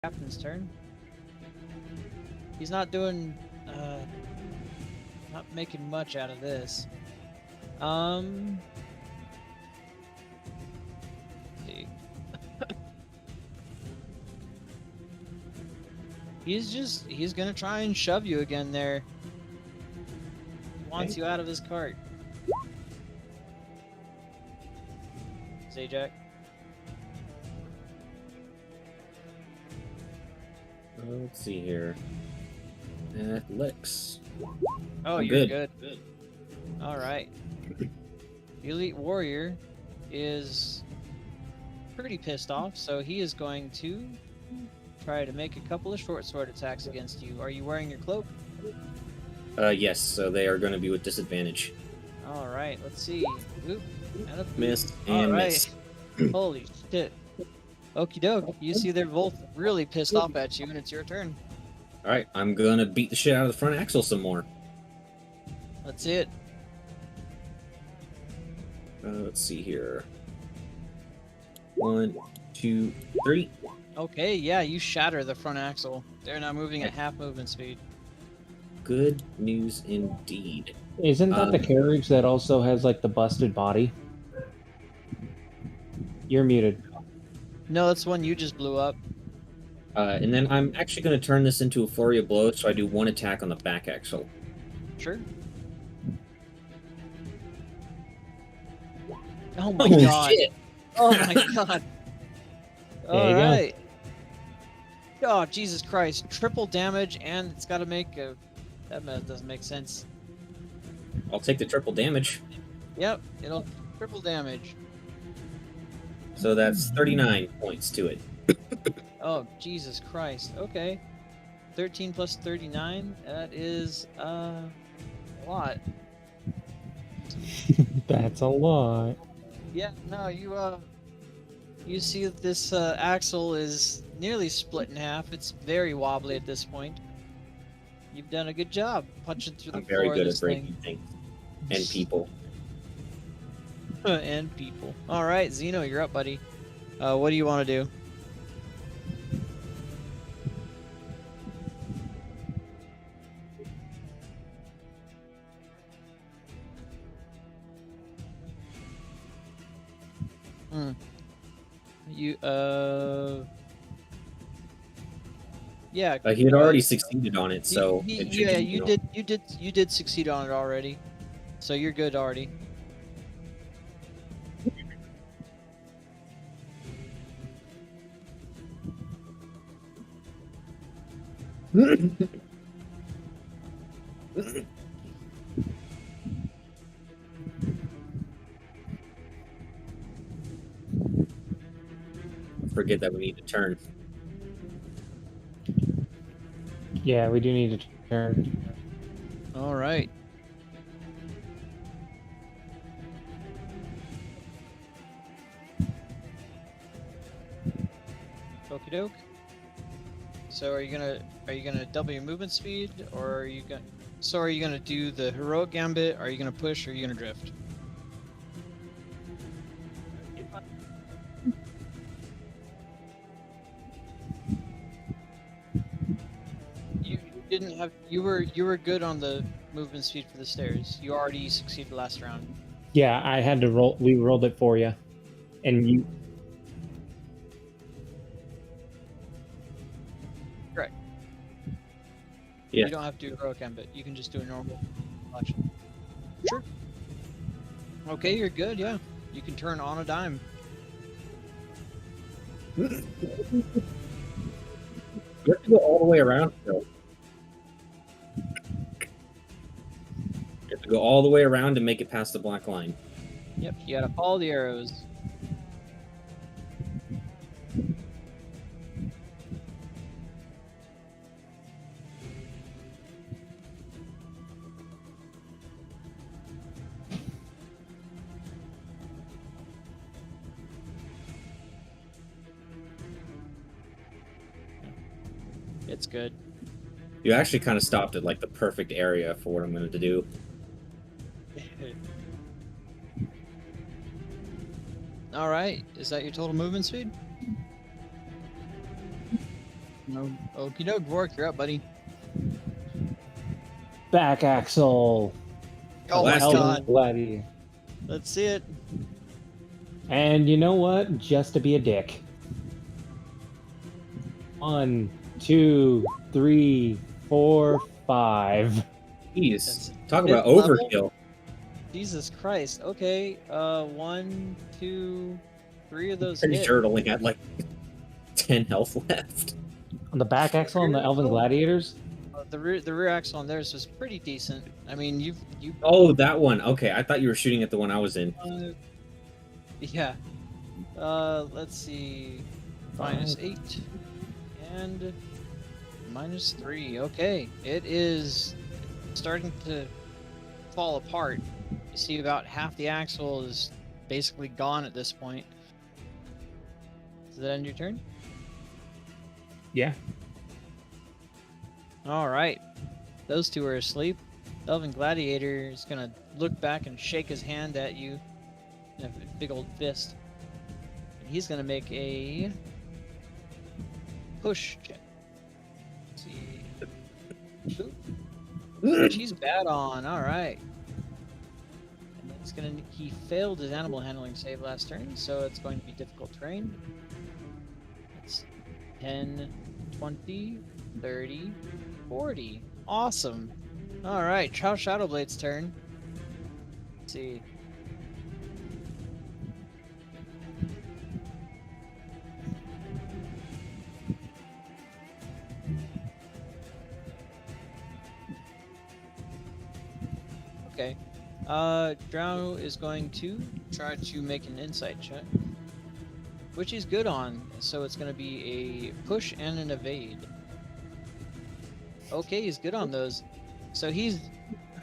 Captain's turn. He's not doing, not making much out of this. See. He's gonna try and shove you again there. He wants you out of his cart. Zajac. Let's see here. Athletics. Oh, I'm you're good. good. All right. Elite Warrior is pretty pissed off, so he is going to try to make a couple of short sword attacks against you. Are you wearing your cloak? Yes, so they are going to be with disadvantage. All right, let's see. Oop, and a Miss All and right. miss. Holy shit. Okie doke. You see they're both really pissed off at you, and it's your turn. All right, I'm going to beat the shit out of the front axle some more. Let's see it. Let's see here. 1, 2, 3. Okay, yeah, you shatter the front axle. They're now moving at half movement speed. Good news indeed. Isn't that the carriage that also has like the busted body? You're muted. No, that's one you just blew up. And then I'm actually going to turn this into a flurry of blows, so I do one attack on the back axle. Sure. Oh my Holy god. shit! Oh my god. There you go. Alright. Oh, Jesus Christ. Triple damage, and it's got to make a... That doesn't make sense. I'll take the triple damage. Yep, it'll triple damage. So that's 39 points to it. Oh, Jesus Christ. Okay. 13 plus 39, that is, a lot. That's a lot. Yeah, no, you see that this, axle is nearly split in half. It's very wobbly at this point. You've done a good job punching through the I'm very floor good of at this breaking things. And people. thing. And people. Alright, Zeno, you're up, buddy. What do you want to do? You, yeah. He had already succeeded on it, so... it should Yeah, be, you did succeed on it already. So you're good already. Forget that we need to turn. Yeah, we do need to turn. Alright. Okie doke. So are you gonna double your movement speed, or are you gonna do the heroic gambit? Are you gonna push, or are you gonna drift? You didn't have you were good on the movement speed for the stairs. You already succeeded last round. Yeah, I had to roll. We rolled it for you, and you. Correct. Yeah. You don't have to do heroic gambit. You can just do a normal punch. Sure. Okay, you're good. Yeah, you can turn on a dime. You have to go all the way around, though. You have to go all the way around to make it past the black line. Yep, you gotta follow the arrows. It's good. You actually kind of stopped at like the perfect area for what I'm going to do. Alright, is that your total movement speed? No. Okie doke, Vork, you're up, buddy. Back axle. Oh my Last Elven god. Gladiator. Let's see it. And you know what? Just to be a dick. 1, 2, 3, 4, 5. Jeez. That's Talk fifth about level? overkill. Jesus Christ. Okay. 1, 2, 3 of those Pretty hit. sure it only had like 10 health left. On the back axle on the Elven Gladiators? The rear axle on theirs was pretty decent. I mean, you Oh, that one. Okay, I thought you were shooting at the one I was in. yeah. Let's see. -8 and -3. Okay, it is starting to fall apart. You see, about half the axle is basically gone at this point. Does that end your turn? Yeah. All right. Those two are asleep. Elven Gladiator is gonna look back and shake his hand at you in a big old fist. And he's gonna make a push check. Let's see. Oop. She's bad on. All right. And it's gonna. He failed his animal handling save last turn, so it's going to be difficult terrain. It's 10, 20, 30, 40. Awesome. All right, Shadowblade's turn. Let's see. Okay. Drow is going to try to make an insight check, which he's good on. So it's going to be a push and an evade. Okay, he's good on those. So he's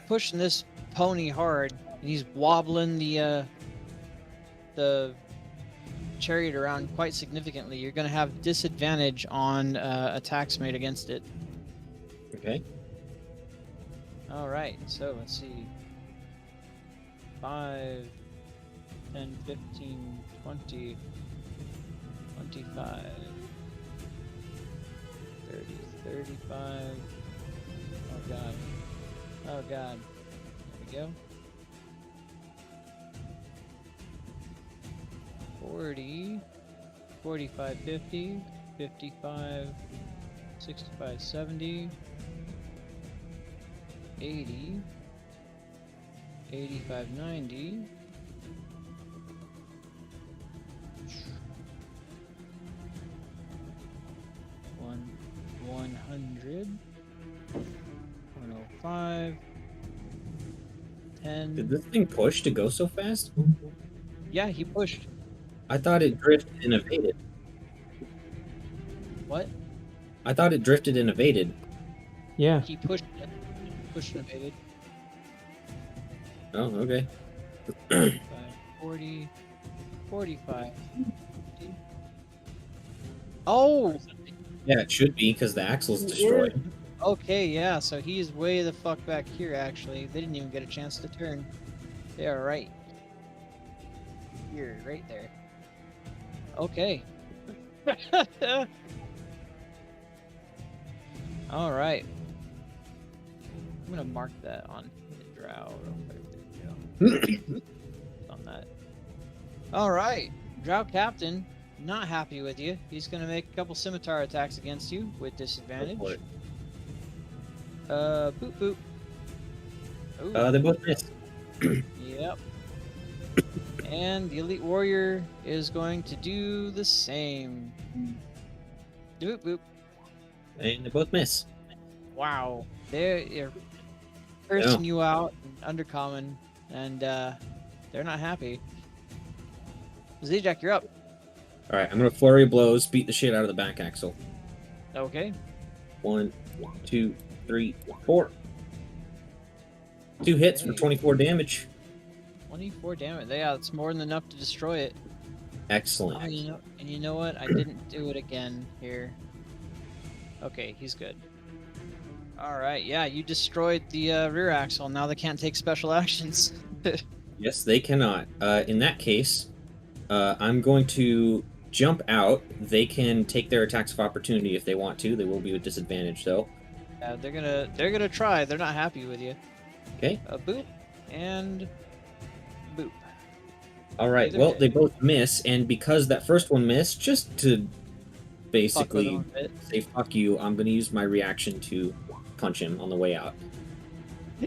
pushing this pony hard, and he's wobbling the chariot around quite significantly. You're going to have disadvantage on attacks made against it. Okay. All right, so let's see. 5, 10, 15, 20, 25, 30, 35. Oh god. Oh god. There we go. 40, 45, 50, 55, 65, 70, 80, 85, 90, 100, 105, 10. Did this thing push to go so fast? Yeah, he pushed. I thought it drifted and evaded. What? I thought it drifted and evaded. Yeah. He pushed it. Pushed and evaded. Oh, okay. 40, 45. 50. Oh! Yeah, it should be because the axle's destroyed. Okay, yeah, so he's way the fuck back here, actually. They didn't even get a chance to turn. They are right here, right there. Okay. All right. I'm gonna mark that on the drow real quick. There we go. On that. All right, drow captain, not happy with you. He's gonna make a couple scimitar attacks against you with disadvantage. Go for it. Boop boop. Ooh. They both missed. Yep. And the elite warrior is going to do the same. Boop boop. And they both miss. Wow. They're cursing you out in undercommon, and they're not happy. Zjack, you're up. All right, I'm gonna flurry of blows, beat the shit out of the back axle. Okay. 1, 2, 3, 4. 2 hits for Okay. 24 damage. 24 damage. Yeah, that's more than enough to destroy it. Excellent. Oh, you know what? I didn't do it again here. Okay, he's good. All right, yeah, you destroyed the rear axle. Now they can't take special actions. Yes, they cannot. In that case, I'm going to jump out. They can take their attacks of opportunity if they want to. They will be with disadvantage though. Yeah, they're gonna try. They're not happy with you. Okay. Boop and boop. All right. Either Well, hit. they both miss, and because that first one missed, just to Fuck with basically them a bit. say fuck you, I'm gonna use my reaction to punch him on the way out.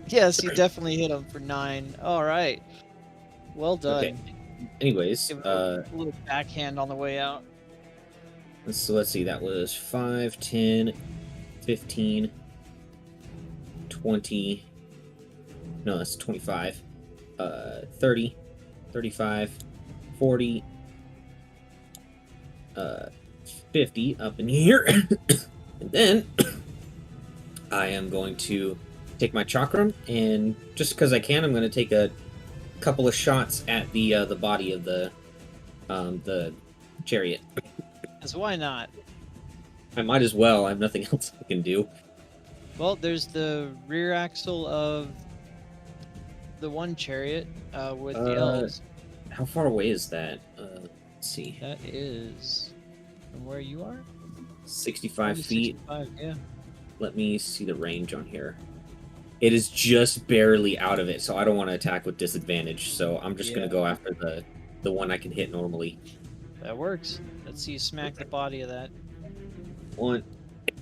Yes, you definitely hit him for 9. All right. Well done. Okay. Anyways, Give him a little backhand on the way out. so let's see. That was 5, 10, 15, 20. No, that's 25. 30, 35, 40, 50 up in here. And then I am going to take my chakram, and just because I can, I'm going to take a couple of shots at the body of the chariot. Because why not? I might as well. I have nothing else I can do. Well, there's the rear axle of the one chariot with the elves. How far away is that? Let's see. That is from where you are? 65 Probably feet. 65, yeah. Let me see the range on here. It is just barely out of it, so I don't want to attack with disadvantage. So I'm just going to go after the one I can hit normally. That works. Let's see you smack the body of that. One.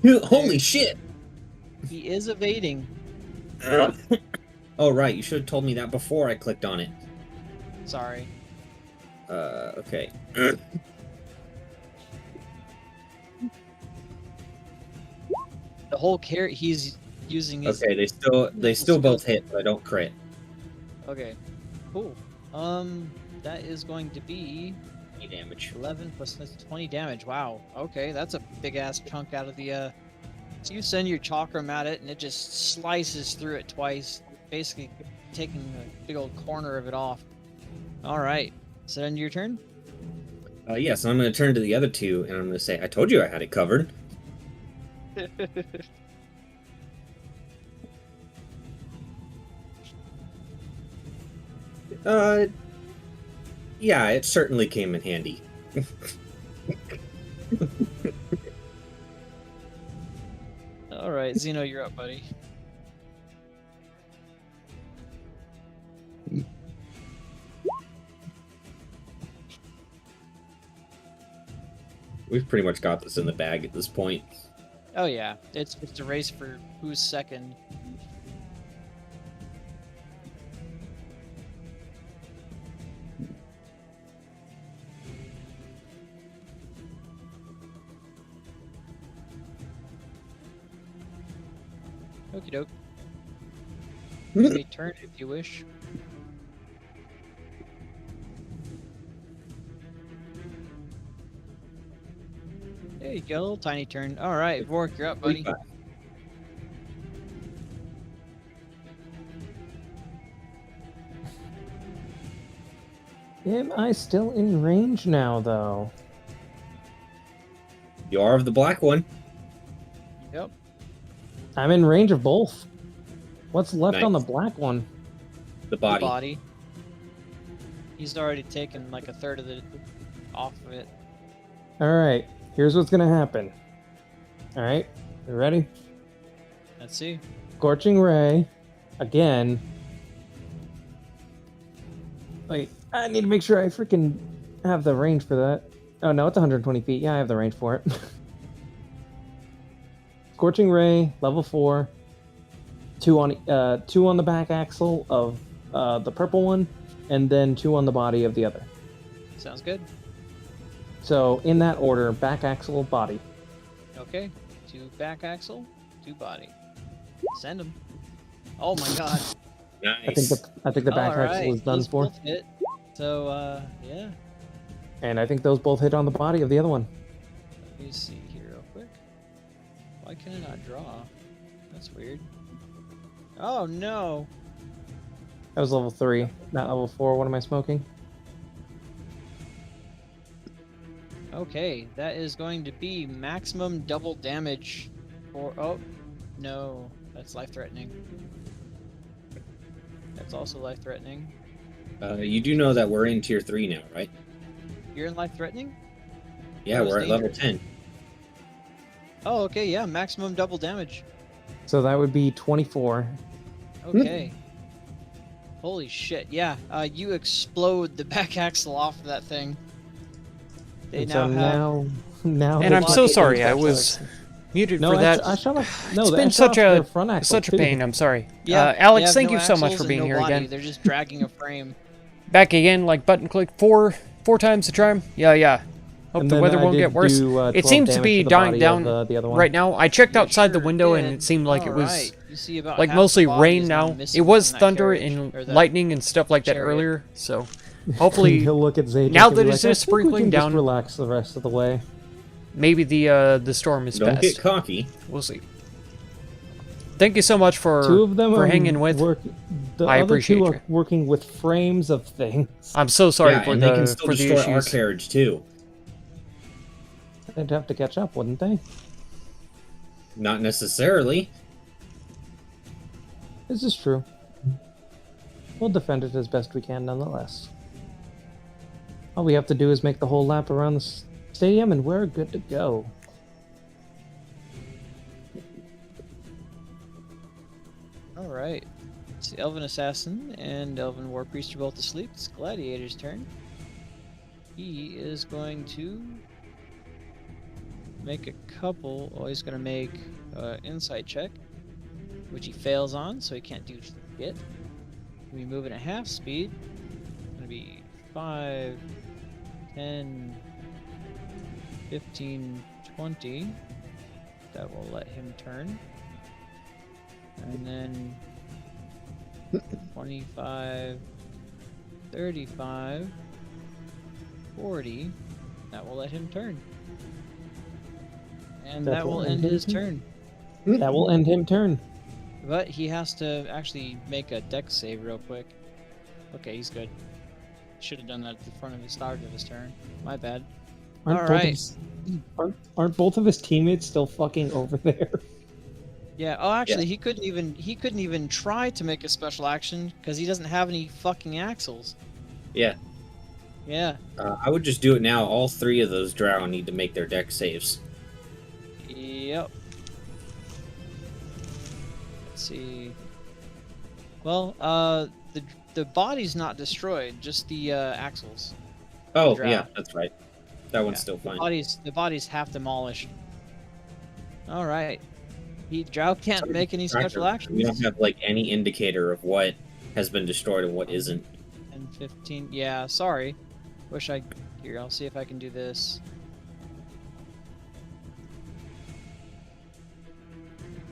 Holy shit! He is evading. Oh, right. You should have told me that before I clicked on it. Sorry. Okay. The whole carrot he's using his... Okay, they still both hit, but I don't crit. Okay. Cool. That is going to be 20 damage. 11 plus that's 20 damage. Wow. Okay, that's a big ass chunk out of the So you send your chakram at it and it just slices through it twice, basically taking a big old corner of it off. All right. Is that end your turn? Yes, I'm going to turn to the other two, and I'm going to say, I told you I had it covered. Yeah, it certainly came in handy. All right, Zeno, you're up, buddy. We've pretty much got this in the bag at this point. Oh yeah, it's a race for who's second. Okie doke. You may turn if you wish. There you go, little tiny turn. All right, Vork, you're up, buddy. Am I still in range now, though? You are of the black one. Yep. I'm in range of both. What's left on the Nice. black one? The The body. body. He's already taken like a third of it off of it. Alright, here's what's gonna happen. Alright, you ready? Let's see. Scorching Ray. Again. Wait, I need to make sure I freaking have the range for that. Oh no, it's 120 feet. Yeah, I have the range for it. Scorching Ray, level 4. Two on the back axle of the purple one, and then 2 on the body of the other. Sounds good. So in that order, back axle, body. Okay. 2 back axle, 2 body. Send him. Oh my god. Nice. I think the back All axle right, is done those for, both hit. So yeah. and I think those both hit on the body of the other one. Let me see here real quick. Why can I not draw? That's weird. Oh no. That was level 3, not level 4. What am I smoking? Okay, that is going to be maximum double damage for... Oh, no. That's life-threatening. That's also life-threatening. You do know that we're in tier 3 now, right? You're in life-threatening? Yeah, That was we're at level dangerous. 10. Oh, okay, yeah, maximum double damage. So that would be 24. Okay. Holy shit, yeah. You explode the back axle off of that thing. They And so now have... now And they I'm can so change sorry, their I was direction. muted No, for that. I shot off. No, It's I been shot such off a their front axle such a too. pain. I'm sorry. Yeah, they Alex, have thank no you so much axles for and being no here body. again. They're just dragging a frame. Back again, like button click four times to try 'em. Yeah. Hope And the then weather I won't did get worse. do, It 12 seems to damage be the dying body down of, the other one. right now. I checked You outside the sure window and did. it seemed like it was Alright, you see about like half mostly the body rain is now. missing It was from that thunder carriage, and or that lightning and stuff like that chariot. earlier. So hopefully He'll look at Zajac now and that be it's like, just "I think we sprinkling can just down, relax the rest of the way." maybe the storm is Don't get past. cocky. We'll see. Thank you so much for Two of them are hanging with. The I other appreciate two are you. working with frames of things. I'm so sorry Yeah, for and the they can still for the destroy our issues. carriage too. They'd have to catch up, wouldn't they? Not necessarily. This is true. We'll defend it as best we can, nonetheless. All we have to do is make the whole lap around the stadium, and we're good to go. Alright. It's the Elven Assassin and Elven War Priest are both asleep. It's Gladiator's turn. He is going to make a couple. Oh, he's going to make insight check, which he fails on, so he can't do shit. We move at half speed. It's going to be 5, 10, 15, 20. That will let him turn. And then 25, 35, 40. That will let him turn. And that will end his turn. That will end him turn. But he has to actually make a dex save real quick. Okay, he's good. Should have done that at the front of the start of his turn. My bad. Aren't both of Alright. his- aren't both of his teammates still fucking over there? Yeah. Oh, actually, he couldn't even try to make a special action because he doesn't have any fucking axles. Yeah. Yeah. I would just do it now. All three of those drow need to make their deck saves. Yep. Let's see. Well, the body's not destroyed, just the axles. Oh, Drow. yeah, that's right. That one's Yeah, still fine. The body's half demolished. All right. Drow can't make any special actions. We don't have like any indicator of what has been destroyed and what isn't. And 15. Yeah, sorry. Wish I. Here, I'll see if I can do this.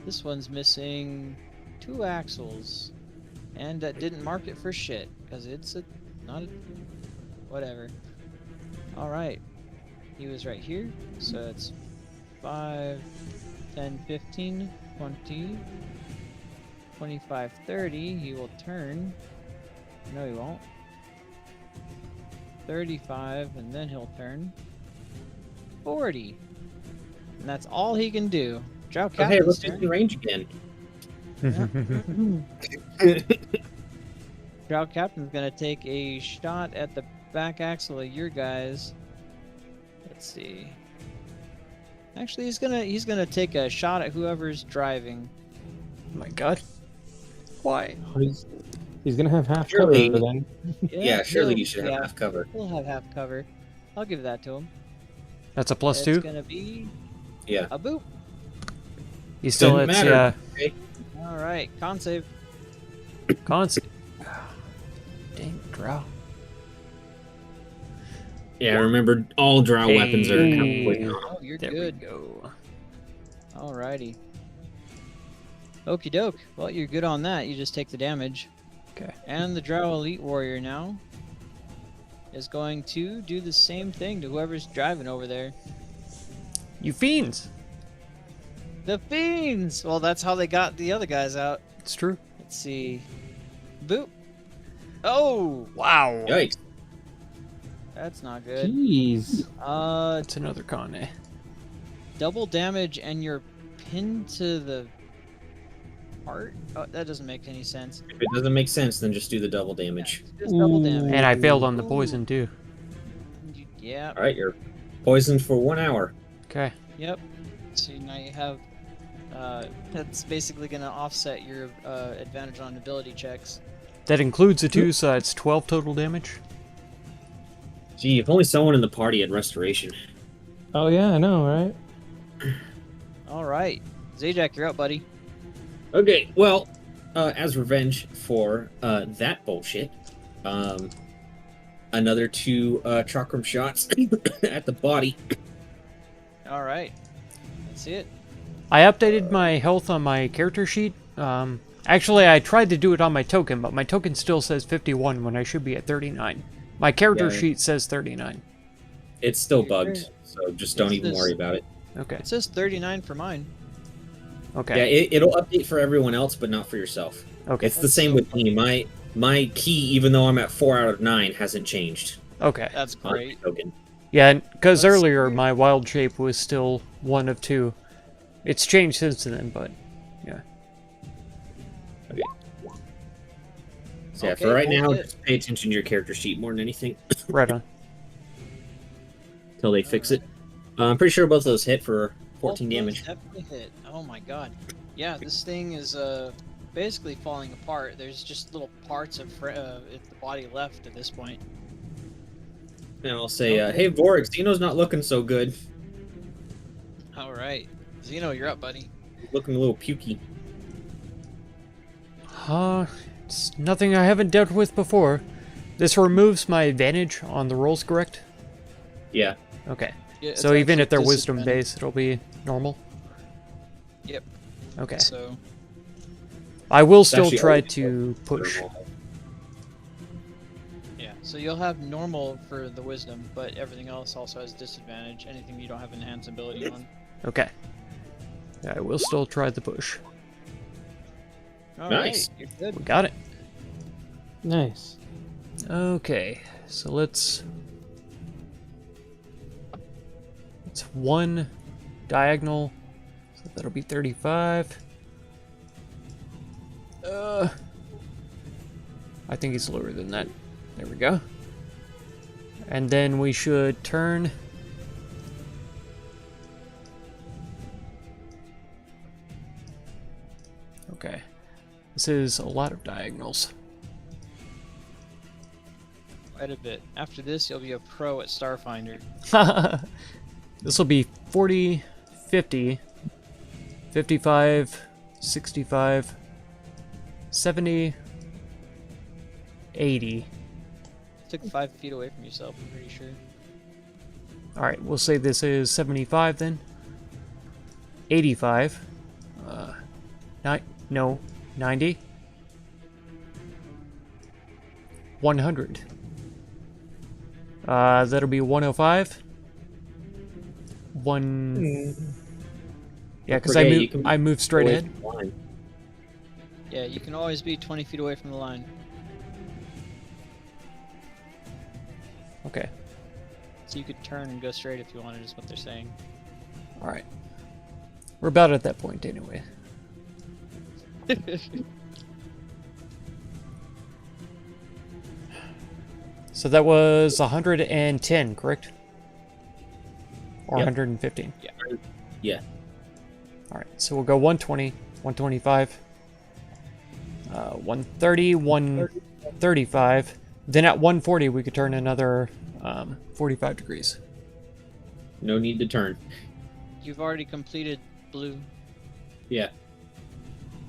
This one's missing 2 axles, and that didn't mark it for shit because it's not a whatever. All right, he was right here, so it's 5, 10, 15, 20, 25, 30. He will turn. No, he won't. 35, and then he'll turn. 40. And that's all he can do. Drow Okay, Captain's let's get turn. in range again. Drow Captain's gonna take a shot at the back axle of your guys. Let's see. Actually, he's gonna take a shot at whoever's driving. Oh my god. Why? He's gonna have half Surely- cover then. Yeah, surely he'll- you should have yeah, half cover. He'll have half cover. I'll give that to him. That's a It's +2. gonna be Yeah. a boop. He still Doesn't hits. matter. Yeah. All right, con save. Cons. Dang, drow. Yeah, remember all drow weapons are Hey. completely on. Oh, you're There good. we go. Alrighty. Okie doke. Well, you're good on that. You just take the damage. Okay. And the Drow Elite Warrior now is going to do the same thing to whoever's driving over there. You fiends. The Fiends! Well, that's how they got the other guys out. It's true. Let's see. Boop. Oh! Wow. Yikes. That's not good. Jeez. That's another con, eh? Double damage and you're pinned to the heart? Oh, that doesn't make any sense. If it doesn't make sense, then just do the double damage. Just double Ooh. damage. And I failed on the Ooh. poison too. Yeah. All right, you're poisoned for 1 hour. Okay. Yep. So now you have. That's basically going to offset your advantage on ability checks. That includes a 2, so that's 12 total damage. Gee, if only someone in the party had restoration. Oh yeah, I know, right? All right, Zajac, you're up, buddy. Okay, well, as revenge for that bullshit, another 2 chakram shots at the body. All right, let's see it. I updated my health on my character sheet. Actually, I tried to do it on my token, but my token still says 51 when I should be at 39. My character Yeah. sheet says 39. It's still bugged, so just don't even worry about it. Okay. It says 39 for mine. Okay. Yeah, it'll update for everyone else, but not for yourself. Okay. It's the same with me. My key, even though I'm at 4 out of 9, hasn't changed. Okay. That's On my great. token. Yeah, because Let's earlier see. my wild shape was still 1 of 2. It's changed since then, but yeah. So yeah, Okay, for right we'll now, get- just pay attention to your character sheet more than anything Right on. until they fix it. I'm pretty sure both of those hit for 14 Both those damage. Definitely hit. Oh my god. Yeah, this thing is basically falling apart. There's just little parts of the body left at this point. And I'll say, Okay. hey, Vorik, Xeno's not looking so good. All right, Xeno, you're up, buddy. Looking a little pukey. It's nothing I haven't dealt with before. This removes my advantage on the rolls, correct? Yeah. Okay. Yeah, it's So even actually at their wisdom disadvantage. base, it'll be normal? Yep. Okay. So I will It's still actually try always to push. yeah, so you'll have normal for the wisdom, but everything else also has disadvantage. Anything you don't have enhanced ability on. Okay. Yeah, I will still try the push. All Nice. right, you're We good. got it. Nice. Okay, so let's 1 diagonal, so that'll be 35. I think he's lower than that. There we go. And then we should turn. Okay, this is a lot of diagonals. Quite a bit. After this, you'll be a pro at Starfinder. This will be 40, 50, 55, 65, 70, 80. Took 5 feet away from yourself, I'm pretty sure. Alright, we'll say this is 75 then. 85. No, 90. 100. That'll be 105. Yeah, because Forget you can I move straight Away ahead. from the line. Yeah, you can always be 20 feet away from the line. Okay. So you could turn and go straight if you wanted, is what they're saying. Alright. We're about at that point anyway. So that was 110, correct? Or Yep. 115? Yeah. Alright, so we'll go 120, 125, 130, 135. Then at 140, we could turn another 45 degrees. No need to turn. You've already completed blue. Yeah.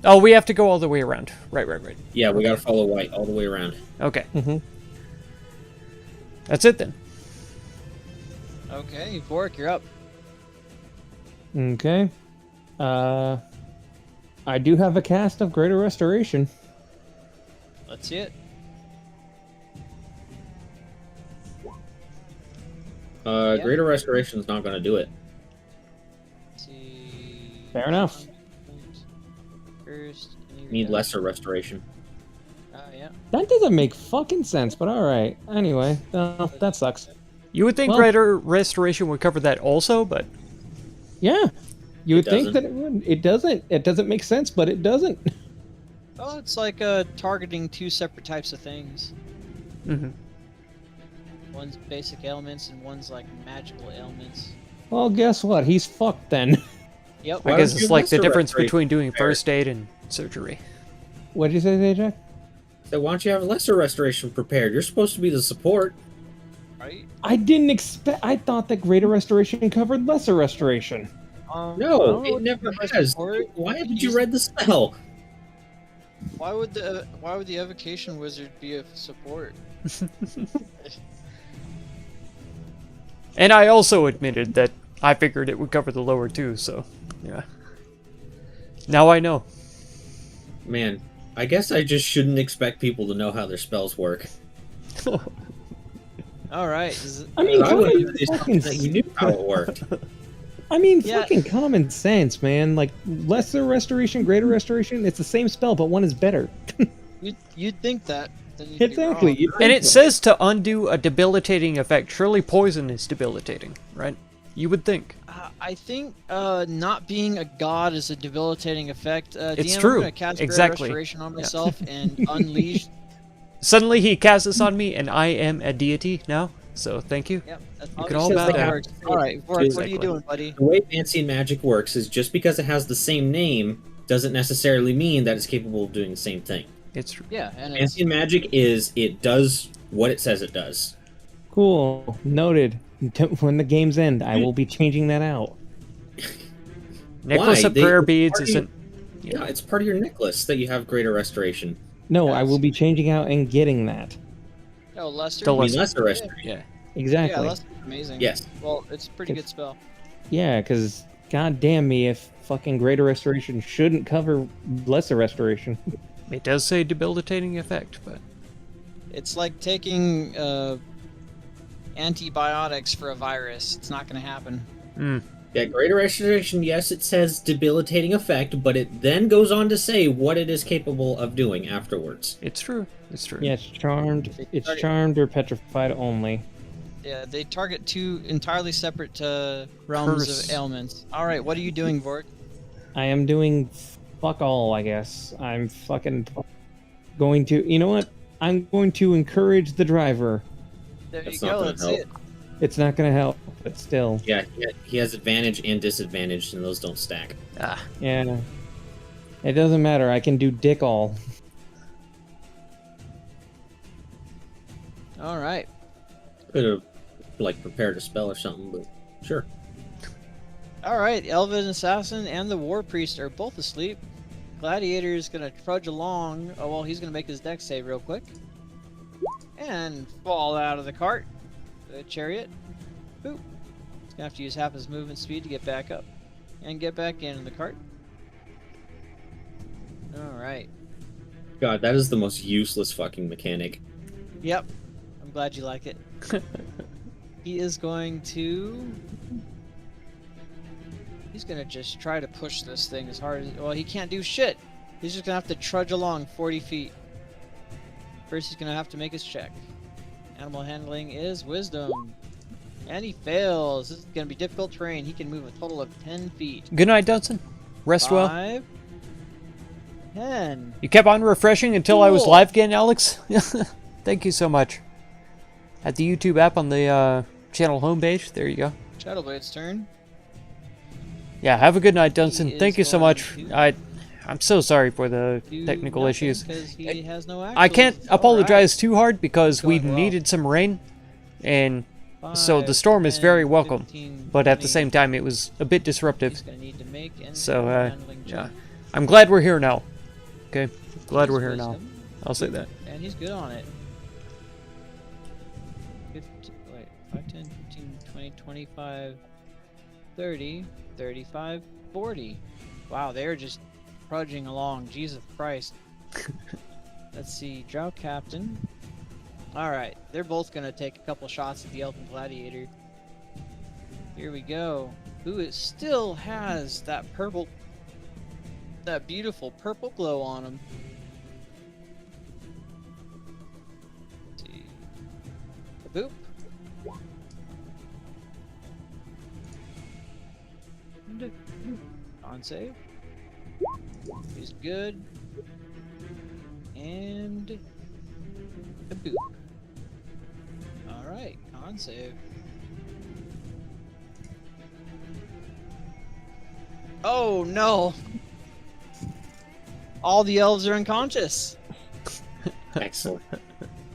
Oh, we have to go all the way around. Right. Yeah, we gotta follow white all the way around. Okay. Mm-hmm. That's it then. Okay, Vorik, you're up. Okay. I do have a cast of Greater Restoration. Let's see it. Yeah. Greater Restoration's not gonna do it. Let's see. Fair enough. First, Need lesser restoration. Yeah. That doesn't make fucking sense, but alright. Anyway, that sucks. You would think Well- Greater Restoration would cover that also, but Yeah. You would It think doesn't. that it would. It doesn't. It doesn't make sense, but it doesn't. Oh, it's like targeting 2 separate types of things. mhm. One's basic ailments and one's like magical ailments. Well, guess what? He's fucked then. Yep. Why I guess don't it's you like the lesser difference restoration between doing prepared? first aid and surgery. What'd you say, Zajac? So why don't you have lesser restoration prepared? You're supposed to be the support. Right? I didn't expect. I thought that greater restoration covered lesser restoration. I No, don't know it what never the has. support- Why haven't you he's- read the spell? Why would the evocation wizard be a support? And I also admitted that I figured it would cover the lower too, so yeah. Now I know. Man, I guess I just shouldn't expect people to know how their spells work. All right. Is it, I mean, I would have fucking assumed that you knew how it worked. I mean, Yeah. fucking common sense, man. Like lesser restoration, greater restoration. It's the same spell, but one is better. you'd think that. Then you'd be Exactly. wrong. you'd And think it so. says to undo a debilitating effect. Surely poison is debilitating, right? You would think. I think not being a god is a debilitating effect. It's DM, true. I'm gonna cast Greater Exactly. Restoration on Yeah. myself and unleash. Suddenly he casts this on me, and I am a deity now. So thank you. Yep, that's You can all obviously bow how it down. works. All right, Vork, what are you Exactly. doing, buddy? The way fancy magic works is just because it has the same name doesn't necessarily mean that it's capable of doing the same thing. It's true. Yeah, and it's, Fancy magic is it does what it says it does. Cool. Noted. When the games end, I will be changing that out. Necklace Why? of prayer beads party- isn't. Yeah, it's part of your necklace that you have greater restoration. No, I Yes. will be changing out and getting that. oh, Lester. The I mean, lesser- lesser restoration. Yeah. Exactly. Yeah, Lester's amazing. Yes. Well, it's a pretty good spell. Yeah, because god damn me if fucking greater restoration shouldn't cover lesser restoration. It does say debilitating effect, but It's like taking antibiotics for a virus. It's not going to happen. Yeah, greater restoration, yes, it says debilitating effect, but it then goes on to say what it is capable of doing afterwards. it's true. It's true. Yeah, it's charmed. It's charmed or petrified only. Yeah, they target two entirely separate realms Curse. of ailments. All right, what are you doing, Vork? I am doing fuck all, I guess. I'm fucking going to. You know what? I'm going to encourage the driver. There That's you not go. gonna That's help. it. It's not going to help, but still. Yeah, he has advantage and disadvantage, and those don't stack. Ah, Yeah. It doesn't matter. I can do dick all. All right. Could have, like, prepared a spell or something, but sure. All right, Elven Assassin and the War Priest are both asleep. Gladiator is going to trudge along. Oh, well, he's going to make his dex save real quick. And fall out of the cart. The chariot. Boop. He's going to have to use half his movement speed to get back up. And get back in the cart. All right. God, that is the most useless fucking mechanic. Yep. I'm glad you like it. He is going to... He's going to just try to push this thing as hard as... Well, he can't do shit. He's just going to have to trudge along 40 feet. First, he's going to have to make his check. Animal handling is wisdom. And he fails. This is going to be difficult terrain. He can move a total of 10 feet. good night, Dudson. Rest well. 5, 10. You kept on refreshing until I was Cool. live again, Alex. Thank you so much. At the YouTube app on the channel homepage. There you go. Shadowblade's turn. Yeah, have a good night, Dudson. He Thank you is so going much. to I'm so sorry for the Do technical nothing issues. 'cause he has no I can't actions. All apologize too hard because we Going well. needed some rain, and right. so the 5, storm is 10, very welcome. 15, but at the 20. same time, it was a bit disruptive. He's gonna need to make an So, animal handling yeah. check. I'm glad we're here now. Okay, glad Use we're here now. wisdom, I'll say that. And he's good on it. 5, 10, 15, 20, 25, 30, 35, 40. Wow, they're just trudging along. Jesus Christ. Let's see. Drow Captain. Alright, they're both going to take a couple shots at the Elven Gladiator. Here we go. Still has that purple... that beautiful purple glow on him. Let's see. Boop. On save. He's good. And a boop. right, con save. Oh no! All the elves are unconscious. Excellent.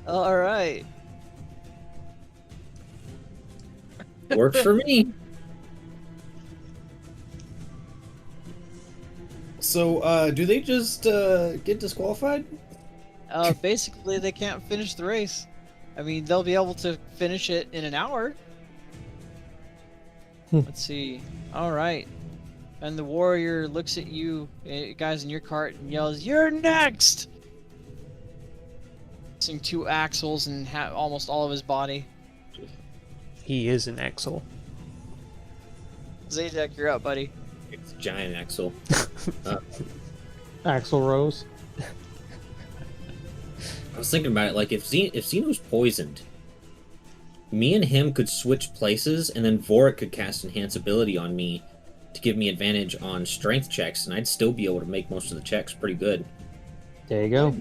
All right. Works for me. So, do they just get disqualified? Basically, they can't finish the race. I mean, they'll be able to finish it in an hour. Let's see. All right. And the warrior looks at you, guys in your cart, and yells, "You're next!" Missing 2 axles and almost all of his body. He is an Axel. Zajac, you're up, buddy. It's a giant Axel. Axel Rose. I was thinking about it, like, if Xeno's poisoned, me and him could switch places, and then Vorik could cast Enhance Ability on me to give me advantage on strength checks, and I'd still be able to make most of the checks pretty good. There you go.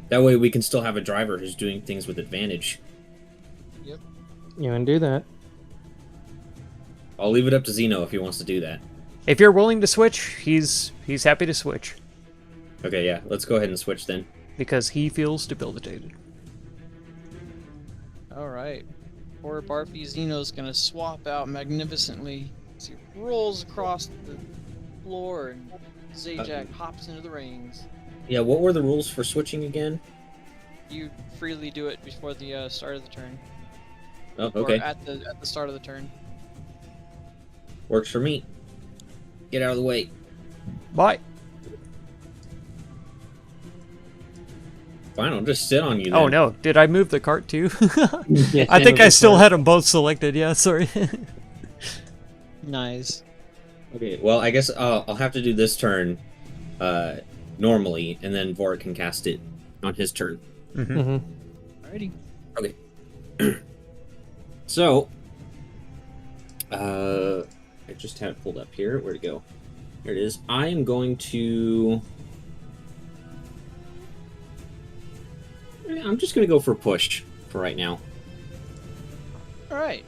That way we can still have a driver who's doing things with advantage. Yep. You can do that. I'll leave it up to Xeno if he wants to do that. If you're willing to switch, he's happy to switch Okay, yeah, let's go ahead and switch then. because he feels debilitated. All right. Poor Barfy Xeno's gonna swap out magnificently as he rolls across the floor and Zajac hops into the rings. Yeah, what were the rules for switching again? You freely do it before the start of the turn. Oh, okay. Or at the start of the turn. Works for me. Get out of the way. Bye. Fine, I'll just sit on you then. Oh no, did I move the cart too? Yes, I think Xeno I goes still first. had them both selected. Yeah, sorry. Nice. Okay, well, I guess I'll have to do this turn normally, and then Vorik can cast it on his turn. Mhm. Alrighty. So, I just had it pulled up here. Where'd it go? Here it is. I am going to... I'm just going to go for push for right now. Alright.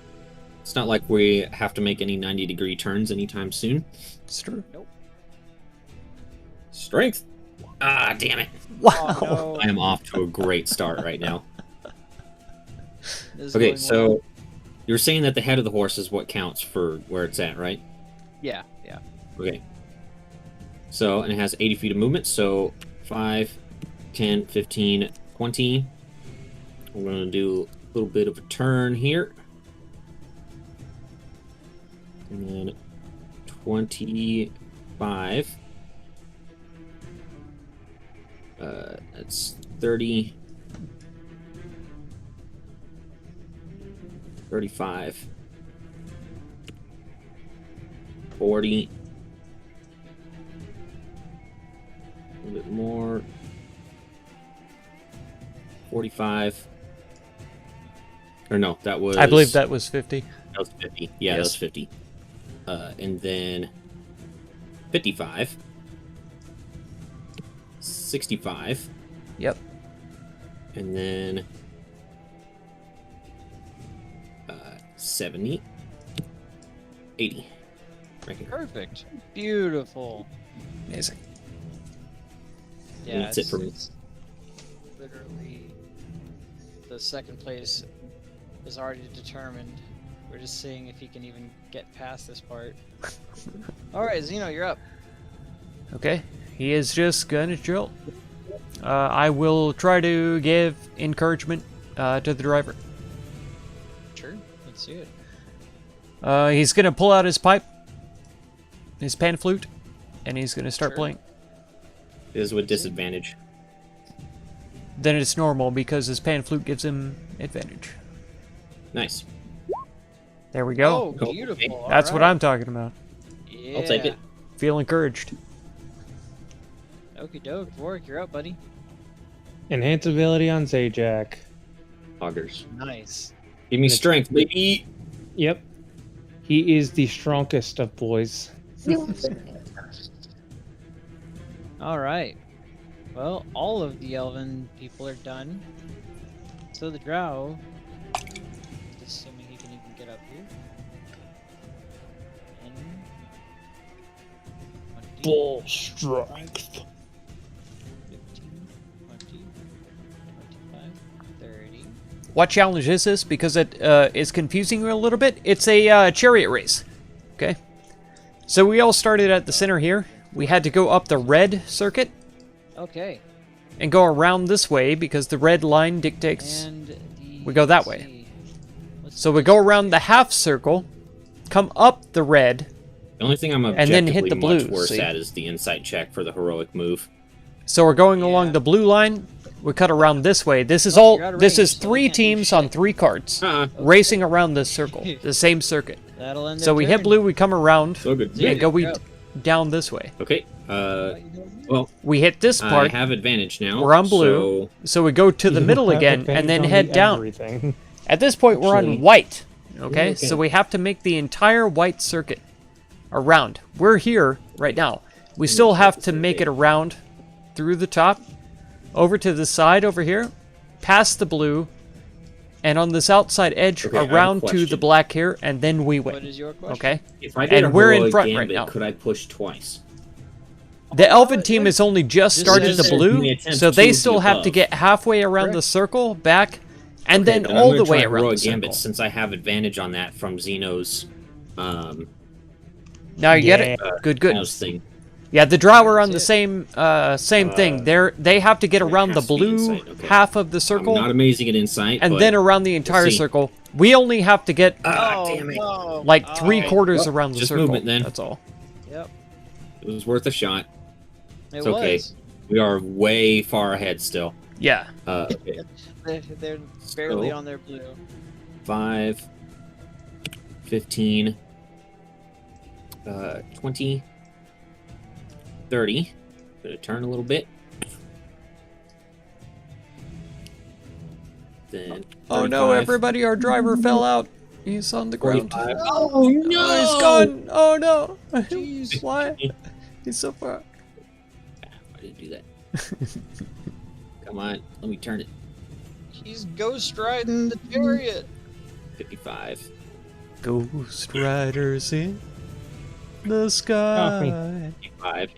It's not like we have to make any 90-degree turns anytime soon. It's true. Strength! Ah, damn it. Wow. Oh, no. I am off to a great start right now. This is Okay, going so well. you're saying that the head of the horse is what counts for where it's at, right? Yeah. Okay. So, and it has 80 feet of movement, so 5, 10, 15, 20. We're going to do a little bit of a turn here. And then 25. That's 30. 35. 40. A little bit more. 45. Or no, that was... I believe that was 50. That was 50. Yeah, that Yes. was 50. And then 55. 65. Yep. And then 70. 80. Right here. Perfect. Beautiful. Amazing. Yeah, That's it for me. it's literally the second place is already determined. We're just seeing if he can even get past this part. Alright, Xeno, you're up. Okay. He is just gonna chill. I will try to give encouragement to the driver. Sure, let's see it. He's gonna pull out his pipe, his pan flute, and he's gonna start Sure. playing. It is with disadvantage. Then it's normal because his pan flute gives him advantage. Nice. There we go. Oh, beautiful. That's what I'm talking about. Yeah. I'll take it. Feel encouraged. Okie doke, Vorik, you're up, buddy. Enhance ability on Zajac. Augers. Nice. Give me strength, baby. Yep. He is the strongest of boys. Alright. Well, all of the elven people are done. So the drow, assuming he can even get up here. In 20, Full strength. 15, 20, 25, 30. What challenge is this? Because it is confusing you a little bit. It's a chariot race. Okay. So we all started at the center here. We had to go up the red circuit Okay. and go around this way because the red line dictates. And we go that way. So we go around the half circle, come up the red. The only thing I'm And objectively then hit the much blues, worse see? at is the insight check for the heroic move. So we're going along Yeah. the blue line. We cut around this way. This is Oh, all. you're out of This range, is so you 3 can't do teams on shit. 3 cards, racing around this circle, the same circuit. That'll end So their we hit turn. blue. We come around So good. Yeah, and go go. down this way. Okay. Well, We hit this I part. have advantage now. We're on blue. So we go to the You middle have again and advantage then on head the down. everything. At this point, we're Actually- on white. Okay, okay. so we have to make the entire white circuit around. We're here right now. We still have to make it around through the top, over to the side over here, past the blue, and on this outside edge Okay, I have a around to the question. black here, and then we What win. is your question? Okay? If I did And a we're in heroic front right gambit, now. could I push twice? The elven team has only just This started is- the Can blue, we attempt so they two of still the have to above? get halfway around the Correct. circle, back, and Okay, then I'm all gonna the way try around the heroic circle. gambit since I have advantage on that from Zeno's Now you get it? Yeah. Good, good. house thing. Yeah, the drow are on the That's same thing. They have to get so it around the has to be blue inside, okay. half of the I'm circle, not amazing at insight, and but then around the entire see. circle. We only have to get damn it. No. like Oh, 3/4 Well, around the just circle. movement then. That's all. Yep. It was worth a shot. It It's okay. was. We are way far ahead still. Yeah. Okay. They're barely So- on their blue. 5, 15, 20, 30. Gonna turn a little bit. Then Oh no, 35, everybody! Our driver fell out. He's on the ground. 45. Oh no! He's gone. Oh no! Jeez. Why? He's so far. Why did you do that? Come on, let me turn it. He's ghost riding the chariot. 55. Ghost riders in the Off sky. 55.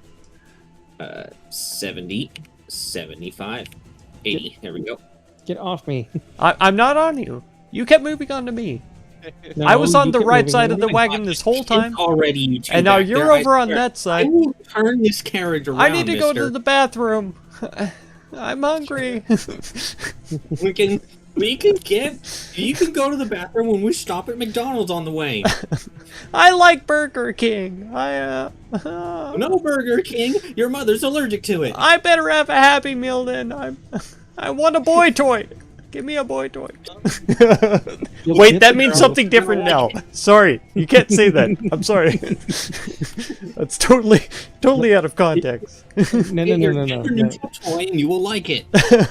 70. 75. 80. There we go. Get off me. I'm not on you. You kept moving on to me. No, I was on you the keep right moving side on of the me. wagon this whole time, It's already you two and now back you're there. over on swear. that I side. will turn this carriage around, I need to go to mister. the bathroom. I'm hungry. We can you can go to the bathroom when we stop at McDonald's on the way. I like Burger King. No, Burger King, your mother's allergic to it. I better have a Happy Meal then. I want a boy toy. Give me a boy toy. Wait, that means something different now. Sorry, you can't say that. I'm sorry. That's totally out of context. No, Get your no. neutral toy and you will like it.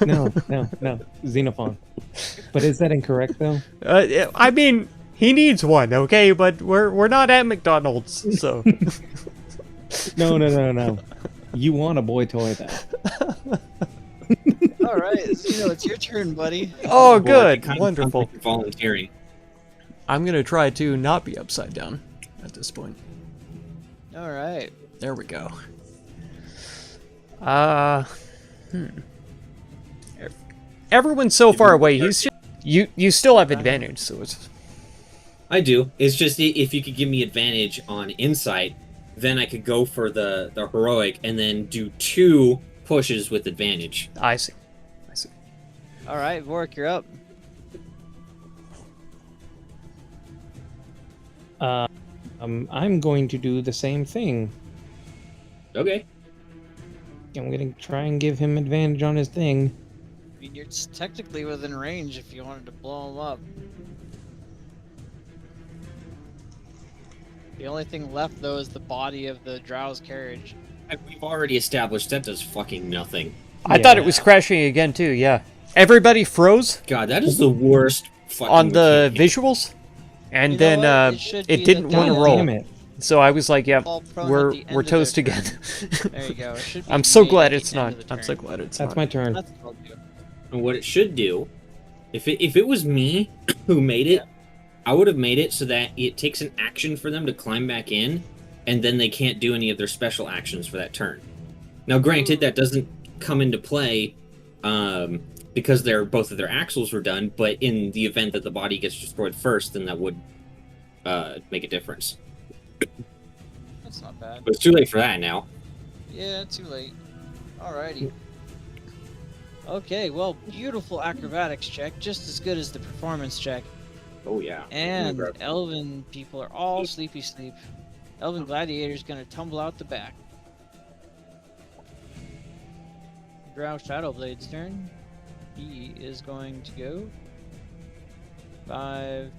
No, Xenophon. But is that incorrect though? I mean, he needs one, okay? But we're not at McDonald's, so. No. You want a boy toy then? All right, Zeno, it's your turn, buddy. Oh, Boy, good, it kind of wonderful. sounds like you're volunteering. I'm gonna try to not be upside down at this point. All right. There we go. Everyone's so far away. He's just, you still have advantage, so it's. I do. It's just if you could give me advantage on insight, then I could go for the heroic and then do 2 pushes with advantage. I see. All right, Vork, you're up. I'm going to do the same thing. Okay. I'm gonna try and give him advantage on his thing. I mean, you're technically within range if you wanted to blow him up. The only thing left, though, is the body of the Drow's carriage. We've already established that does fucking nothing. I thought it was crashing again too. Yeah. Everybody froze God, that is the worst fucking on the mechanic. visuals, and You know then what? It should be it didn't the want to God roll. Damn it. So I was like, "Yep, Fall prone at we're the end we're of their toast turn. again." There you go. It should be I'm so made glad at the it's end not. of the I'm so turn. glad it's That's not. my turn. That's what I'll do. And what it should do If it was me who made it, I would have made it so that it takes an action for them to climb back in, and then they can't do any of their special actions for that turn. Now, granted, that doesn't come into play because both of their axles were done, but in the event that the body gets destroyed first, then that would make a difference. That's not bad. But it's too late for that now. Yeah, too late. Alrighty. Okay, well, beautiful acrobatics check, just as good as the performance check. Oh yeah. And elven people are all sleepy sleep. Elven gladiator's gonna tumble out the back. Drow Shadowblade's turn. He is going to go 5,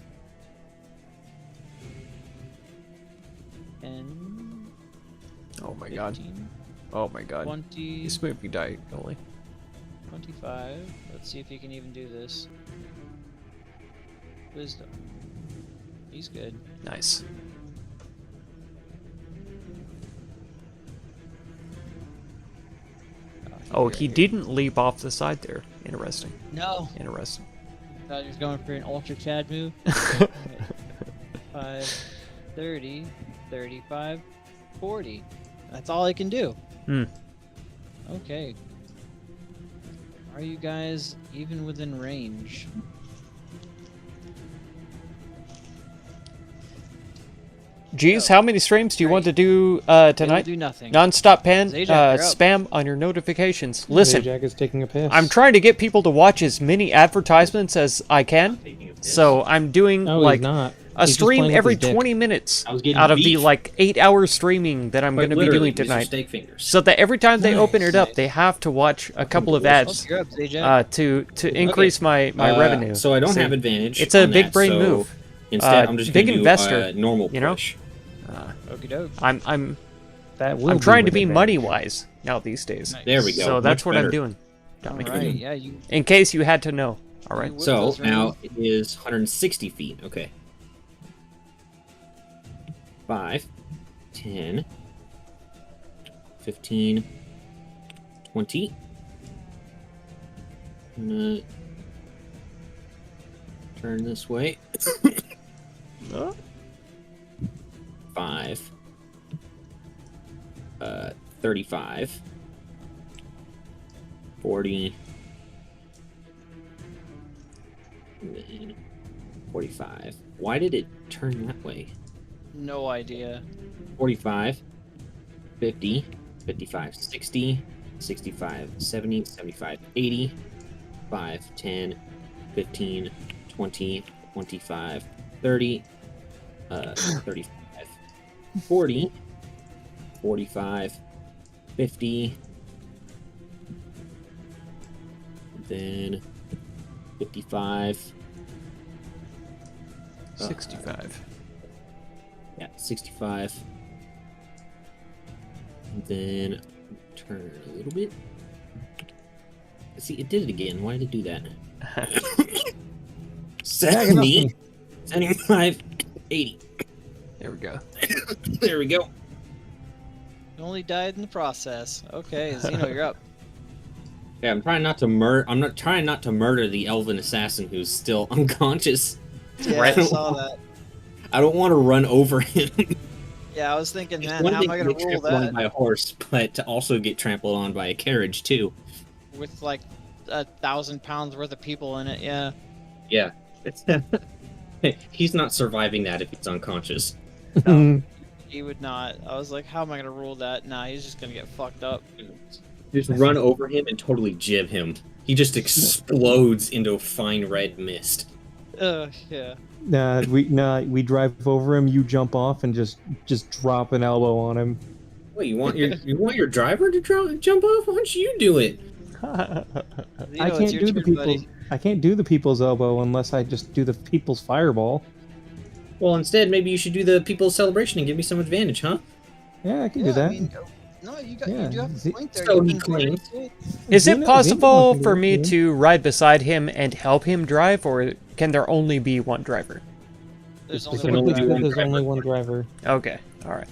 10, Oh my god. 15, Oh my god. 20, He's moving diagonally. 25. Let's see if he can even do this. Wisdom. He's good. Nice. Oh, he didn't leap off the side there. Interesting. No! Interesting. Thought he was going for an Ultra Chad move. 5, 30, 35, 40. That's all I can do. Hmm. Okay. Are you guys even within range? Geez, how many streams do you want to do They will tonight? do nothing. Non-stop pan, Zajac, you're up. spam on your notifications. Listen, Jack is taking a piss. I'm trying to get people to watch as many advertisements as I can. So I'm doing No, like he's not. a He's just stream playing with every his dick. 20 minutes I was getting out of the beef. like 8-hour streaming that I'm going to be doing tonight. Steak fingers. So that every time they open it up, Nice. they have to watch a couple of Oh, ads you're up, Zajac. to increase my revenue. So I don't So have advantage. it's a on big that, brain so move. Instead, I'm just big gonna do investor, normal you know? push. Okie doke. I'm That will trying to with be advantage. money wise now these days. Nice. There we go. So that's Much what better. I'm doing. Got me. Alright, yeah, you. In case you had to know. All right. Whip So those now rings. it is 160 feet. Okay. 5, 10, 15, 20. I'm gonna turn this way. 5, 35, 40, and then 45. Why did it turn that way? No idea. 45, 50, 55, 60, 65, 70, 75, 80, 5, 10, 15, 20, 25, 30, 35, 40, 45, 50, then 55, 65. yeah, 65, and then turn a little bit. See, it did it again. Why did it do that? 70, 75, 80. There we go. There we go. You only died in the process. Okay, Zeno, you're up. Yeah, I'm trying not to murder. I'm not trying not to murder the elven assassin who's still unconscious. Yeah, Right. I saw that. I don't want to run over him. Yeah, I was thinking, It's man, one how thing am I to gonna get rule trampled on that by a horse, but to also get trampled on by a carriage too. with like 1,000 pounds worth of people in it? Yeah. Yeah, he's not surviving that if he's unconscious. No, he would not. I was like, how am I gonna rule that? Nah, he's just gonna get fucked up. Just run over him and totally jib him. He just explodes into a fine red mist. Yeah. we drive over him. You jump off and just drop an elbow on him. Wait, you want your driver to jump off? Why don't you do it? I Zeno, it's can't your do the turn, people's. buddy. I can't do the people's elbow unless I just do the people's fireball. Well, instead, maybe you should do the people's celebration and give me some advantage, huh? Yeah, I can Yeah, do that. I mean, no, you Yeah, do have a Z- point there. so You he can claims. say- Is Zeno- it possible Zeno can for do me it, yeah. to ride beside him and help him drive, or can there only be one driver? There's Specifically only one only said one there's driver. only one driver. Okay, all right.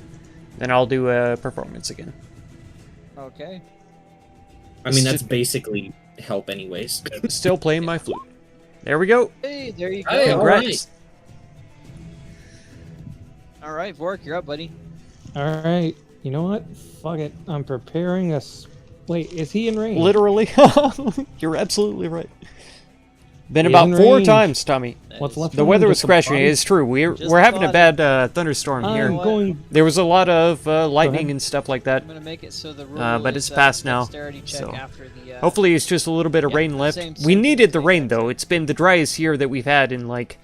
Then I'll do a performance again. Okay. I mean, that's basically help anyways. Still playing my flute. There we go. Hey, there you go. Hey, Congrats. All right, Vork, you're up, buddy. All right. You know what? Fuck it. I'm preparing a. Wait, is he in range? Literally. You're absolutely right. Been He is about in 4 range. times, Tommy. That What's is- left? The for him? weather was Just a crashing. body? It's true. We're Just having a body. bad thunderstorm here. I'm going. There was a lot of lightning ahead. and stuff like that. I'm gonna make it so the rule But is, it's passed now, dexterity check so after the, Hopefully it's just a little bit of Yeah, rain the left. same We needed the thing. rain though. It's been the driest year that we've had in like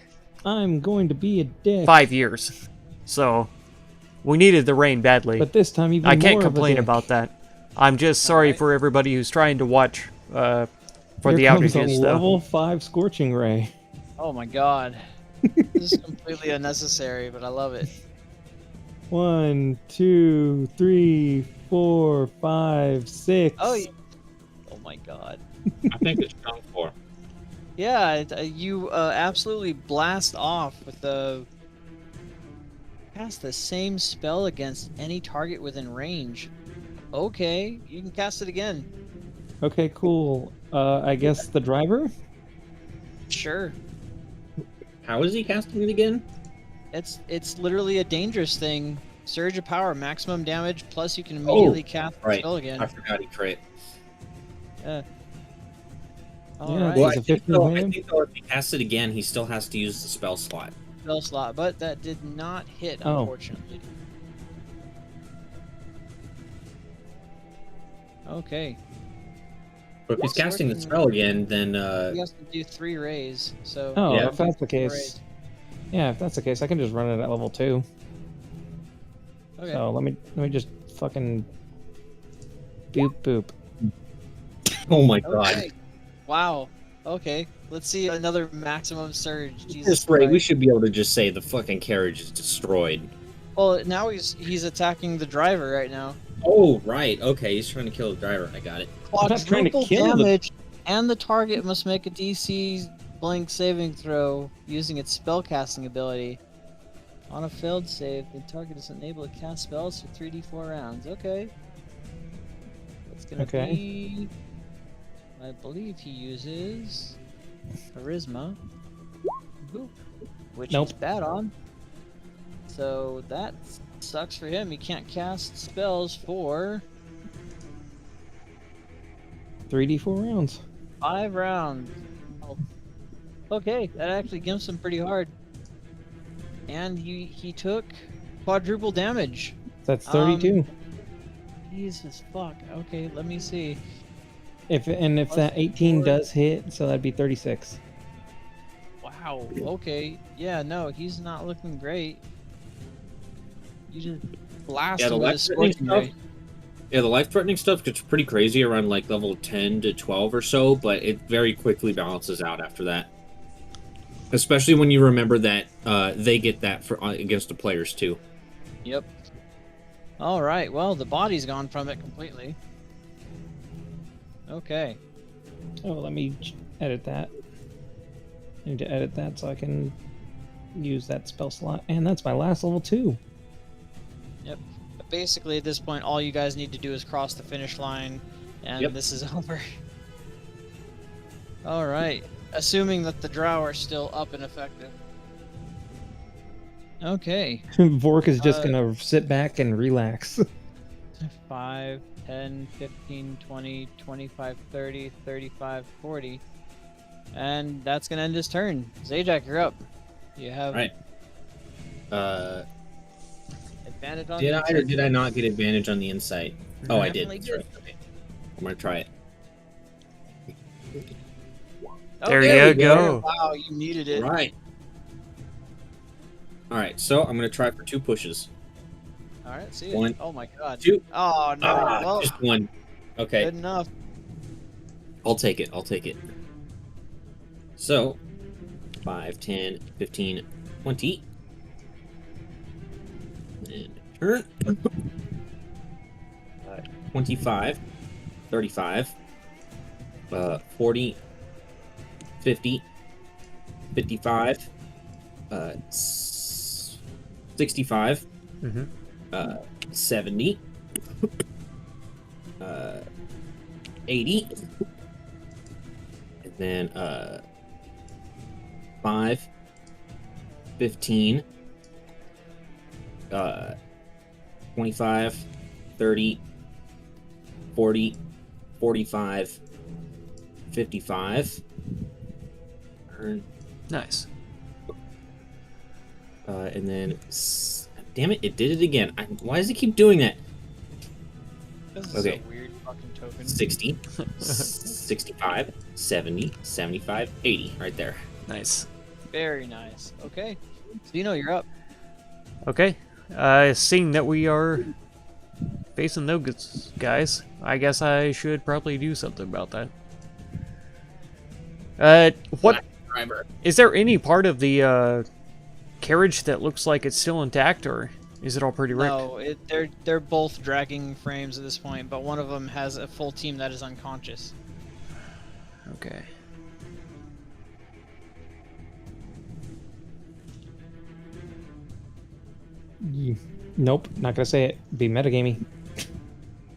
I'm going to be a dick. 5 years. So we needed the rain badly. But this time, even I can't more of a complain dick. about that. I'm just sorry Alright. for everybody who's trying to watch for Here the comes outages a though. level 5 scorching ray. Oh my god. This is completely unnecessary, but I love it. 1, 2, 3, 4, 5, 6. Oh my god. I think it's strong 4. Yeah, you absolutely blast off with the cast the same spell against any target within range. Okay, you can cast it again. Okay, cool. I guess the driver. Sure. How is he casting it again? It's literally a dangerous thing. Surge of power, maximum damage, plus you can immediately cast the right. spell again. I forgot he crit. Yeah, Alright. Well, I He's a think, 15 though, I hand? think though if he casts it again, he still has to use the spell slot. Spell slot, but that did not hit, Oh. unfortunately. Okay. But if he's Yes, casting the working- spell again, then He has to do 3 rays, so... Oh, Yeah. if that's the 3 case. rays. Yeah, if that's the case, I can just run it at level 2. Okay. So let me just fucking boop boop. oh my god. Okay. Wow. Okay. Let's see another maximum surge. Jesus This Ray, we Christ. should be able to just say the fucking carriage is destroyed. Well, now he's attacking the driver right now. Oh, right. Okay, he's trying to kill the driver. I got it. I'm not trying to Quadruple kill the- damage, and the target must make a DC blank saving throw using its spellcasting ability. On a failed save, the target is unable to cast spells for 3d4 rounds. Okay. That's gonna Okay. be... I believe he uses... Charisma. Boop. Which Nope. he's bad on. So that sucks for him. He can't cast spells for 3d4 rounds. 5 rounds. Oh. Okay, that actually gimps him pretty hard. And he took quadruple damage. That's 32. Jesus fuck. Okay, let me see. If that 18 does hit, so that'd be 36. Wow. Okay. Yeah, no, he's not looking great. You just blast Yeah, the him with a life-threatening scorching stuff. ray. Yeah, the life-threatening stuff gets pretty crazy around like level 10 to 12 or so, but it very quickly balances out after that. Especially when you remember that they get that for against the players too. Yep. All right. Well, the body's gone from it completely. Okay. Oh, let me edit that. I need to edit that so I can use that spell slot. And that's my last level 2. But basically, at this point, all you guys need to do is cross the finish line, and Yep. this is over. All right. Assuming that the drow are still up and effective. Okay. Vork is just Uh, gonna sit back and relax. 5, 10, 15, 20, 25, 30, 35, 40. And that's going to end his turn. Zajac, you're up. You have Right. advantage on Did the I or did I not get advantage on the insight? Oh, I did. Definitely That's right. Okay. I'm gonna try it. There Okay, you go. Wow, you needed it. Right. All right. So I'm gonna try for 2 pushes. All right, see ya. 1, Oh my god. 2. Oh no. Well, Just 1. Okay. good enough. I'll take it. I'll take it. So, 5, 10, 15, 20. And turn. 25, 35, 40, 50, 55, 65, Mhm. 70, 80, and then 5, 15, 25, 30, 40, 45, 55. Nice. And then, damn it, it did it again. Why does it keep doing that? This is Okay. a weird fucking token. 60, 65, 70, 75, 80, right there. Nice. Very nice. Okay. So you're up. Okay. Seeing that we are facing those guys, I guess I should probably do something about that. What Driver. is there any part of the carriage that looks like it's still intact, or is it all pretty wrecked? No, they're both dragging frames at this point, but one of them has a full team that is unconscious. Okay. Nope, not gonna say it. Be metagamey.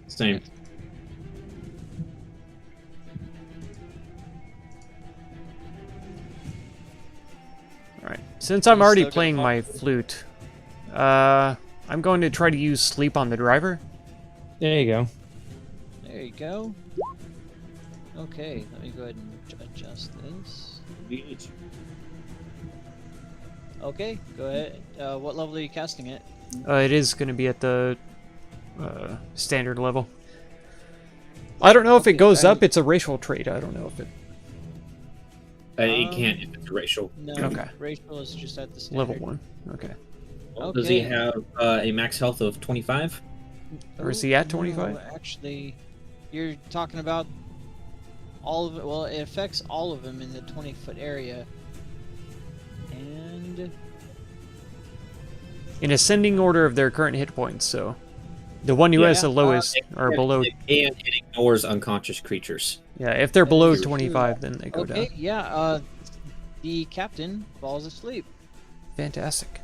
Same. Alright. Since I'm You already still gonna playing follow my flute, I'm going to try to use sleep on the driver. There you go. There you go. Okay, let me go ahead and adjust this. Okay, go ahead. What level are you casting it? It is going to be at the standard level. I don't know if it Okay, goes up. It's a racial trait. I don't know if it... It can't if it's racial. No, Okay. Rachel is just at the standard. Level 1. Okay. Does he Okay. have a max health of 25? Or is he at Oh, 25? no, actually, you're talking about all of it. Well, it affects all of them in the 20-foot area. And In ascending order of their current hit points, so... The one who has the lowest, or below... And it ignores unconscious creatures. Yeah, if they're That below is true. 25, then they go okay, down. yeah. The captain falls asleep. Fantastic.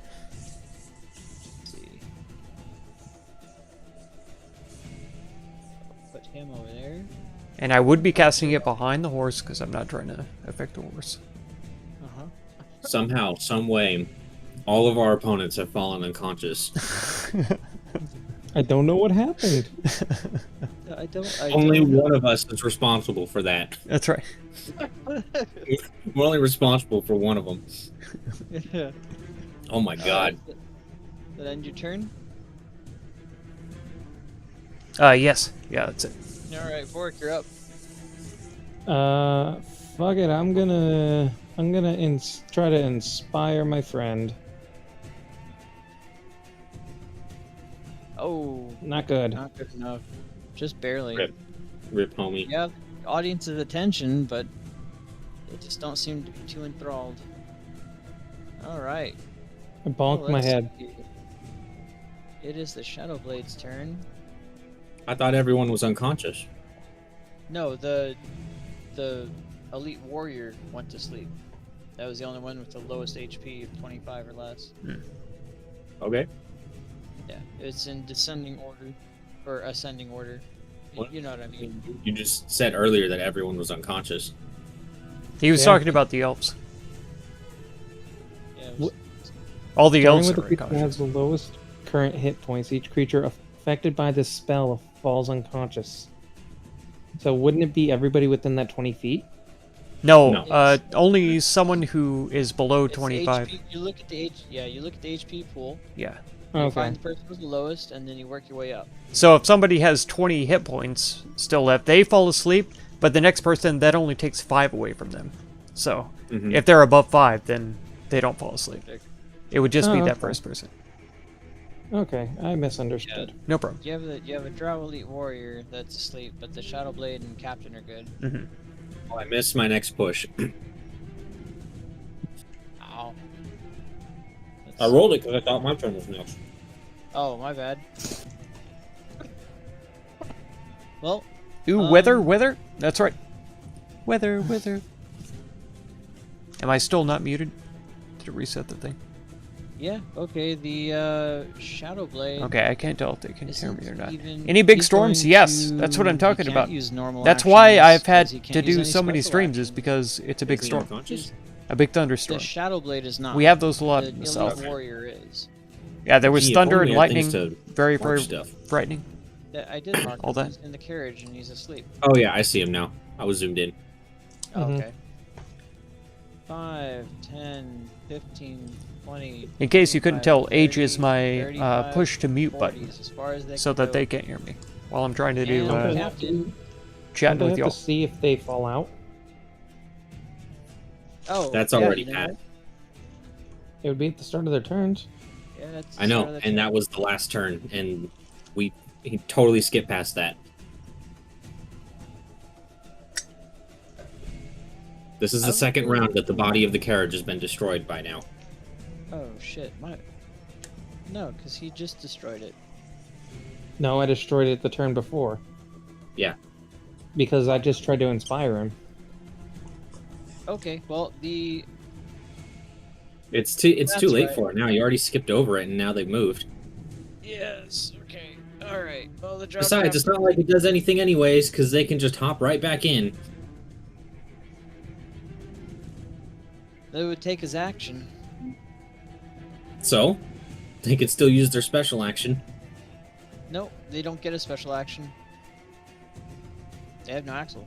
Let's see. Put him over there. And I would be casting it behind the horse, because I'm not trying to affect the horse. Uh-huh. Somehow, some way, all of our opponents have fallen unconscious. I don't know what happened. I don't. Only don't know. one of us is responsible for that. That's right. We're only responsible for one of them. Yeah. Oh my god. That end your turn? Yes. Yeah, that's it. Alright, Vork, you're up. Fuck it. I'm gonna try to inspire my friend. Oh, Not good. not good enough. Just barely. Rip homie. Yeah, audience's attention, but they just don't seem to be too enthralled. Alright. I bonked my let's head. see. It is the Shadowblade's turn. I thought everyone was unconscious. No, the elite warrior went to sleep. That was the only one with the lowest HP of 25 or less. Okay. Yeah, it's in descending order or ascending order. What? You know what I mean? You just said earlier that everyone was unconscious. He was Yeah. talking about the elves. Yeah. What- All the Starting elves with the are creature that unconscious. has the lowest current hit points, each creature affected by this spell falls unconscious. So wouldn't it be everybody within that 20 feet? No, No. only someone who is below It's 25. HP, you look at the you look at the HP pool. Yeah. You Okay. find the person who's the lowest, and then you work your way up. So if somebody has 20 hit points still left, they fall asleep, but the next person, that only takes 5 away from them. So Mhm. if they're above 5, then they don't fall asleep. Perfect. It would just Oh, be that okay. first person. Okay, I misunderstood. No problem. You have a Drow elite warrior that's asleep, but the Shadowblade and Captain are good. Hmm. Oh, I missed my next push. Ow. I rolled it because I thought my turn was next. Oh, my bad. Well, Ooh, weather? That's right. Weather. Am I still not muted? Did it reset the thing? yeah, okay, the Shadowblade. Okay, I can't tell if they can hear me or not. Even, Any big he's storms? going Yes, that's what I'm he talking can't about. Use normal That's why actions I've had 'cause he to can't use do any so many special streams, is actions. because it's a big Is he storm. unconscious? A big The thunderstorm. Shadowblade is not. We have those a lot The in the Elite south. Warrior is. Yeah, there was Gee, if thunder only and I had things lightning. to Very, mark very stuff. frightening. Yeah, I did mark All him. that. He's in the carriage and he's asleep. Oh yeah, I see him now. I was zoomed in. Oh, Mhm. okay. 5, 10, 15, 20. In case you couldn't tell, 25, H is 30, my 35, push to mute 40s, button, as far as they so can that go. they can't hear me while I'm trying to do And Okay. Captain. chatting Don't they with have y'all. to see if they fall out? Oh, That's yeah, already you know Pat. what? It would be at the start of their turns. Yeah, that's the I know, start of the and turn. that was the last turn, and he totally skipped past that. This is the second round that the body of the carriage has been destroyed by now. Oh shit! No, because he just destroyed it. No, I destroyed it the turn before. Yeah. Because I just tried to inspire him. Okay, well It's too That's late right. for it now. You already skipped over it, and now they've moved. yes. Okay. All right. Well, the drop. Besides, it's not like it does anything anyways, because they can just hop right back in. They would take his action. So, they could still use their special action. Nope, they don't get a special action. They have no axle.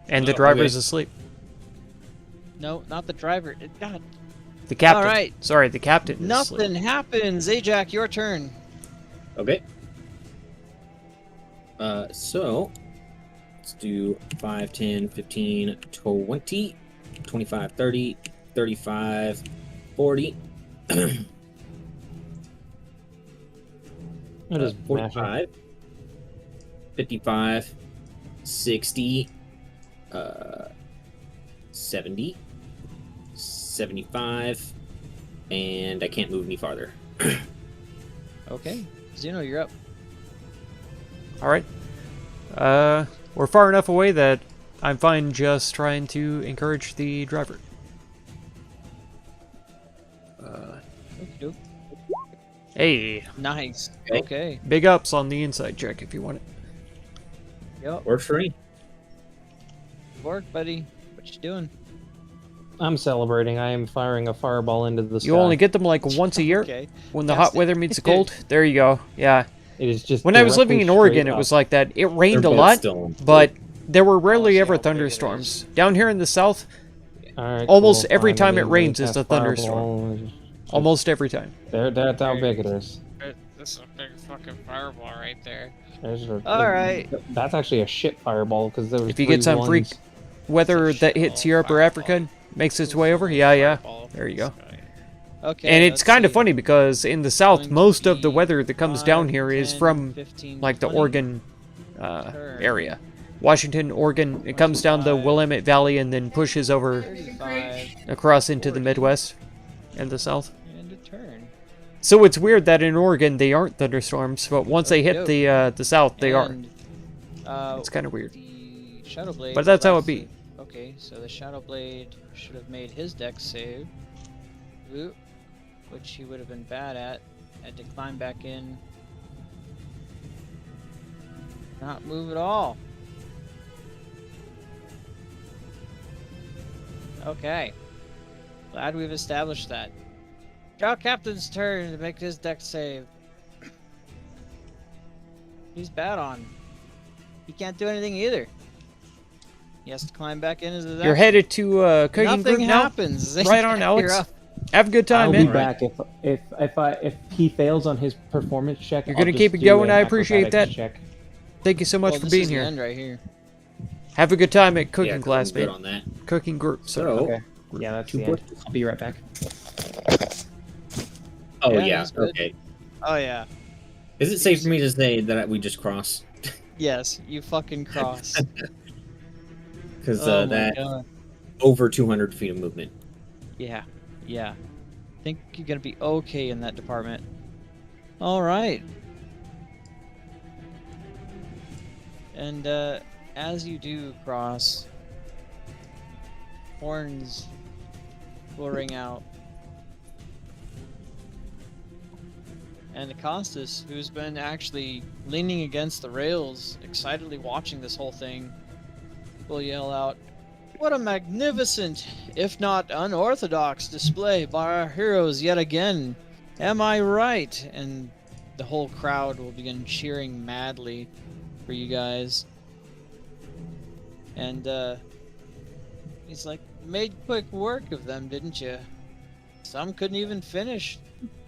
And the Oh, driver's okay. asleep. No, not the driver. God, The captain. All right. Sorry, the captain is asleep. nothing happens. Ajax, your turn. Okay. So, let's do 5, 10, 15, 20, 25, 30, 35, 40, I just mash him. 45, 55, 60, 70, 75, and I can't move any farther. Okay, Zeno, you're up. All right. We're far enough away that I'm fine just trying to encourage the driver. Okey-doke. Hey, Nice. Okay. Okay. big ups on the inside check if you want it. Yep. Works for me. Work, buddy. What you doing? I'm celebrating. I am firing a fireball into the sky. You only get them like once a year Okay. when the Yes, hot weather meets the cold. There you go. Yeah. It is just When I was living in directly Oregon, straight it was up. like that. It rained They're a both lot, still on. but there were rarely see ever how big it thunderstorms. Down here in the south, Alright, almost every fine, time I it mean, rains we is a cast fireball, thunderstorm. almost every time. That's how big it is. This is a big fucking fireball right there. All right. That's actually a shit fireball because there was If you get some freak ones. weather It's a that hits shitball Europe or fireball. Africa, makes its way over, yeah. Fireball There you from go. the sky. Okay. And it's let's kind of see. funny because in the south, Going to most of the be weather that comes down 5, here is 10, from 15, like the 20. Oregon Turn. area. Washington, Oregon, it comes down the 25. Willamette Valley and then pushes over 35 across into the 40. Midwest and the south. and a turn. So it's weird that in Oregon they aren't thunderstorms, but once they hit the south, they are. And, It's kind of weird. The Shadow Blade. But that's how it be. Okay, so the Shadow Blade should have made his deck save. Oop, which he would have been bad at. Had to climb back in. Not move at all. Okay. Glad we've established that. Draw Captain's turn to make his deck save. He's bad on. He can't do anything either. He has to climb back in as his You're action. headed to Cooking Nothing Group now? happens. Right on, Alex. You're up. Have a good time, I'll man. be back if he fails on his performance check. You're I'll gonna just keep it do going, an I appreciate acrobatics that. Check. Thank you so much Well, for this being is the here. end right here. Have a good time at Cooking Yeah, Class, good man. on that. Cooking Group. So, So, Okay. Yeah, that's Two the end. points. I'll be right back. Oh Yeah, yeah, that's good. okay. Oh yeah. Is it safe for me to say that we just cross? Yes, you fucking cross. Because Oh my that God. over 200 feet of movement. Yeah, yeah. I think you're gonna be okay in that department. All right. And as you do cross, horns will ring out. And Acostus, who's been actually leaning against the rails, excitedly watching this whole thing, will yell out, What a magnificent, if not unorthodox, display by our heroes yet again. Am I right? And the whole crowd will begin cheering madly for you guys. And he's like, made quick work of them, didn't you? Some couldn't even finish.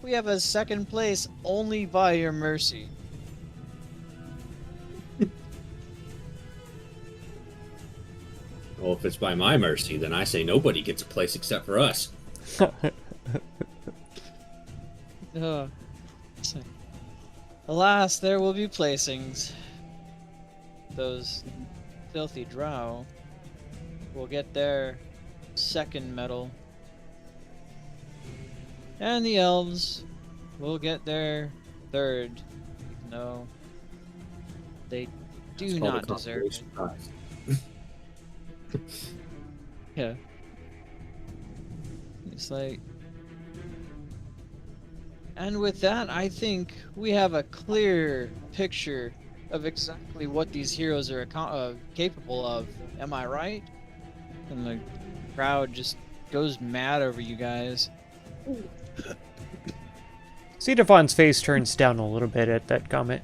We have a second place only by your mercy. Well, if it's by my mercy, then I say nobody gets a place except for us. Alas, there will be placings. Those filthy drow will get their second medal. And the elves will get their third. No, they do It's called not a deserve it. consolation prize. Yeah. It's like... And with that, I think we have a clear picture of exactly what these heroes are capable of. Am I right? And the crowd just goes mad over you guys. Xenophon's face turns down a little bit at that comment.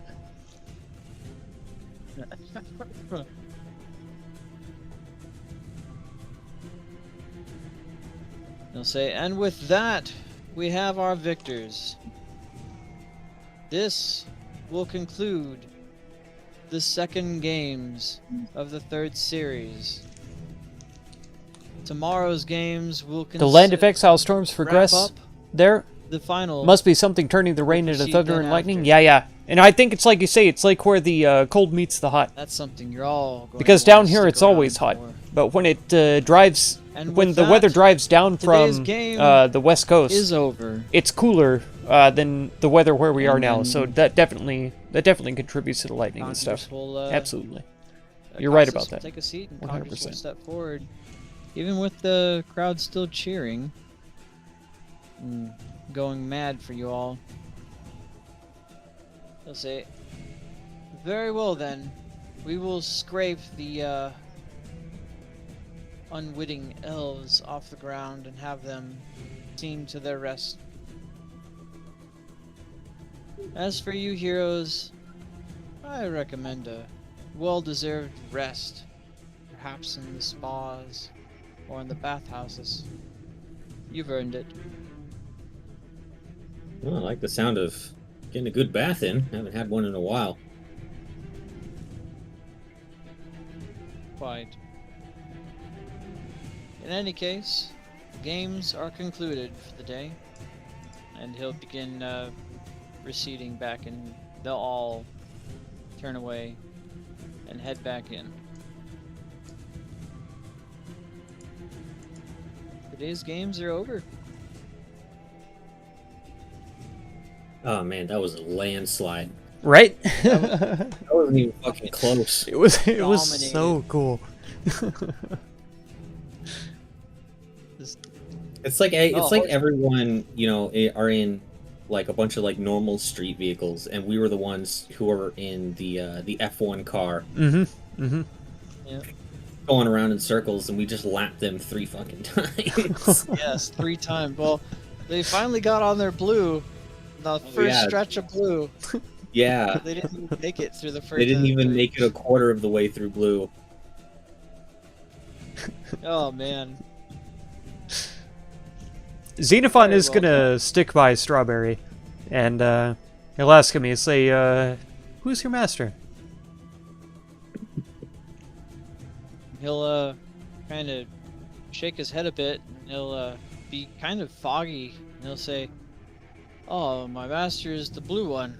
They'll say, and with that, we have our victors. This will conclude the second games of the third series. Tomorrow's games will The Land of Exile storms wrap progress up there. the final. Must be something turning the rain into proceed thunder then and lightning. after. Yeah. And I think it's like you say, it's like where the cold meets the hot. That's something you're all going Because to down want to here stick it's always around hot. for. But when it drives, And when with the weather that, drives down today's from game the west coast, is over. it's cooler than the weather where we are And now. then So that definitely contributes to the lightning and Congress stuff. will, Absolutely. You're right Costas about will that. Take a seat and Congress will 100%. step forward, even with the crowd still cheering, and going mad for you all. They'll say, "Very well then, we will scrape the unwitting elves off the ground and have them seen to their rest. As for you heroes, I recommend a well-deserved rest, perhaps in the spas or in the bathhouses. You've earned it." Well, I like the sound of getting a good bath in. Haven't had one in a while. Quite. In any case, games are concluded for the day, and he'll begin receding back, and they'll all turn away and head back in. Today's games are over. Oh man, that was a landslide. Right? That wasn't even fucking close. It was so Dominated. cool. It's like Oh, everyone, are in like a bunch of like normal street vehicles, and we were the ones who were in the F1 car going around in circles, and we just lapped them 3 fucking times. Yes, 3 times. Well, they finally got on their blue. The first yeah. stretch of blue. Yeah, They didn't even make it through the first. they didn't even make it a quarter of the way through blue. Oh man. Xenophon Very is well gonna stick by Strawberry, and he'll ask him. He'll say, "Who's your master?" He'll kind of shake his head a bit. And he'll be kind of foggy. And he'll say, "Oh, my master is the blue one."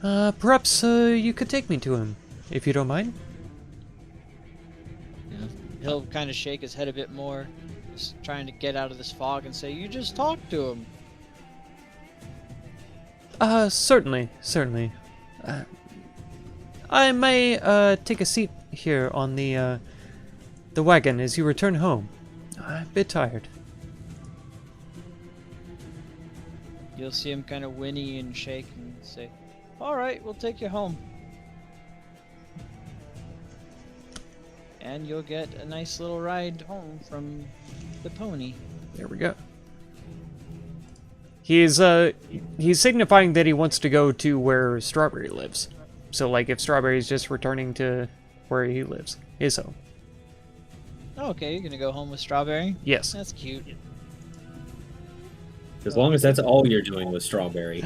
Perhaps you could take me to him, if you don't mind. He'll kind of shake his head a bit more, just trying to get out of this fog and say, "You just talked to him." Certainly. I may take a seat here on the wagon as you return home. I'm a bit tired. You'll see him kind of whinny and shake and say, "All right, we'll take you home." and you'll get a nice little ride home from the pony. There we go. He's signifying that he wants to go to where Strawberry lives. So like if Strawberry's just returning to where he lives, his home. Oh, okay, you're gonna go home with Strawberry? Yes. That's cute. As long as that's all you're doing with Strawberry.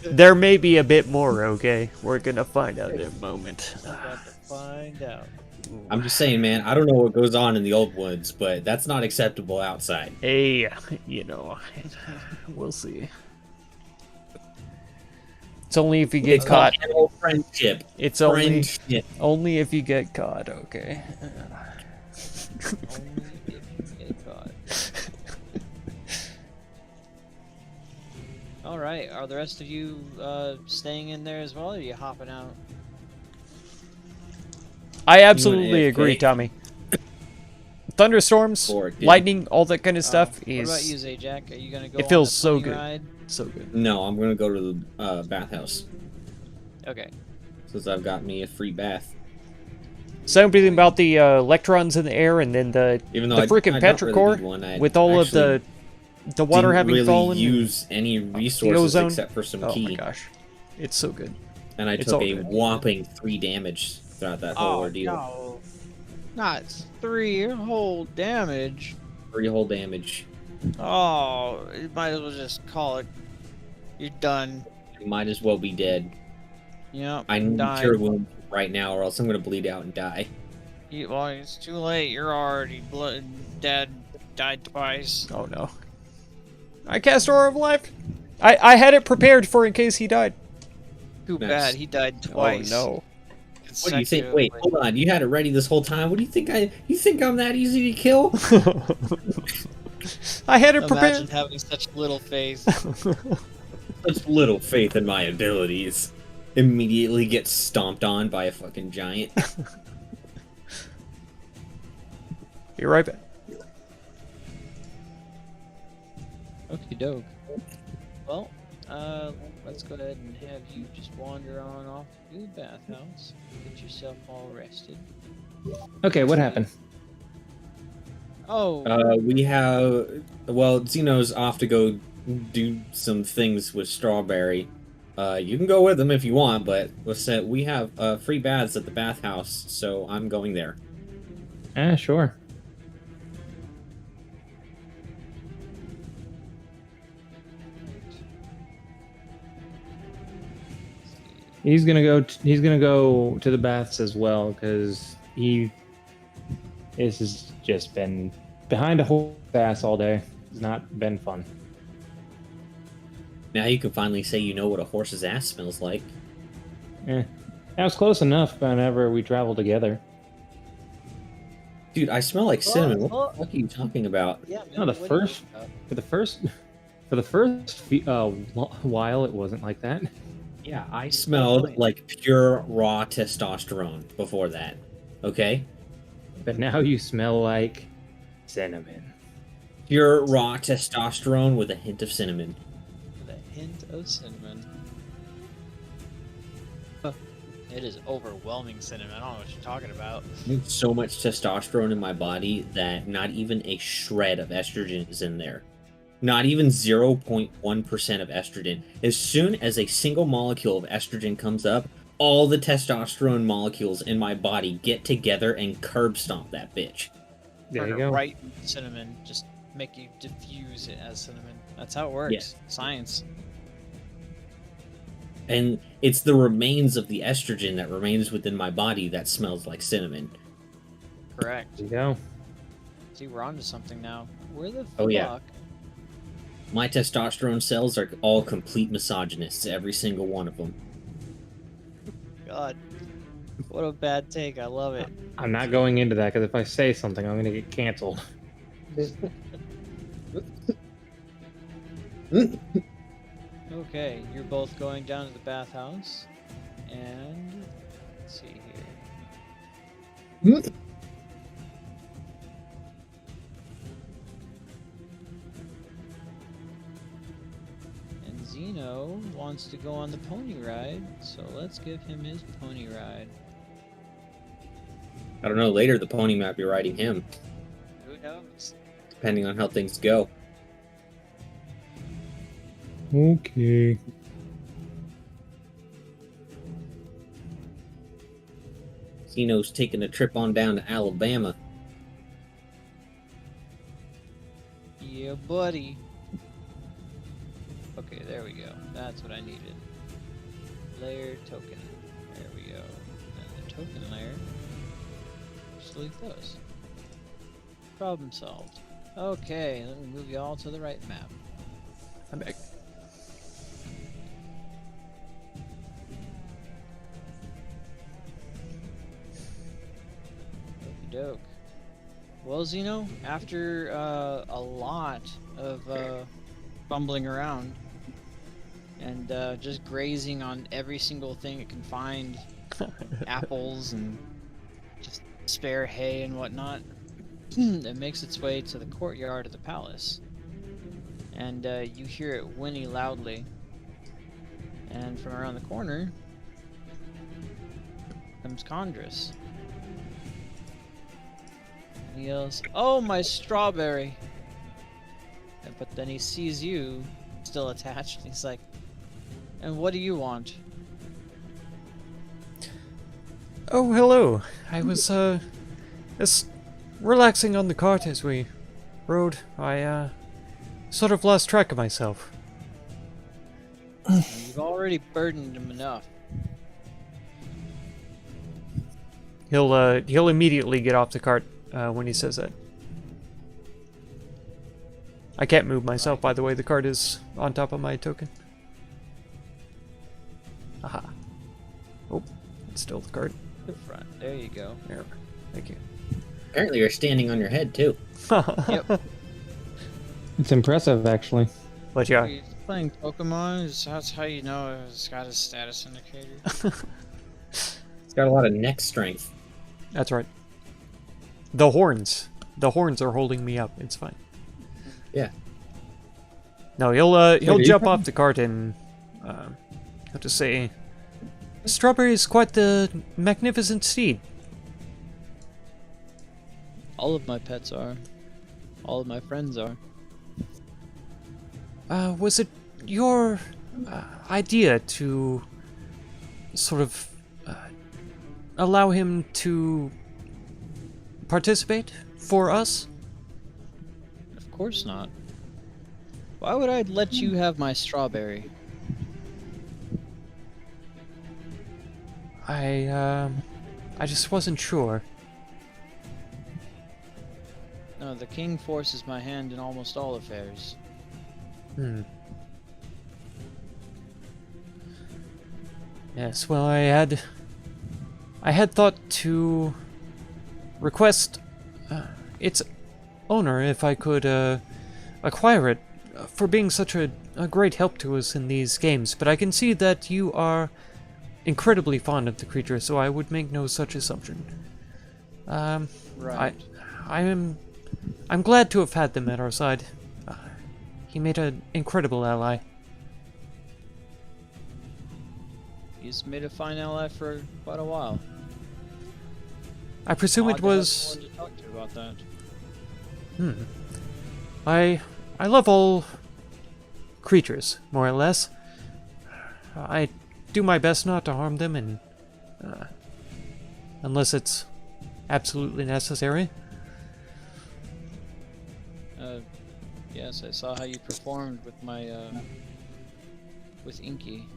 There may be a bit more, okay? We're gonna find out in a moment. I'm about to find out. I'm just saying, man, I don't know what goes on in the old woods, but that's not acceptable outside. Hey, you know, we'll see. It's only if you get It's called caught. animal friendship. It's only Friendship. if you get caught, okay? Only if you get caught. Alright, are the rest of you staying in there as well, or are you hopping out? I absolutely agree, AFK? Tommy. Thunderstorms, Or it lightning, all that kind of stuff What about you, is Zajac? Are you gonna go it on feels the so pony good. ride? so good. No, I'm gonna go to the bathhouse Okay. since I've got me a free bath. Something about the electrons in the air, and then the Even though freaking I don't really petrichor need one, I with all of actually the water didn't having really fallen. use any resources ozone. except for some Oh key, my gosh, it's so good. and I It's took all a good. whopping 3 damage throughout that whole ordeal. no. Not 3 whole damage. 3 whole damage. Oh, you might as well just call it. You're done. I might as well be dead. Yep. I need died. cure wound right now, or else I'm gonna bleed out and die. Well, it's too late. You're already dead. Died twice. Oh no! I cast Aura of Life. I had it prepared for in case he died. Too Nice. bad. He died twice. Oh What do you think? Wait, hold on. You had it ready this whole time. What do you think? You think I'm that easy to kill? no! I had it Imagine prepared. having such little faith. Such little faith in my abilities. Immediately get stomped on by a fucking giant. Be right back. Okie doke. Well, let's go ahead and have you just wander on off to the bathhouse. Get yourself all rested. Okay, what happened? Oh, We have. Well, Zeno's off to go do some things with Strawberry. You can go with him if you want, but we have free baths at the bathhouse, so I'm going there. Sure. He's gonna go. He's gonna go to the baths as well because this has just been behind a whole ass all day. It's not been fun. Now you can finally say you know what a horse's ass smells like. That was close enough. Whenever we travel together. Dude, I smell like cinnamon. What oh. the fuck are you talking about? yeah. No, the what are you first- talking about? For the first while, it wasn't like that. Yeah, I smelled point. like pure raw testosterone before that. Okay? But now you smell like cinnamon. Pure raw testosterone with a hint of cinnamon. With a hint of cinnamon. Huh. It is overwhelming cinnamon. I don't know what you're talking about. So much testosterone in my body that not even a shred of estrogen is in there. Not even 0.1% of estrogen. As soon as a single molecule of estrogen comes up, all the testosterone molecules in my body get together and curb stomp that bitch. There Turn you it go. right in cinnamon. Just make you diffuse it as cinnamon. That's how it works. Yeah. Science. And it's the remains of the estrogen that remains within my body that smells like cinnamon. Correct. There you go. See, we're onto something now. Where the fuck? Oh, yeah. My testosterone cells are all complete misogynists, every single one of them. God. What a bad take. I love it. I'm not going into that because if I say something, I'm gonna get canceled. Okay, you're both going down to the bathhouse. And let's see here. And Zeno wants to go on the pony ride, so let's give him his pony ride. I don't know. Later, the pony might be riding him, Who knows? depending on how things go. Okay. Zeno's taking a trip on down to Alabama. Yeah, buddy. Okay, there we go. That's what I needed. Layer token. There we go. And the token layer. Just leave those. Problem solved. Okay, let me move you all to the right map. I'm back. Okey doke. Well, Zeno, after a lot of bumbling around and just grazing on every single thing it can find, apples and just spare hay and whatnot, it makes its way to the courtyard of the palace. And you hear it whinny loudly. And from around the corner comes Condris. He yells, "Oh, my strawberry!" But then he sees you still attached, and he's like, "And what do you want?" Oh, hello. I was, just relaxing on the cart as we rode. I, sort of lost track of myself. You've already burdened him enough. He'll immediately get off the cart, when he says that. I can't move myself, by the way. The cart is on top of my token. Aha. Oh, it's still the cart. The front. There you go. There. Thank you. Apparently, you're standing on your head too. Yep. It's impressive, actually. But yeah, He's playing Pokemon. That's how you know it's got a status indicator. It's got a lot of neck strength. that's right. The horns. The horns are holding me up. It's fine. Yeah. No, he'll do you jump have- off the cart and have to say, Strawberry is quite the magnificent steed. All of my pets are. All of my friends are. Was it your idea to sort of allow him to participate for us? Of course not. Why would I let you have my strawberry? I just wasn't sure. No, the king forces my hand in almost all affairs. Hmm. Yes, well, I had thought to request its owner if I could acquire it for being such a great help to us in these games, but I can see that you are incredibly fond of the creature, so I would make no such assumption. Right. I'm glad to have had them at our side. He made an incredible ally. He's made a fine ally for quite a while. I presume Odd it to have was. someone to talk to about that. I love all creatures, more or less. I do my best not to harm them, and unless it's absolutely necessary. Yes, I saw how you performed with my with Inky.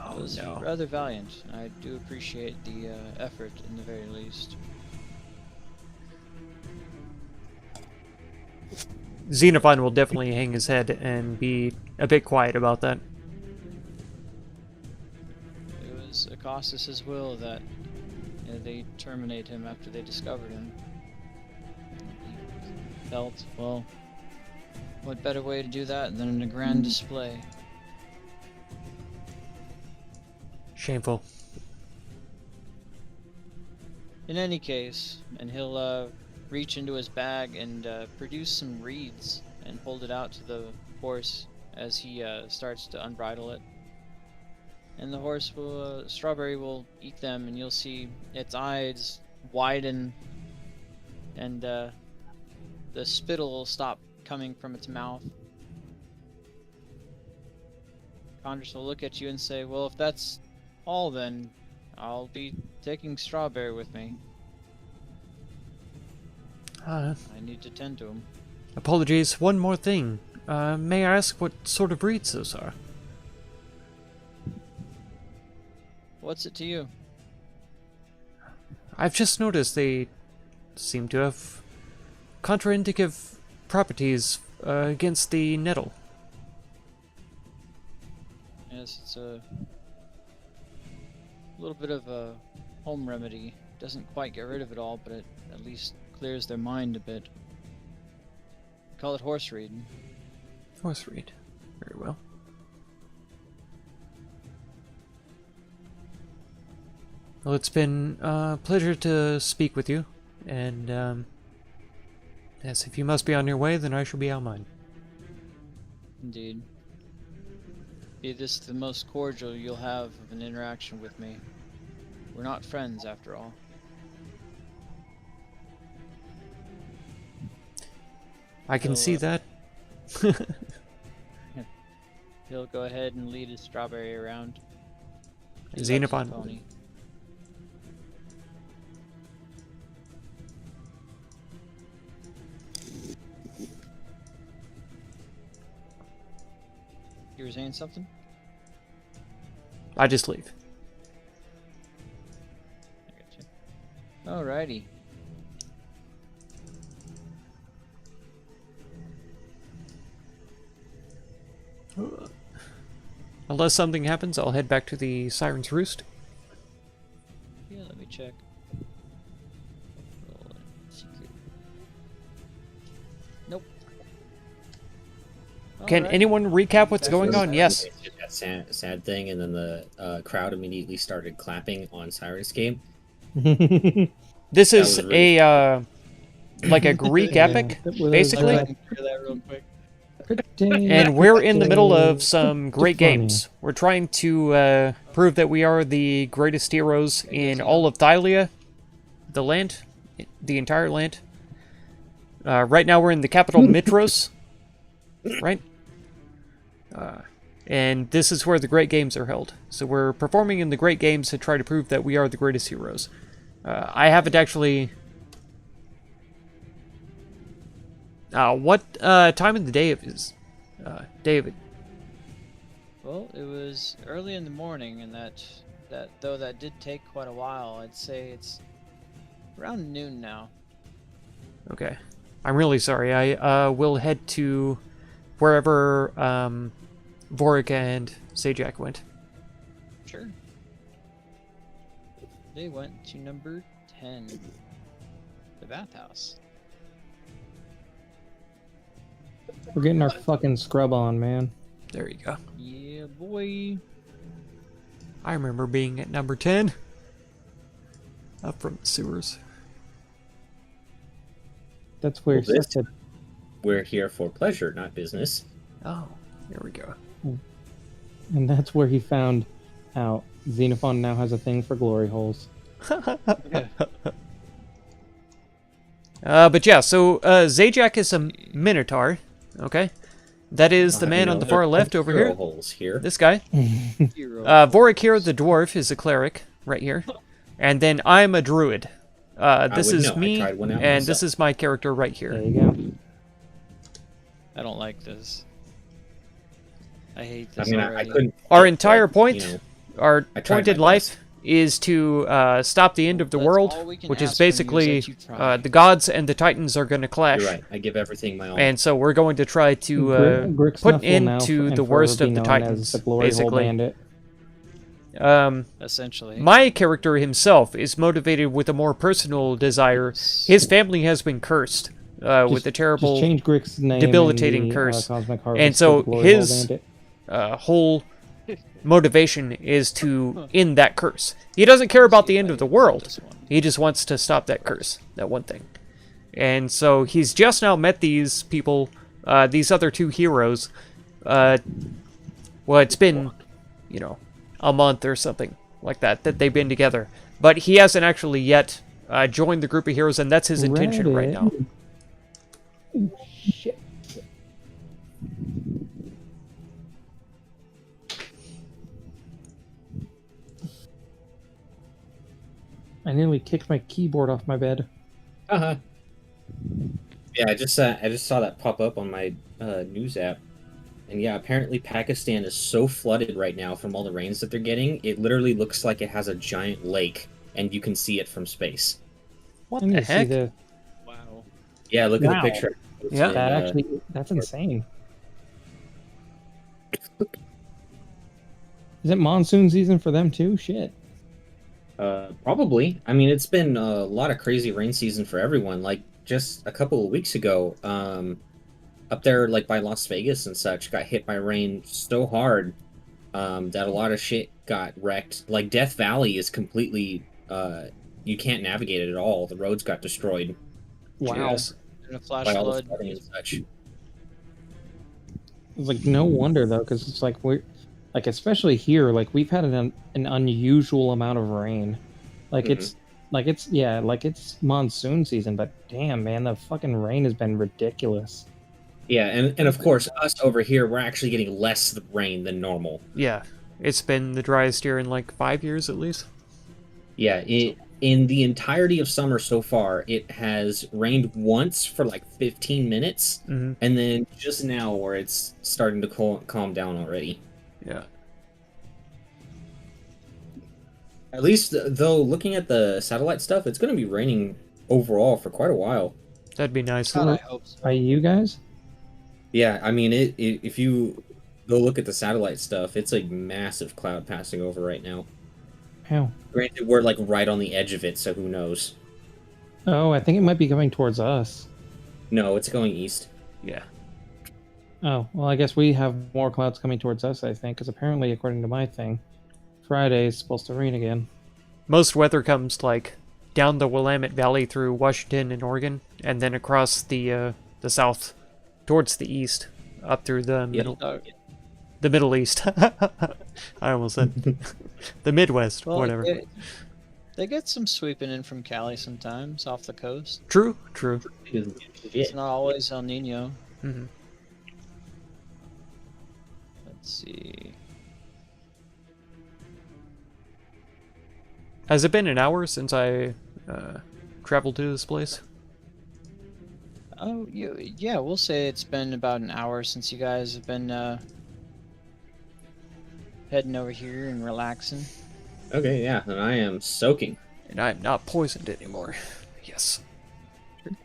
It was rather valiant. I do appreciate the effort, in the very least. Xenophon will definitely hang his head and be a bit quiet about that. It was Acostus's will that they terminate him after they discovered him. He felt, well, what better way to do that than in a grand display? Shameful. In any case, and he'll reach into his bag and produce some reeds and hold it out to the horse as he starts to unbridle it. and the horse will, Strawberry will eat them, and you'll see its eyes widen, and the spittle will stop coming from its mouth. Condrus will look at you and say, well, if that's all, then I'll be taking Strawberry with me. I need to tend to him. Apologies, one more thing. May I ask what sort of breeds those are? What's it to you? I've just noticed they seem to have contraindicative properties against the nettle. Yes, it's a little bit of a home remedy. Doesn't quite get rid of it all, but it at least clears their mind a bit. Call it horse reed. Horse reed. Very well. Well, it's been a pleasure to speak with you, and yes, if you must be on your way, then I shall be on mine. Indeed. Be this the most cordial you'll have of an interaction with me. We're not friends, after all. I can see that. He'll go ahead and lead his Strawberry around. He loves his Xenophon. pony. You were saying something? I just leave. I gotcha. Alrighty. Unless something happens, I'll head back to the Siren's Roost. Yeah, let me check. Roll secret. Nope. Can Alright. anyone recap what's going on? Yes. It's just that sad thing, and then the crowd immediately started clapping on Sirenscape. This That is was really a like a Greek epic, basically. I can clear that real quick. And we're in the middle of some great funny. games. We're trying to prove that we are the greatest heroes in all of Thylia, the land, the entire land. Right now we're in the capital Mitros, right? And this is where the great games are held. So we're performing in the great games to try to prove that we are the greatest heroes. I haven't actually... what time of the day it is, David? Well, it was early in the morning, and that did take quite a while. I'd say it's around noon now. Okay. I'm really sorry. I will head to wherever Vorik and Zajac went. Sure. They went to number 10, the bathhouse. We're getting our fucking scrub on, man. There you go. Yeah, boy. I remember being at number 10. Up from the sewers. That's where Well, this- Seth said, We're here for pleasure, not business. Oh, there we go. and that's where he found out Xenophon now has a thing for glory holes. But yeah, so Zajac is a Minotaur. Okay. That is the man on the far left over Hero here. holes here. This guy. Hero. Vorik here, the dwarf, is a cleric right here. And then I'm a druid. This would is know. I me, tried one out and this myself. is my character right There here. you go. I don't like this. I hate I this mean, I already. couldn't. Our but, entire point, you know, our I tried pointed my life is to stop the end of the That's world, all we can which is ask from you is basically that you try. the gods and the titans are going to clash. you're right. I give everything my all. And so we're going to try to Grixnuff put will an now end to and the forever worst be of the known as titans, the glory hole basically. bandit. Essentially. My character himself is motivated with a more personal desire. His family has been cursed with a terrible Just change Grix's name debilitating in the, curse. Cosmic And Harvest so to Glory Hole his Bandit. whole motivation is to end that curse. He doesn't care about the end of the world. This one. He just wants to stop that curse, that one thing. And so he's just now met these people, these other two heroes. Well, it's been, a month or something like that they've been together. But he hasn't actually yet joined the group of heroes, and that's his intention right now. Shit. I nearly kicked my keyboard off my bed. Uh-huh. Yeah, I just saw that pop up on my news app. And yeah, apparently Pakistan is so flooded right now from all the rains that they're getting, it literally looks like it has a giant lake, and you can see it from space. What I need the to see heck? the- Wow. Yeah, look Wow. at the picture. It's Yeah. in, That actually, that's insane. Is it monsoon season for them too? Shit. Probably. I mean, it's been a lot of crazy rain season for everyone. Like, just a couple of weeks ago, up there, like, by Las Vegas and such, got hit by rain so hard that a lot of shit got wrecked. Like, Death Valley is completely, you can't navigate it at all. The roads got destroyed Wow. Jeez. And a flash by all the flood. flooding and such. It's like no wonder though, because it's like we're like especially here, like we've had an unusual amount of rain. Like it's it's monsoon season, but damn man, the fucking rain has been ridiculous. Yeah, and of course, us over here, we're actually getting less rain than normal. Yeah, it's been the driest year in like 5 years at least. Yeah, in the entirety of summer so far, it has rained once for like 15 minutes, Mm-hmm. and then just now where it's starting to calm down already. Yeah. At least, though, looking at the satellite stuff, it's going to be raining overall for quite a while. That'd be nice. God, I hope so. By you guys? Yeah, I mean, if you go look at the satellite stuff, it's a massive cloud passing over right now. How? Granted, we're like right on the edge of it, so who knows? Oh, I think it might be coming towards us. No, it's going east. Yeah. Oh, well, I guess we have more clouds coming towards us, I think, because apparently, according to my thing, Friday is supposed to rain again. Most weather comes like down the Willamette Valley through Washington and Oregon, and then across the south towards the east, up through the Middle East. I almost said the Midwest, Well, whatever. they get some sweeping in from Cali sometimes off the coast. True. It's not always El Nino. Hmm. Let's see. Has it been an hour since I traveled to this place? Oh, yeah, we'll say it's been about an hour since you guys have been heading over here and relaxing. Okay, yeah, and I am soaking. And I'm not poisoned anymore. Yes.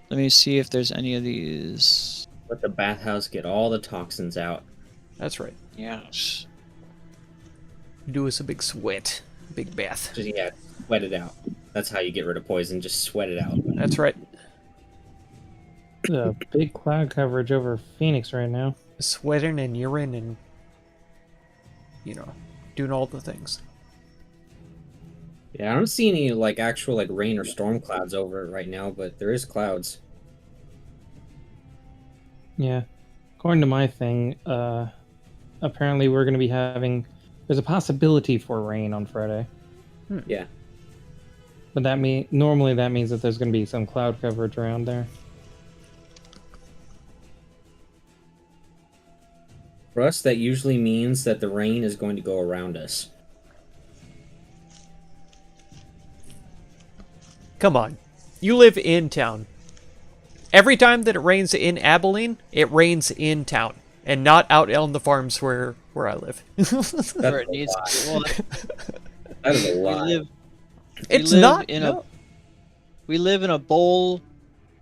Let me see if there's any of these. Let the bathhouse get all the toxins out. That's right. Yes. Do us a big sweat. Big bath. Just, yeah, sweat it out. That's how you get rid of poison. Just sweat it out. That's right. There's a big cloud coverage over Phoenix right now. Sweating and urine and, doing all the things. Yeah, I don't see any like actual like rain or storm clouds over it right now, but there is clouds. Yeah. According to my thing, apparently we're going to be having... There's a possibility for rain on Friday. Yeah. But normally that means that there's going to be some cloud coverage around there. For us, that usually means that the rain is going to go around us. Come on. You live in town. Every time that it rains in Abilene, it rains in town. And not out on the farms where I live. Where it needs to. Well, That is a we lot. live. It's live not. in No. We live in a bowl,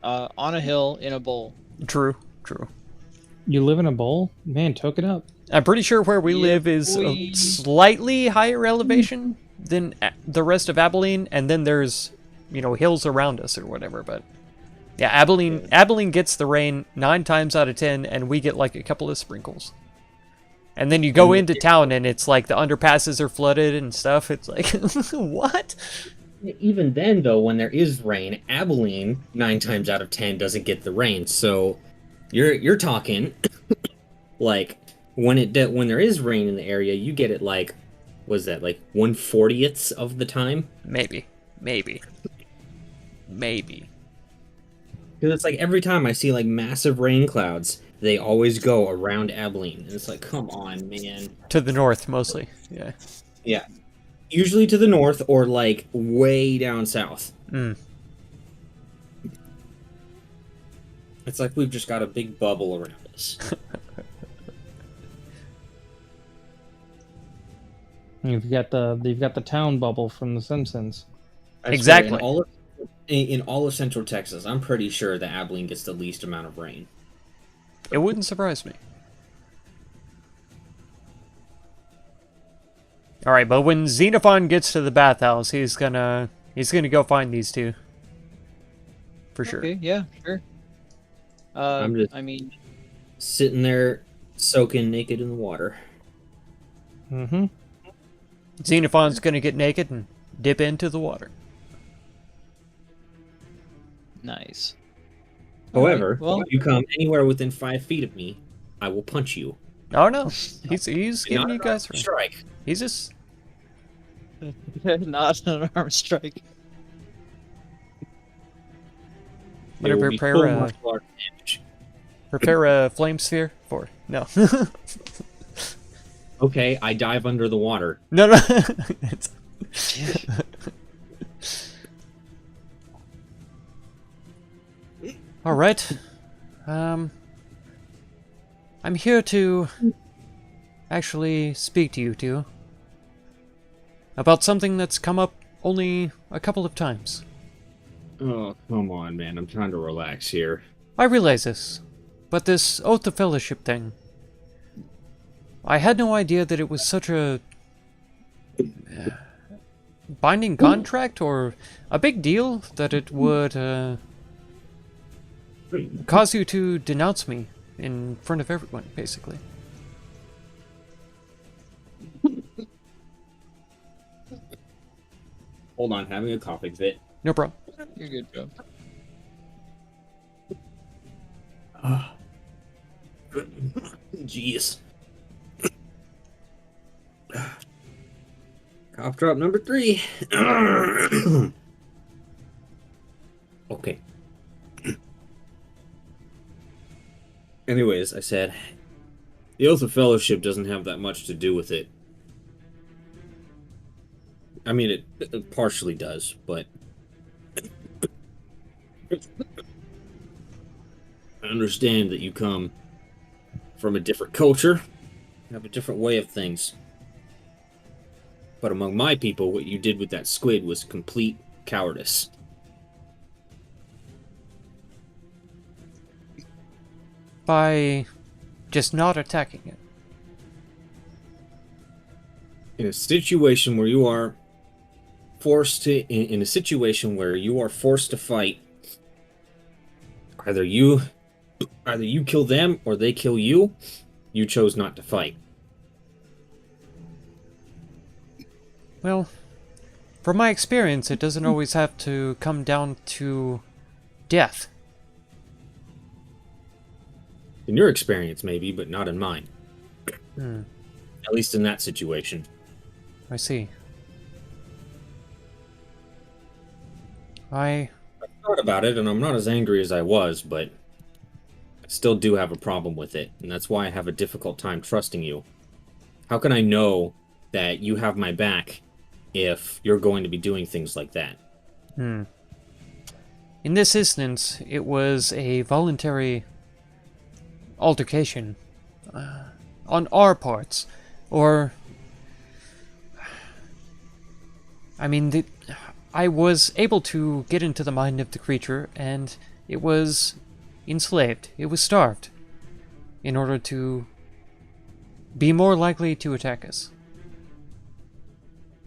on a hill in a bowl. True. You live in a bowl? Man, toke it up. I'm pretty sure where we Yeah, live is boy. a slightly higher elevation than the rest of Abilene, and then there's, hills around us or whatever, but yeah, Abilene gets the rain 9 times out of 10, and we get like a couple of sprinkles. And then you go into town, and it's like the underpasses are flooded and stuff. It's like, what? Even then, though, when there is rain, Abilene 9 times out of 10 doesn't get the rain. So you're talking like when there is rain in the area, you get it like was that like 1/40th of the time? Maybe. Because it's like every time I see like massive rain clouds, they always go around Abilene, and it's like, come on, man. To the north, mostly. Yeah. Yeah, usually to the north or like way down south. Mm. It's like we've just got a big bubble around us. You've got the town bubble from The Simpsons. I swear, Exactly. in all of Central Texas, I'm pretty sure that Abilene gets the least amount of rain. It wouldn't surprise me. All right, but when Xenophon gets to the bathhouse, he's gonna go find these two. For sure. Okay, yeah, sure. I'm just- I mean, Sitting there, soaking naked in the water. Mm-hmm. Xenophon's gonna get naked and dip into the water. nice. However, Alright, well- if you come anywhere within 5 feet of me, I will punch you. Oh no, he's giving Not you an guys armed strike. He's just Not an arm strike. There gonna will be prepare full a- martial art damage. prepare a flame sphere for no. Okay, I dive under the water. no. It's- All right. I'm here to actually speak to you two about something that's come up only a couple of times. Oh, come on, man. I'm trying to relax here. I realize this, but this Oath of Fellowship thing, I had no idea that it was such a binding contract or a big deal that it would cause you to denounce me in front of everyone, basically. Hold on, having a coughing fit. No problem. You're good, Joe. Jeez. Cough drop number 3. Okay. Anyways, I said, the Oath of Fellowship doesn't have that much to do with it. I mean, it partially does, but I understand that you come from a different culture, have a different way of things. But among my people, what you did with that squid was complete cowardice. By just not attacking it. In a situation where you are forced to, in a situation where you are forced to fight, either you kill them or they kill you, you chose not to fight. Well, from my experience, it doesn't always have to come down to death. In your experience, maybe, but not in mine. Hmm, At least in that situation. I see. I Thought about it, and I'm not as angry as I was, but I still do have a problem with it, and that's why I have a difficult time trusting you. How can I know that you have my back if you're going to be doing things like that? In this instance, it was a voluntary altercation on our parts, or I mean, I was able to get into the mind of the creature, and it was enslaved. It was starved in order to be more likely to attack us.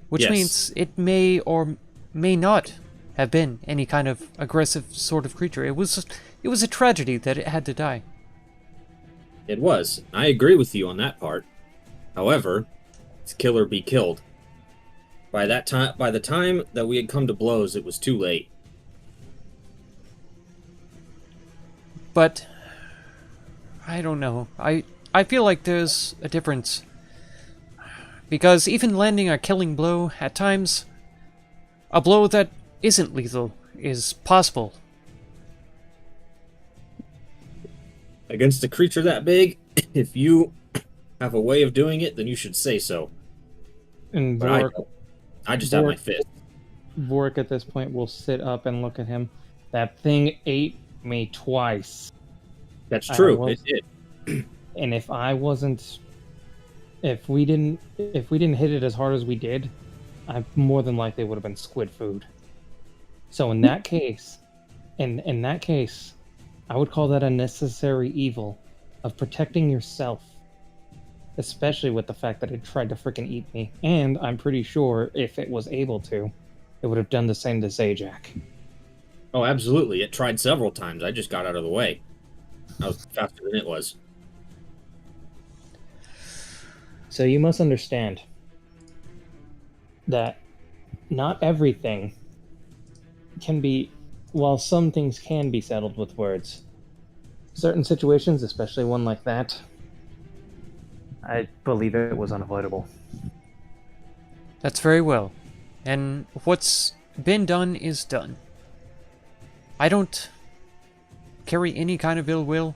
Which Yes. means it may or may not have been any kind of aggressive sort of creature. It was a tragedy that it had to die. It was. I agree with you on that part. However, it's kill or be killed. By the time that we had come to blows, it was too late. But I don't know. I feel like there's a difference Because even landing a killing blow, at times, a blow that isn't lethal is possible. Against a creature that big, if you have a way of doing it, then you should say so. And But I Vorik, don't. I just have my fist. Vorik at this point will sit up and look at him. That thing ate me twice. That's true. will- It did. And if we didn't hit it as hard as we did, I more than likely would have been squid food. So in that case, I would call that a necessary evil of protecting yourself. Especially with the fact that it tried to freaking eat me. And I'm pretty sure if it was able to, it would have done the same to Zajac. Oh, absolutely. It tried several times. I just got out of the way. I was faster than it was. So you must understand that not everything can be, while some things can be settled with words, certain situations, especially one like that, I believe it was unavoidable. That's very well. And what's been done is done. I don't carry any kind of ill will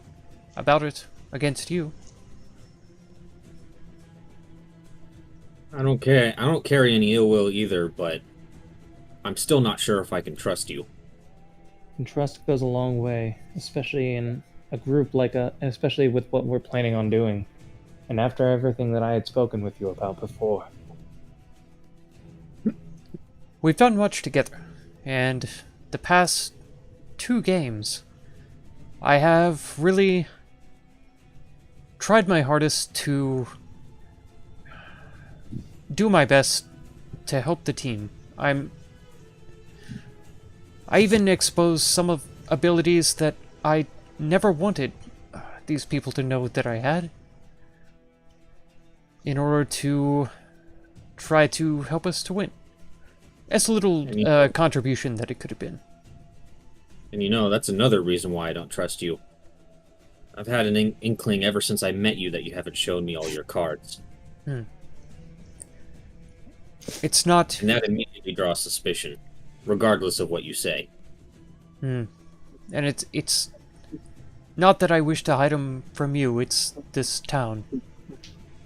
about it against you. I don't care. I don't carry any ill will either, but I'm still not sure if I can trust you. And trust goes a long way, especially in a group especially with what we're planning on doing. And after everything that I had spoken with you about before. We've done much together, and the past 2 games, I have really tried my hardest to do my best to help the team. I even exposed some of abilities that I never wanted these people to know that I had, in order to try to help us to win. As a little contribution that it could have been. And you know, that's another reason why I don't trust you. I've had an inkling ever since I met you that you haven't shown me all your cards. It's not... And that immediately draws suspicion, regardless of what you say. And it's not that I wish to hide them from you, it's this town.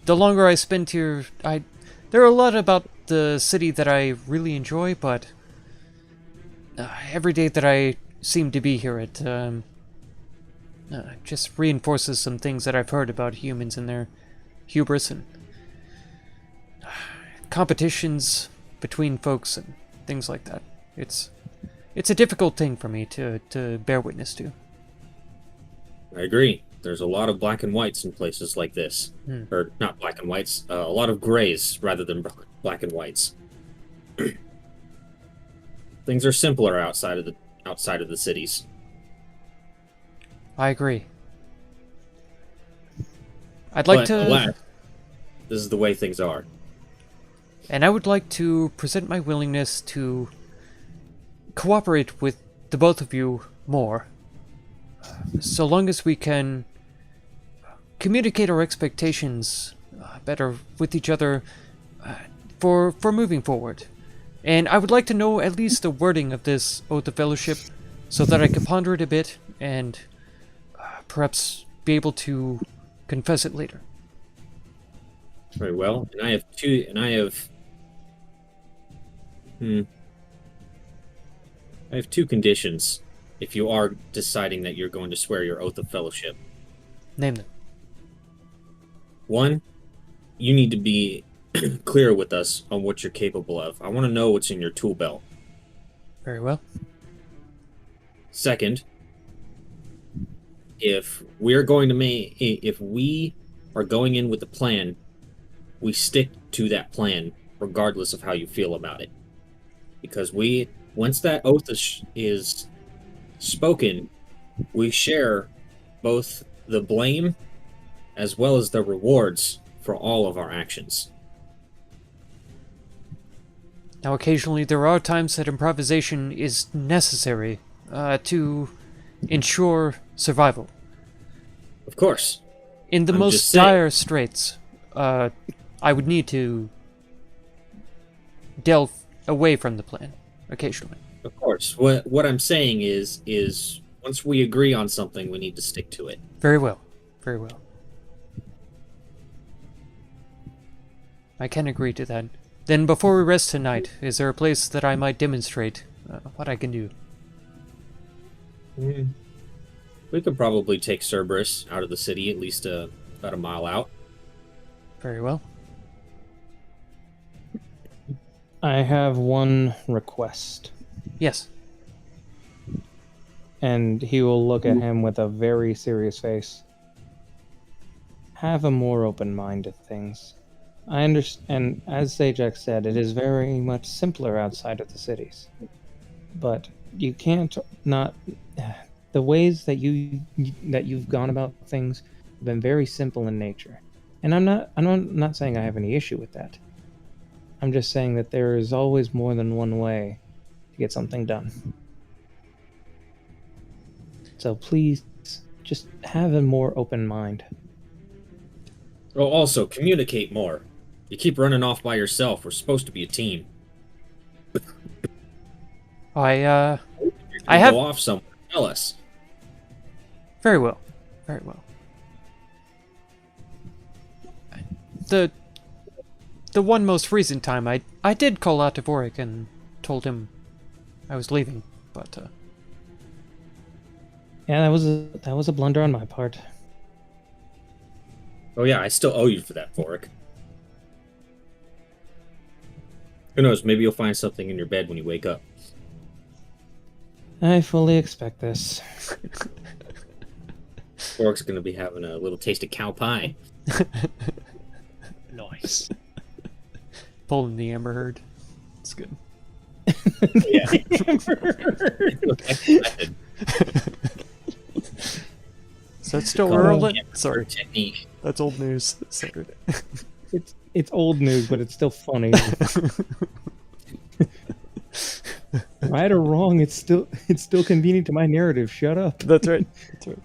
The longer I spend here, there are a lot about the city that I really enjoy, but every day that I seem to be here, it just reinforces some things that I've heard about humans and their hubris and competitions between folks and things like that. It's a difficult thing for me to bear witness to. I agree. There's a lot of black and whites in places like this. Or not black and whites, a lot of grays rather than black and whites. Things are simpler outside of the cities. I agree. I'd like to... Alas, this is the way things are. And I would like to present my willingness to cooperate with the both of you more. So long as we can communicate our expectations better with each other for moving forward. And I would like to know at least the wording of this Oath of Fellowship so that I can ponder it a bit and perhaps be able to confess it later. Very well. And I have two conditions if you are deciding that you're going to swear your Oath of Fellowship. Name them. One, you need to be clear with us on what you're capable of. I want to know what's in your tool belt. Very well. Second, if we are going in with a plan, we stick to that plan regardless of how you feel about it. Because once that oath is spoken, we share both the blame as well as the rewards for all of our actions. Now, occasionally there are times that improvisation is necessary to ensure survival. Of course. In the I'm most just saying. dire straits, I would need to delve away from the plan occasionally. Of course. What I'm saying is once we agree on something, we need to stick to it. Very well. Very well. I can agree to that. Then before we rest tonight, is there a place that I might demonstrate what I can do? We could probably take Cerberus out of the city, at least about a mile out. Very well. I have one request. Yes. And he will look at him with a very serious face. Have a more open mind to things. I understand, as Zajac said, it is very much simpler outside of the cities. But you can't not... The ways that you've gone about things have been very simple in nature. And I'm not saying I have any issue with that. I'm just saying that there is always more than one way to get something done. So please, just have a more open mind. Oh, also, communicate more. You keep running off by yourself. We're supposed to be a team. I You're I gonna have... go off somewhere. Tell us. Very well. Very well. The one most recent time, I did call out to Vorik and told him I was leaving, but Yeah, that was a blunder on my part. Oh yeah, I still owe you for that, Vorik. Who knows, maybe you'll find something in your bed when you wake up. I fully expect this. Vorik's gonna be having a little taste of cow pie. Nice. pulling the Amber Heard. It's good. Yeah. So it's still Call early? Sorry, Technique. that's old news. Sorry. It's old news, but it's still funny. Right or wrong, it's still convenient to my narrative. Shut up. That's right. That's right.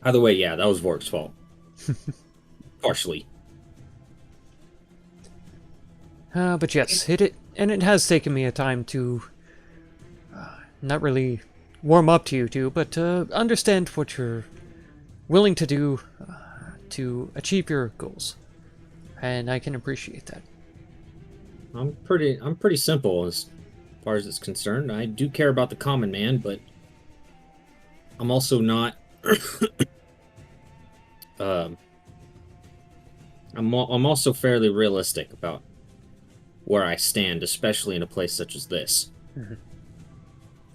Either way, yeah, that was Vork's fault. Partially. But yes, it has taken me a time to not really warm up to you two, but understand what you're willing to do to achieve your goals, and I can appreciate that. I'm pretty simple as far as it's concerned. I do care about the common man, but I'm also not. I'm also fairly realistic about where I stand, especially in a place such as this. Mm-hmm.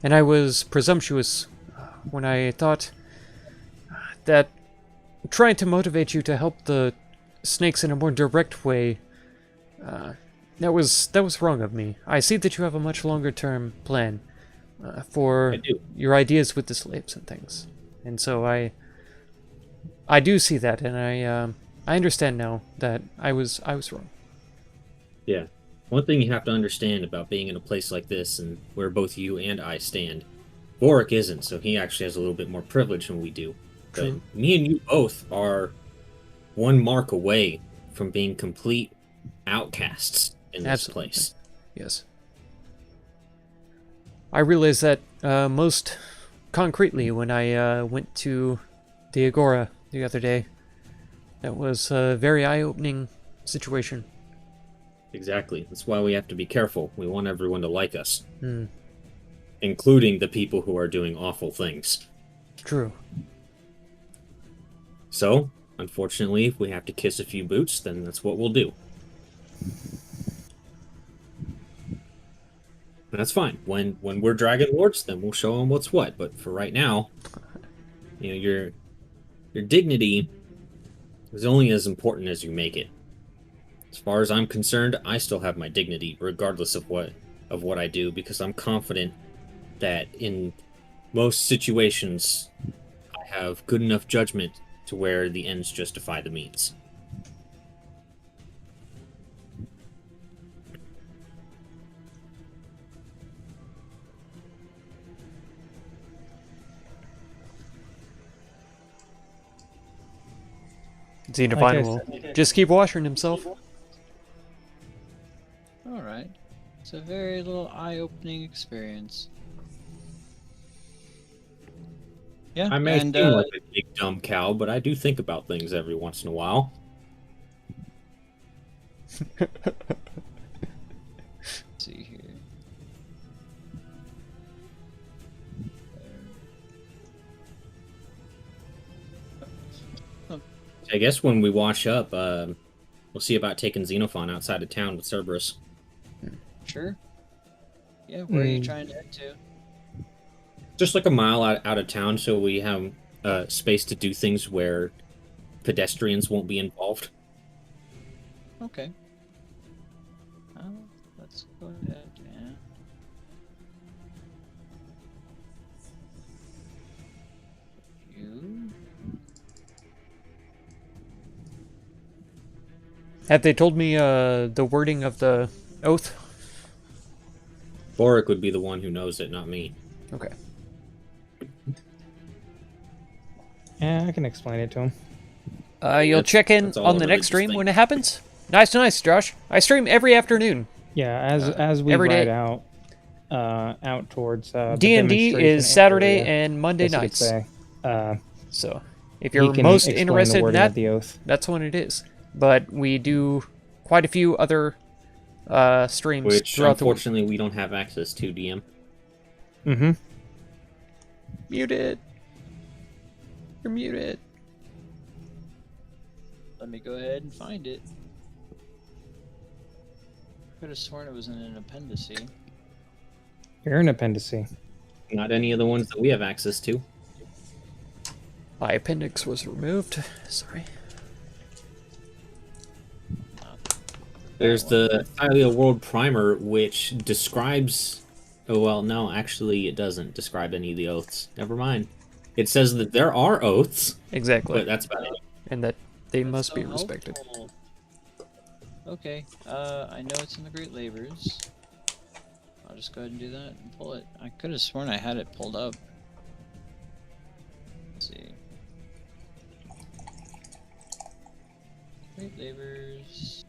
And I was presumptuous when I thought that trying to motivate you to help the snakes in a more direct way, that was wrong of me. I see that you have a much longer term plan for your ideas with the slaves and things, and so I do see that, and I understand now that I was wrong. Yeah. One thing you have to understand about being in a place like this and where both you and I stand, Vorik isn't, so he actually has a little bit more privilege than we do. True. But me and you both are one mark away from being complete outcasts in this Absolutely. place. Yes. I realized that most concretely when I went to the Agora the other day. That was a very eye-opening situation. Exactly. That's why we have to be careful. We want everyone to like us. Hmm. Including the people who are doing awful things. True. So, unfortunately, if we have to kiss a few boots, then that's what we'll do. And that's fine. When we're Dragon Lords, then we'll show them what's what. But for right now, you know, your dignity is only as important as you make it. As far as I'm concerned, I still have my dignity, regardless of what I do, because I'm confident that in most situations, I have good enough judgment to where the ends justify the means. Xenophon Like I will said. just keep washing himself. All right. It's a very little eye-opening experience. Yeah, I may and seem like a big dumb cow, but I do think about things every once in a while. let's see here. I guess when we wash up, we'll see about taking Xenophon outside of town with Cerberus. Sure. Yeah, where are you Mm. trying to head to? Just like a mile out of town, so we have space to do things where pedestrians won't be involved. Okay. Let's go ahead and... You... Have they told me the wording of the oath? Boric would be the one who knows it, not me. Okay. Yeah, I can explain it to him. You'll That's- check in that's all on a the next religious stream thing. when it happens? Nice, Josh. I stream every afternoon. Yeah, as we every ride day. out towards the D&D demonstration is Saturday area, and Monday guess you could nights. say. So if He you're can most explain interested the in wording that, of the oath. that's when it is. But we do quite a few other streams Which, throughout the week. unfortunately, we don't have access to, DM. Mm-hmm. Muted. You're muted. Let me go ahead and find it. Could have sworn it was in an appendice. You're an appendice. Not any of the ones that we have access to. My appendix was removed. Sorry. There's the Thalia World Primer, which describes... Oh, well, no, actually, it doesn't describe any of the oaths. Never mind. It says that there are oaths, Exactly. but that's about it. And that they That's must so be respected. helpful. Okay, I know it's in the Great Labors. I'll just go ahead and do that and pull it. I could have sworn I had it pulled up. Let's see. Great Labors.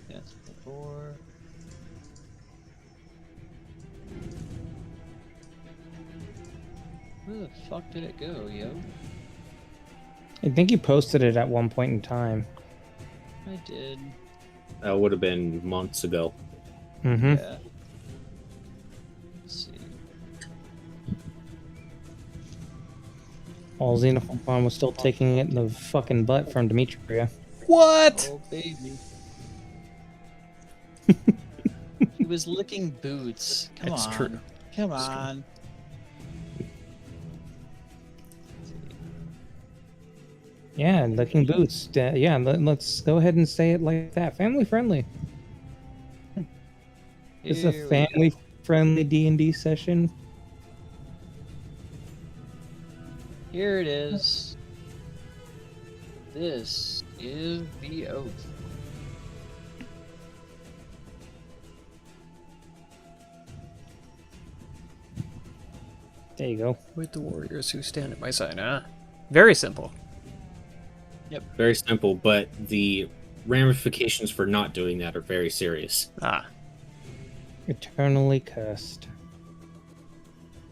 Yes, before. Where the fuck did it go, yo? I think you posted it at one point in time. I did. That would have been months ago. Mm-hmm. Yeah. Let's see. While Xenophon was still taking it in the fucking butt from Demetria. What? Oh, baby. He was licking boots. Come It's on. true. Come on. Yeah, licking boots. Yeah, let's go ahead and say it like that. Family friendly. It's a Here we go. family friendly D&D session. Here it is. This is the oath. There you go. With the warriors who stand at my side, huh? Very simple. Very simple, but the ramifications for not doing that are very serious. Ah. Eternally cursed.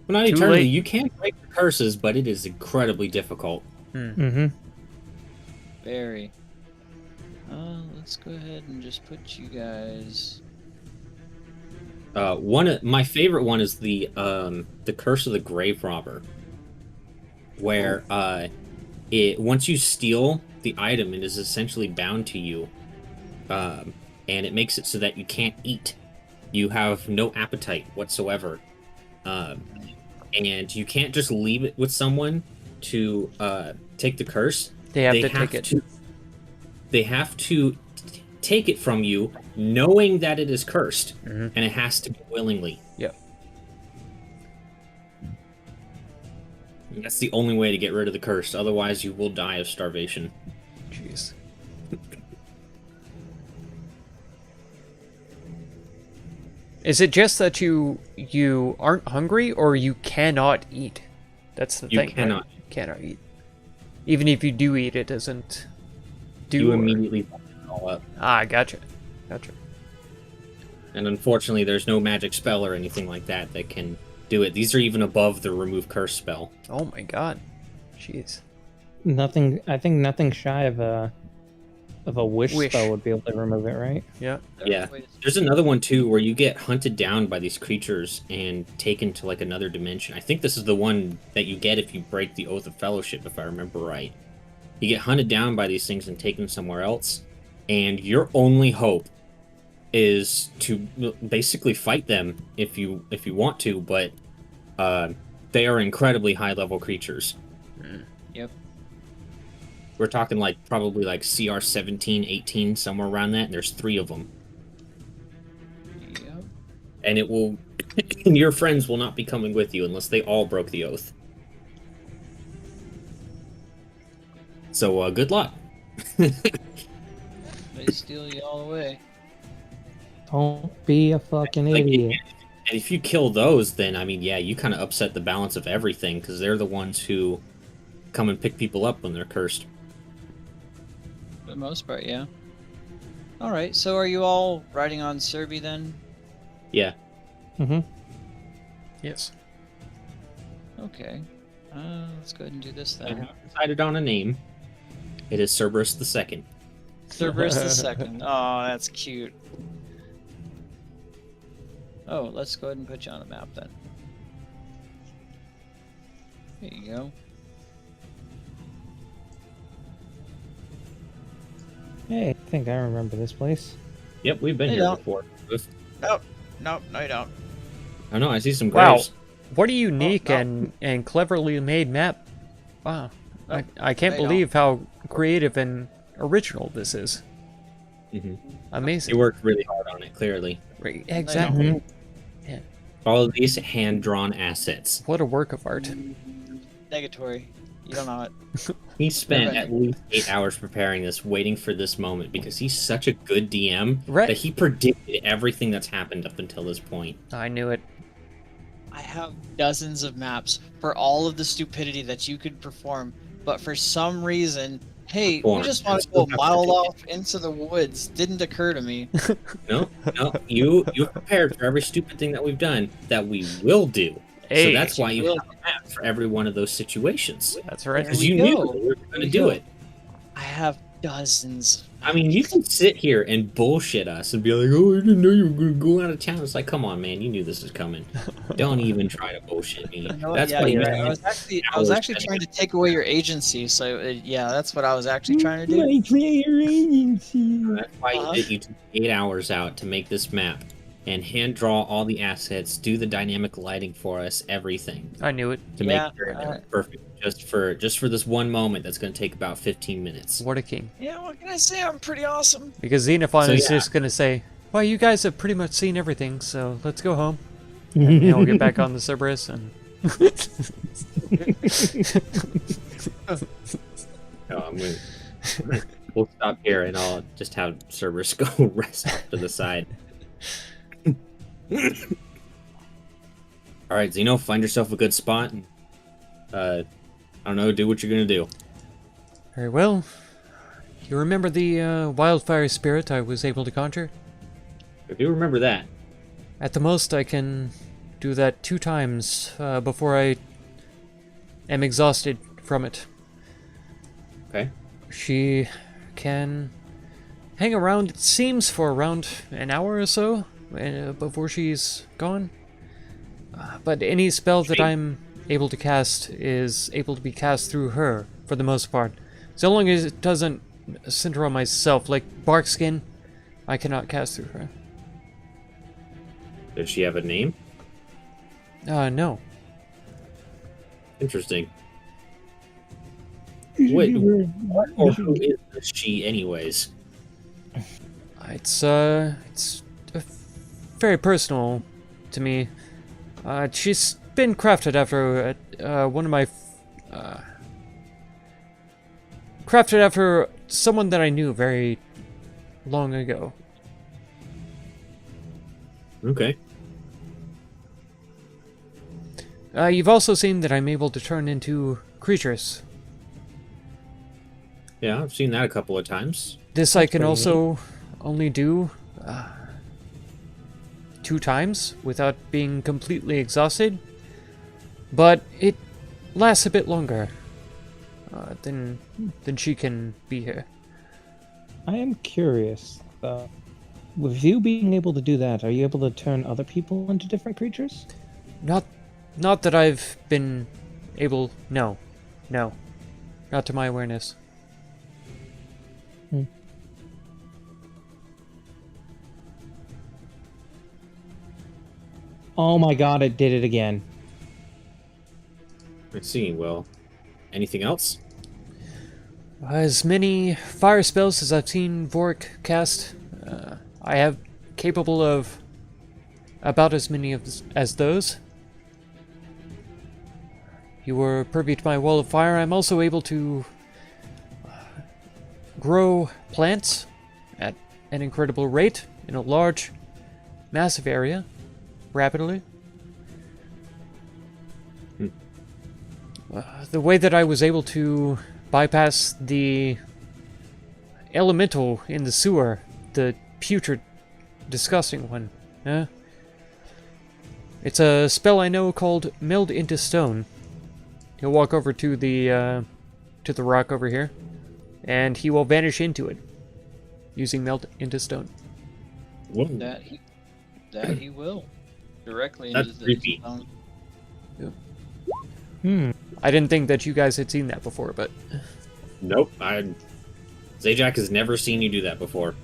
Well, not Too eternally. late. You can break the curses, but it is incredibly difficult. Mm-hmm. Very. Let's go ahead and just put you guys. My favorite one is the Curse of the Grave Robber, where once you steal the item, it is essentially bound to you, and it makes it so that you can't eat. You have no appetite whatsoever, and you can't just leave it with someone to take the curse. They have to take it. They have to take it from you, knowing that it is cursed, Mhm. and it has to be willingly. Yep. That's the only way to get rid of the curse. Otherwise, you will die of starvation. Jeez. Is it just that you aren't hungry, or you cannot eat? That's the You thing. cannot. Right? Cannot eat. Even if you do eat, it doesn't do. You or- immediately fuck it all up. Ah, gotcha. Gotcha. And unfortunately, there's no magic spell or anything like that that can do it. These are even above the remove curse spell. Oh my god. Jeez. Nothing. I think nothing shy of a wish Wish. spell would be able to remove it, right? Yeah. Yeah. There's another one too where you get hunted down by these creatures and taken to like another dimension. I think this is the one that you get if you break the Oath of Fellowship, if I remember right. You get hunted down by these things and taken somewhere else, and your only hope is to basically fight them if you want to, but they are incredibly high level creatures. Yep. We're talking like probably like CR 17, 18, somewhere around that, and there's 3 of them. Yep. And it will and your friends will not be coming with you unless they all broke the oath. So good luck. They steal you all away. Don't be a fucking Like, idiot. And if you kill those, then I mean, yeah, you kind of upset the balance of everything because they're the ones who come and pick people up when they're cursed. For the most part, yeah. Alright, so are you all riding on Serby then? Yeah. Mm-hmm. Yes. Okay. Let's go ahead and do this I then. have decided on a name. It is Cerberus the Second. Cerberus the Second. Oh, that's cute. Oh, let's go ahead and put you on a map then. There you go. Hey, I think I remember this place. Yep, we've been Hey, here Doc. before. No, no, you don't. I know. I see some Wow. graves. What a unique no. and cleverly made map. Wow. No, I can't they don't. believe how creative and original this is. Mhm. Amazing. You worked really hard on it. Clearly, Right, exactly. all of these hand-drawn assets. What a work of art. Negatory. You don't know it. He spent Right. at least 8 hours preparing this, waiting for this moment, because he's such a good DM Right. that he predicted everything that's happened up until this point. I knew it. I have dozens of maps for all of the stupidity that you could perform, but for some reason, hey, we Perform. just want to Still go have mile to- off into the woods. Didn't occur to me. No, you prepared for every stupid thing that we've done that we will do. Hey, So that's why you will. have a map for every one of those situations. that's right. Because we you knew go. that we were going There to we do go. it. I have dozens. I mean, you can sit here and bullshit us and be like, "Oh, I didn't know you were going to go out of town." It's like, come on, man, you knew this was coming. Don't even try to bullshit me. You know what? That's Yeah, why you you're right. have I was actually hours trying to take away your agency. So yeah, that's what I was actually trying to do. That's why Uh-huh. you took 8 hours out to make this map and hand draw all the assets, do the dynamic lighting for us, everything I knew it. to Yeah, make sure it was perfect. Just for this one moment that's going to take about 15 minutes. What a king. Yeah, what can I say? I'm pretty awesome. Because Xenophon So, is yeah. just going to say, well, you guys have pretty much seen everything, so let's go home. And we'll get back on the Cerberus and... We'll stop here and I'll just have Cerberus go rest off to the side. All right, Zeno, find yourself a good spot. And, I don't know, do what you're gonna do. Very well. You remember the wildfire spirit I was able to conjure? If you remember that, At the most, I can do that 2 times before I am exhausted from it. okay? She can hang around, it seems, for around an hour or so before she's gone. But any spell that I'm able to cast is able to be cast through her, for the most part. So long as it doesn't center on myself, like Barkskin, I cannot cast through her. Does she have a name? No. Interesting. Wait, what or who is this she, anyways? It's very personal to me. She's been crafted after one of my crafted after someone that I knew very long ago. Okay. You've also seen that I'm able to turn into creatures. Yeah, I've seen that a couple of times. This I can pretty also only do 2 times without being completely exhausted, but it lasts a bit longer than she can be here. I am curious. With you being able to do that, are you able to turn other people into different creatures? Not that I've been able. No, not to my awareness. Oh my god, it did it again. I see. Well, anything else? As many fire spells as I've seen Vorik cast, I have capable of about as many as those. You were privy to my wall of fire. I'm also able to grow plants at an incredible rate in a large, massive area, rapidly. The way that I was able to bypass the elemental in the sewer, the putrid, disgusting one, it's a spell I know called Meld into Stone. He'll walk over to the rock over here, and he will vanish into it, using Melt into Stone. Whoa. That he will. Directly That's into the creepy. stone. I didn't think that you guys had seen that before, but Nope. Zajac has never seen you do that before.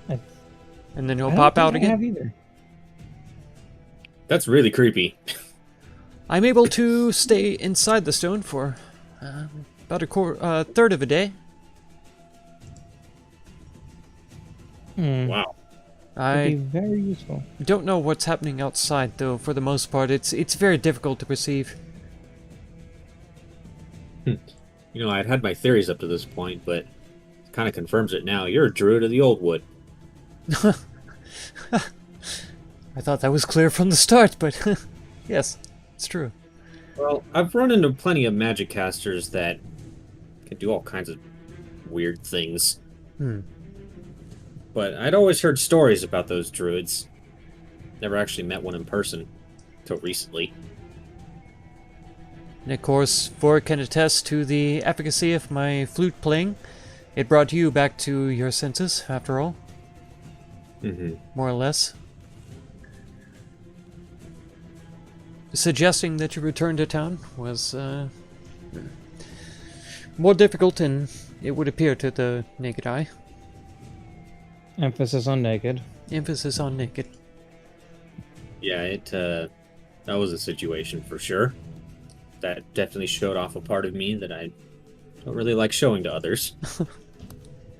and then he'll I don't pop think out I again. have either. That's really creepy. I'm able to stay inside the stone for about a third of a day. Wow. Would be I very useful. don't know what's happening outside, though. For the most part, it's very difficult to perceive. You know, I'd had my theories up to this point, but it kind of confirms it now. You're a druid of the old wood. I thought that was clear from the start, but yes, it's true. Well, I've run into plenty of magic casters that can do all kinds of weird things. But I'd always heard stories about those druids. Never actually met one in person until recently. And of course, Vorik can attest to the efficacy of my flute playing. It brought you back to your senses, after all, Mm-hmm. more or less. Suggesting that you return to town was more difficult than it would appear to the naked eye. Emphasis on naked. Emphasis on naked. Yeah, that was a situation for sure. That definitely showed off a part of me that I don't really like showing to others.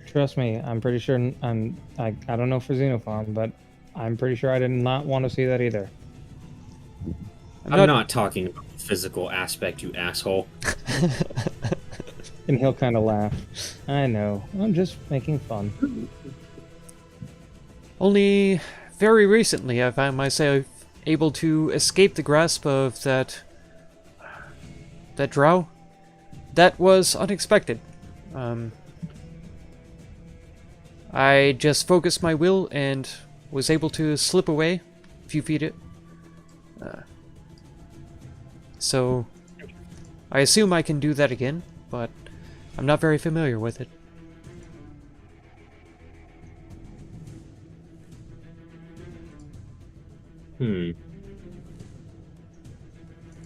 Trust me, I'm pretty sure. I don't know for Xenophon, but I'm pretty sure I did not want to see that either. I'm not talking about the physical aspect, you asshole. And he'll kind of laugh. I know. I'm just making fun. Only very recently I found myself able to escape the grasp of that drow. That was unexpected. I just focused my will and was able to slip away a few feet. So I assume I can do that again, but I'm not very familiar with it.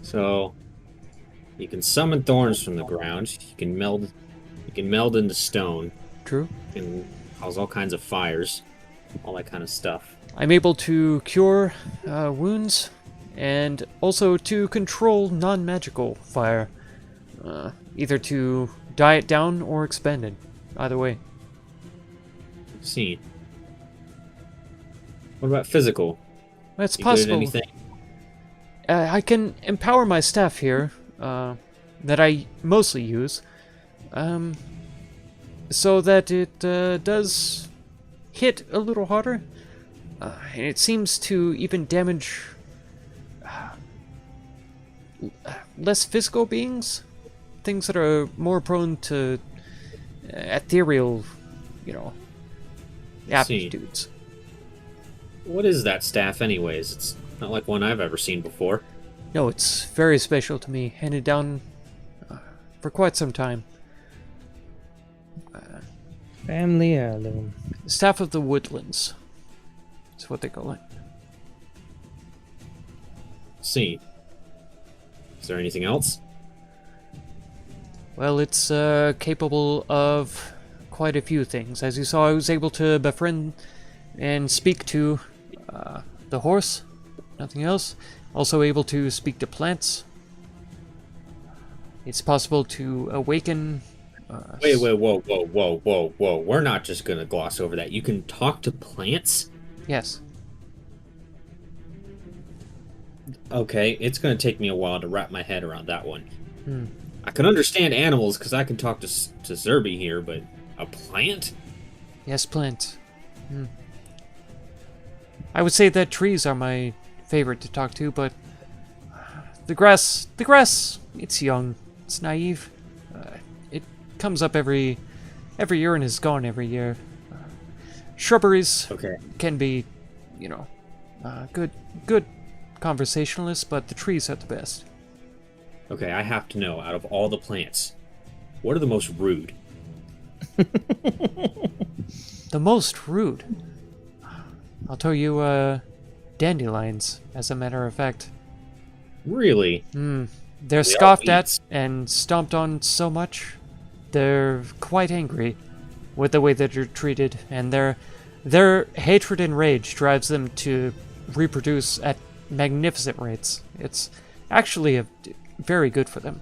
So you can summon thorns from the ground. You can meld into stone. True. You can cause all kinds of fires, all that kind of stuff. I'm able to cure wounds and also to control non-magical fire, either to die it down or expend it. Either way. Let's see. What about physical? That's You good at possible. anything? I can empower my staff here that I mostly use, so that it does hit a little harder, and it seems to even damage less physical beings, things that are more prone to ethereal, See. aptitudes. What is that staff, anyways? It's not like one I've ever seen before. No, it's very special to me, handed down for quite some time. Family heirloom. Staff of the Woodlands. That's what they call it. See. Is there anything else? Well, it's capable of quite a few things. As you saw, I was able to befriend and speak to the horse. Nothing else. Also able to speak to plants. It's possible to awaken... Wait, whoa. We're not just gonna gloss over that. You can talk to plants? Yes. Okay, it's gonna take me a while to wrap my head around that one. Hmm. I can understand animals because I can talk to Zerby here, but a plant? Yes, plants. Hmm. I would say that trees are my favorite to talk to, but the grass, it's young, it's naive. It comes up every year and is gone every year. Shrubberies Okay. can be, good conversationalists, but the trees are the best. Okay, I have to know, out of all the plants, what are the most rude? The most rude. I'll tell you, dandelions, as a matter of fact. Really? They're They are scoffed at weeds. and stomped on so much. They're quite angry with the way that you're treated, and their hatred and rage drives them to reproduce at magnificent rates. It's actually very good for them.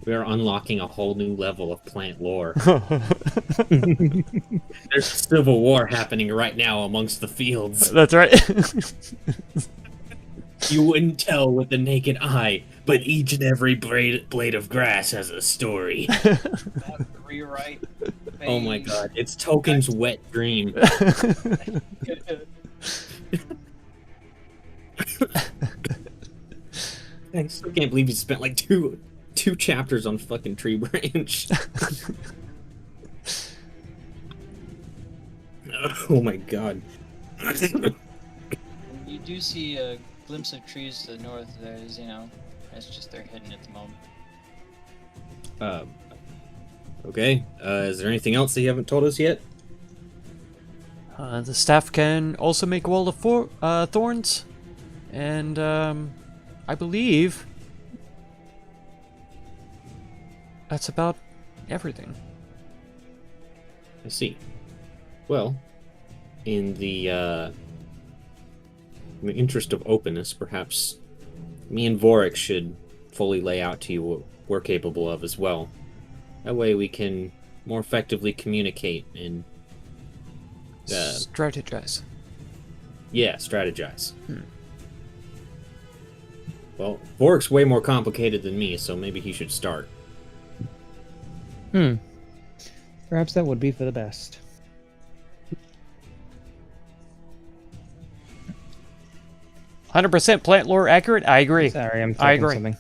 We are unlocking a whole new level of plant lore. There's a civil war happening right now amongst the fields. That's right. You wouldn't tell with the naked eye, but each and every blade of grass has a story. That rewrite. Oh my phase. god, it's Token's wet dream. I still can't believe you spent like two chapters on fucking Tree Branch. Oh my god. You do see a glimpse of trees to the north. There's, that's just they're hidden at the moment. Okay. Is there anything else that you haven't told us yet? The staff can also make a wall of thorns, and I believe that's about everything. I see. Well, in the interest of openness, perhaps me and Vorik should fully lay out to you what we're capable of as well. That way we can more effectively communicate and Strategize. yeah, strategize. Well, Vorik's way more complicated than me, so maybe he should start. Perhaps that would be for the best. %, plant lore accurate. I agree. Sorry, I'm I typing agree. something.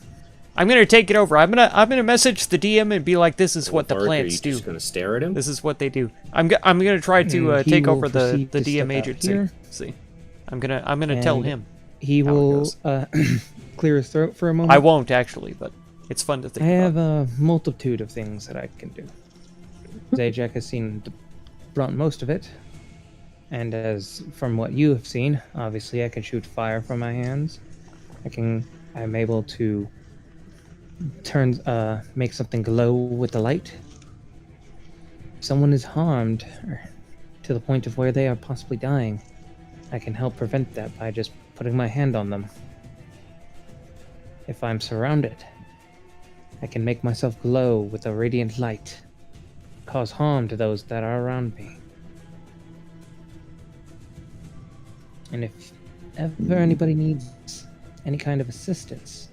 I'm gonna take it over. I'm gonna message the DM and be like, "This is what the Vorik, are plants you do. just gonna stare at him? This is what they do." I'm gonna try to And he take will over the proceed to DM step out agency. here. See, I'm gonna tell And him. He How it will goes. clear his throat for a moment. I won't actually, but it's fun to think I have about. a multitude of things that I can do. Zajac has seen brunt most of it, and as from what you have seen, obviously I can shoot fire from my hands. I'm able to make something glow with the light. If someone is harmed or to the point of where they are possibly dying, I can help prevent that by just putting my hand on them. If I'm surrounded, I can make myself glow with a radiant light, cause harm to those that are around me. And if ever anybody needs any kind of assistance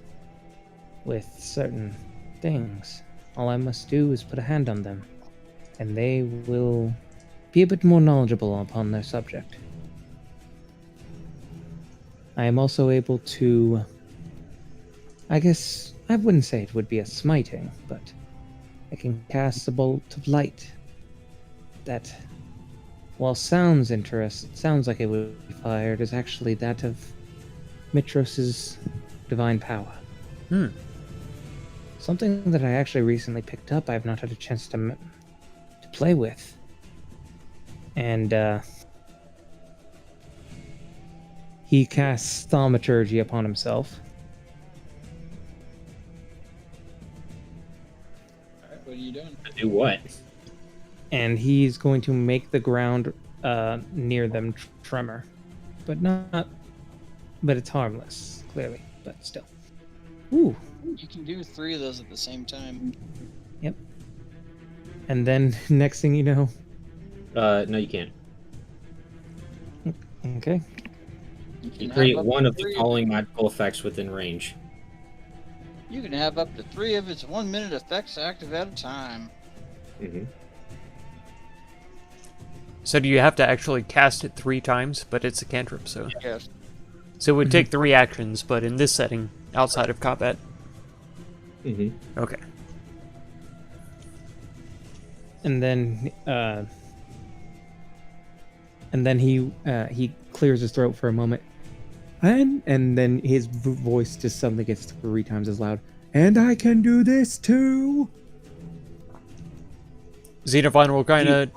with certain things. All I must do is put a hand on them, and they will be a bit more knowledgeable upon their subject. I am also able to... I guess I wouldn't say it would be a smiting, but I can cast a bolt of light that, while sounds like it would be fired, is actually that of Mitros's divine power. Something that I actually recently picked up. I've not had a chance to play with. And he casts Thaumaturgy upon himself. Alright, what are you doing? To do what? And he's going to make the ground near them tremor. But it's harmless, clearly, but still. Ooh. You can do 3 of those at the same time. Yep. And then, next thing you know... No, you can't. Okay. You can create have up one to of the 3 following magical effects within range. You can have up to 3 of its 1-minute effects active at a time. Mm-hmm. So do you have to actually cast it 3 times? But it's a cantrip, so... Yes. So it would take 3 actions, but in this setting, outside of combat... Mm-hmm. Okay. And then he clears his throat for a moment, and then his voice just suddenly gets 3 times as loud. And I can do this too. Xenophon will kind of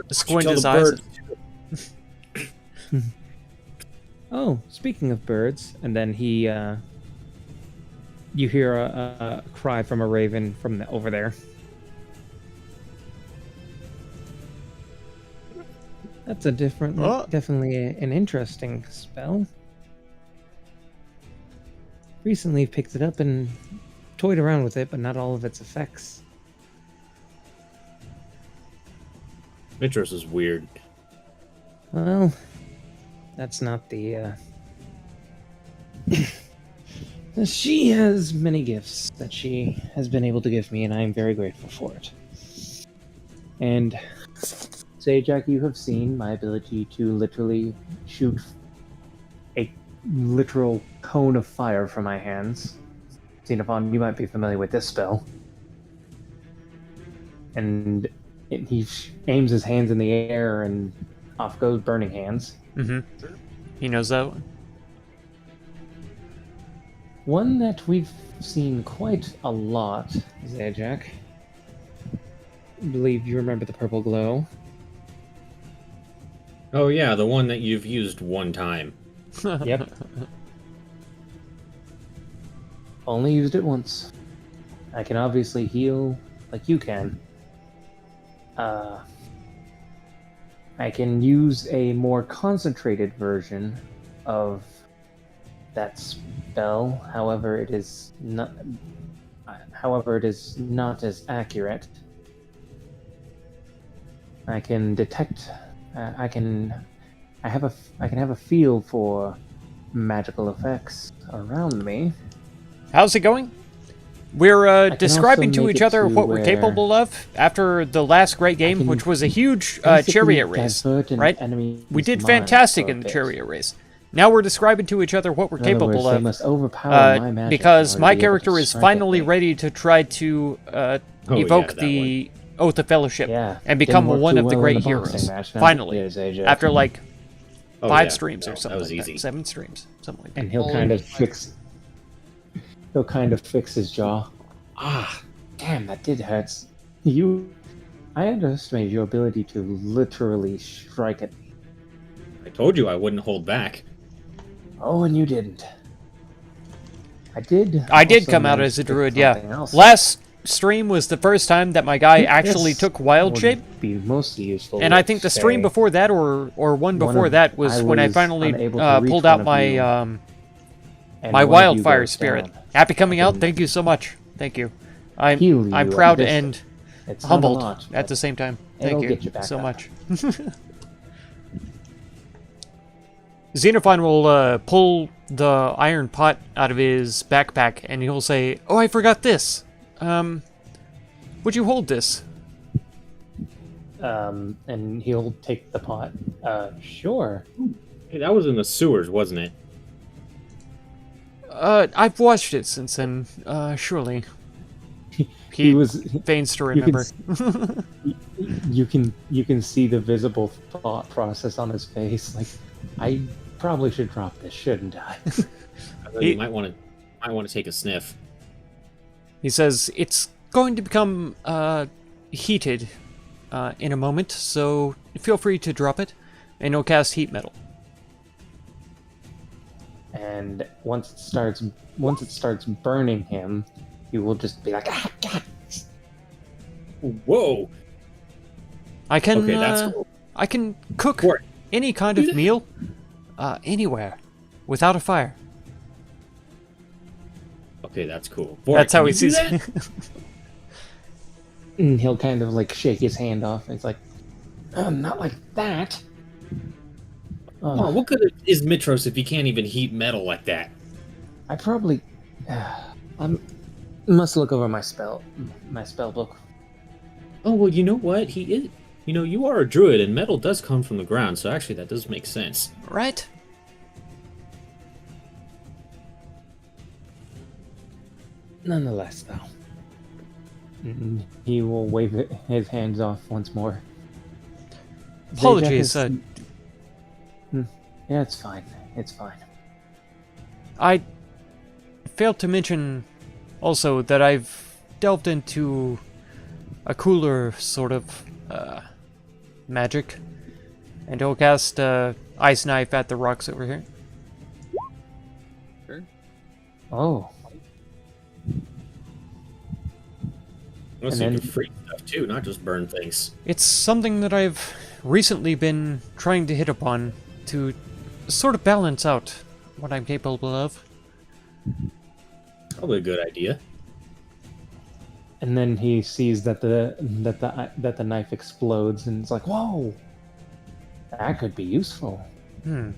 squint his eyes. Oh, speaking of birds, and then he you hear a cry from a raven from over there. That's a different, definitely an interesting spell. Recently picked it up and toyed around with it, but not all of its effects. Mitros is weird. Well, that's not the... She has many gifts that she has been able to give me, and I am very grateful for it. And... Zajac, you have seen my ability to literally shoot a literal cone of fire from my hands. Xenophon, you might be familiar with this spell. And he aims his hands in the air, and off goes Burning Hands. Mm-hmm. He knows that one. One that we've seen quite a lot, Zajac. I believe you remember the Purple Glow. Oh yeah, the one that you've used one time. Yep. Only used it once. I can obviously heal like you can. I can use a more concentrated version of that spell. However, it is not as accurate. I can detect. I can have a feel for magical effects around me. How's it going? We're can describing also to make each it other to what we're where capable of after the last great game, can which was a huge basically chariot race, divert an right? enemy's We did mind fantastic for a in the bit. chariot race. Now we're describing to each other what we're In other capable words, they of, must overpower my magic because in order my to be able to character is strike finally at me. ready to try to evoke that the Oath of Fellowship Yeah, and didn't become work one too of the well in great the boxing heroes. match, now. Finally, Here's AJ. after like Oh, 5 yeah. streams or No, something that was like easy. that. 7 streams, something like that. And he'll Holy kind of fuck. fix. He'll kind of fix his jaw. Ah, damn, that did hurt. I underestimated your ability to literally strike at me. I told you I wouldn't hold back. Oh, and you didn't. I did. I did also come out manage as a to pick druid, yeah. something else. Last stream was the first time that my guy actually Yes, took wild would shape, Be mostly useful. and I think the stream say, before that, or one before that, was when I was finally unable to reach pulled out one of my you, my and one of you wildfire goes spirit. down. Happy coming I out! can Thank you so much. Thank you. heal you I'm at proud this- and It's not a humbled lot, at but the same time. it'll Thank get you you back so up. much. Xenophon will pull the iron pot out of his backpack, and he'll say, "Oh, I forgot this. Would you hold this? And he'll take the pot. Sure. Hey, that was in the sewers, wasn't it? I've watched it since then, surely. He was. Feigns to You can, remember. you can see the visible thought process on his face. Like, I probably should drop this, shouldn't I? I thought you might want to take a sniff. He says, it's going to become, heated, in a moment, so feel free to drop it, and he'll cast Heat Metal. And once it starts burning him, he will just be like, ah, God. Whoa. I can, Okay, that's cool. I can cook Bort, any kind do of that. meal, anywhere, without a fire. Okay, that's cool. Bort, That's how can he you do sees that? it. And he'll kind of like shake his hand off. And he's like, not like that. Oh, what good is Mitros if he can't even heat metal like that? I probably, I must look over my spell book. Oh, well, you know what? He is. You know, you are a druid, and metal does come from the ground, so actually that does make sense. Right? Nonetheless, though, he will wave his hands off once more. Apologies, Zajac is- yeah, it's fine. It's fine. I failed to mention also that I've delved into a cooler sort of magic, and he'll cast Ice Knife at the rocks over here. Sure. Oh, Unless And you then- can freeze stuff too, not just burn things. It's something that I've recently been trying to hit upon to sort of balance out what I'm capable of. Probably a good idea. and then he sees that the knife explodes, and it's like, whoa, that could be useful. Hmm.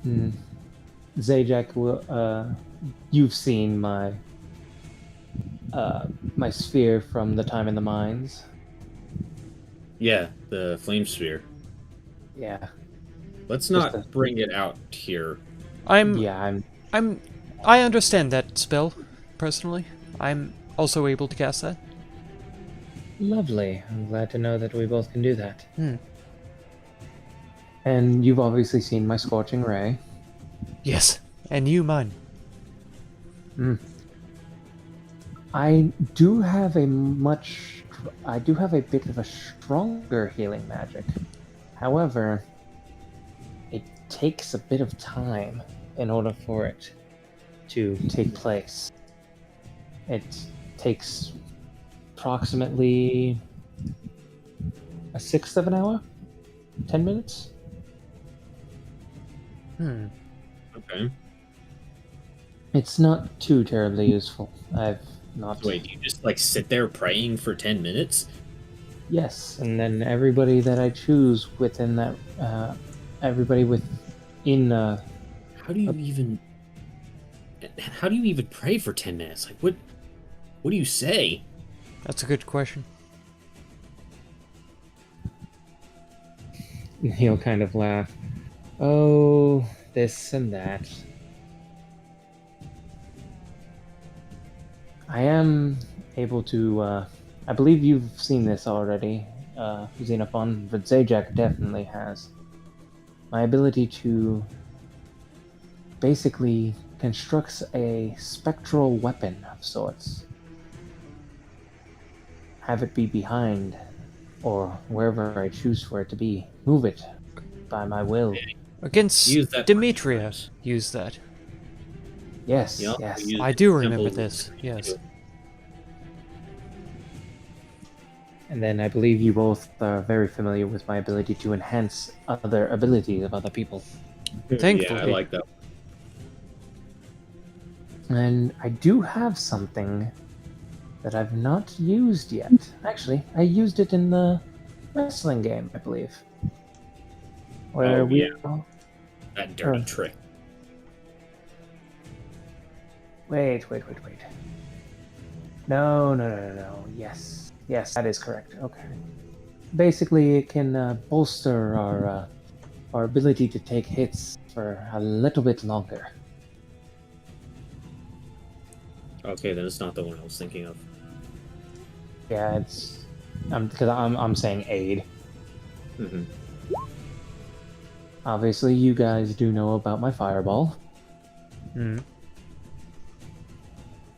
Hmm. Zajac will. You've seen my my sphere from the time in the mines. Yeah, the flame sphere. Yeah, Let's not Just a- bring it out here. yeah. I understand that spell, personally. I'm also able to cast that. Lovely. I'm glad to know that we both can do that. Hmm. And you've obviously seen my scorching ray. Yes, and you mine. I do have a bit of a stronger healing magic. However, it takes a bit of time in order for it to take place. It takes approximately a sixth of an hour, 10 minutes. Hmm. Okay. It's not too terribly useful. I've not. Wait, do you just like sit there praying for 10 minutes? Yes, and then everybody that I choose within that, everybody within. How do you even? How do you even pray for 10 minutes? Like, what? What do you say? That's a good question. He'll kind of laugh. Oh, this and that. I am able to. I believe you've seen this already, Xenophon, but Zajac definitely has. My ability to basically constructs a spectral weapon of sorts. Have it be behind, or wherever I choose for it to be. Move it by my will. Against Use that Demetria, use that. Yes, Yeah, yes. use I do the remember temple- this, yes. And then I believe you both are very familiar with my ability to enhance other abilities of other people. Thankfully. Yeah, I like that. And I do have something that I've not used yet. Actually, I used it in the wrestling game, I believe. Where Oh, we yeah. That dirty Oh. trick. Wait. No. Yes, that is correct. Okay. Basically, it can bolster our ability to take hits for a little bit longer. Okay, then it's not the one I was thinking of. Yeah, it's because I'm saying aid. Mm-hmm. Obviously, you guys do know about my fireball. Mm.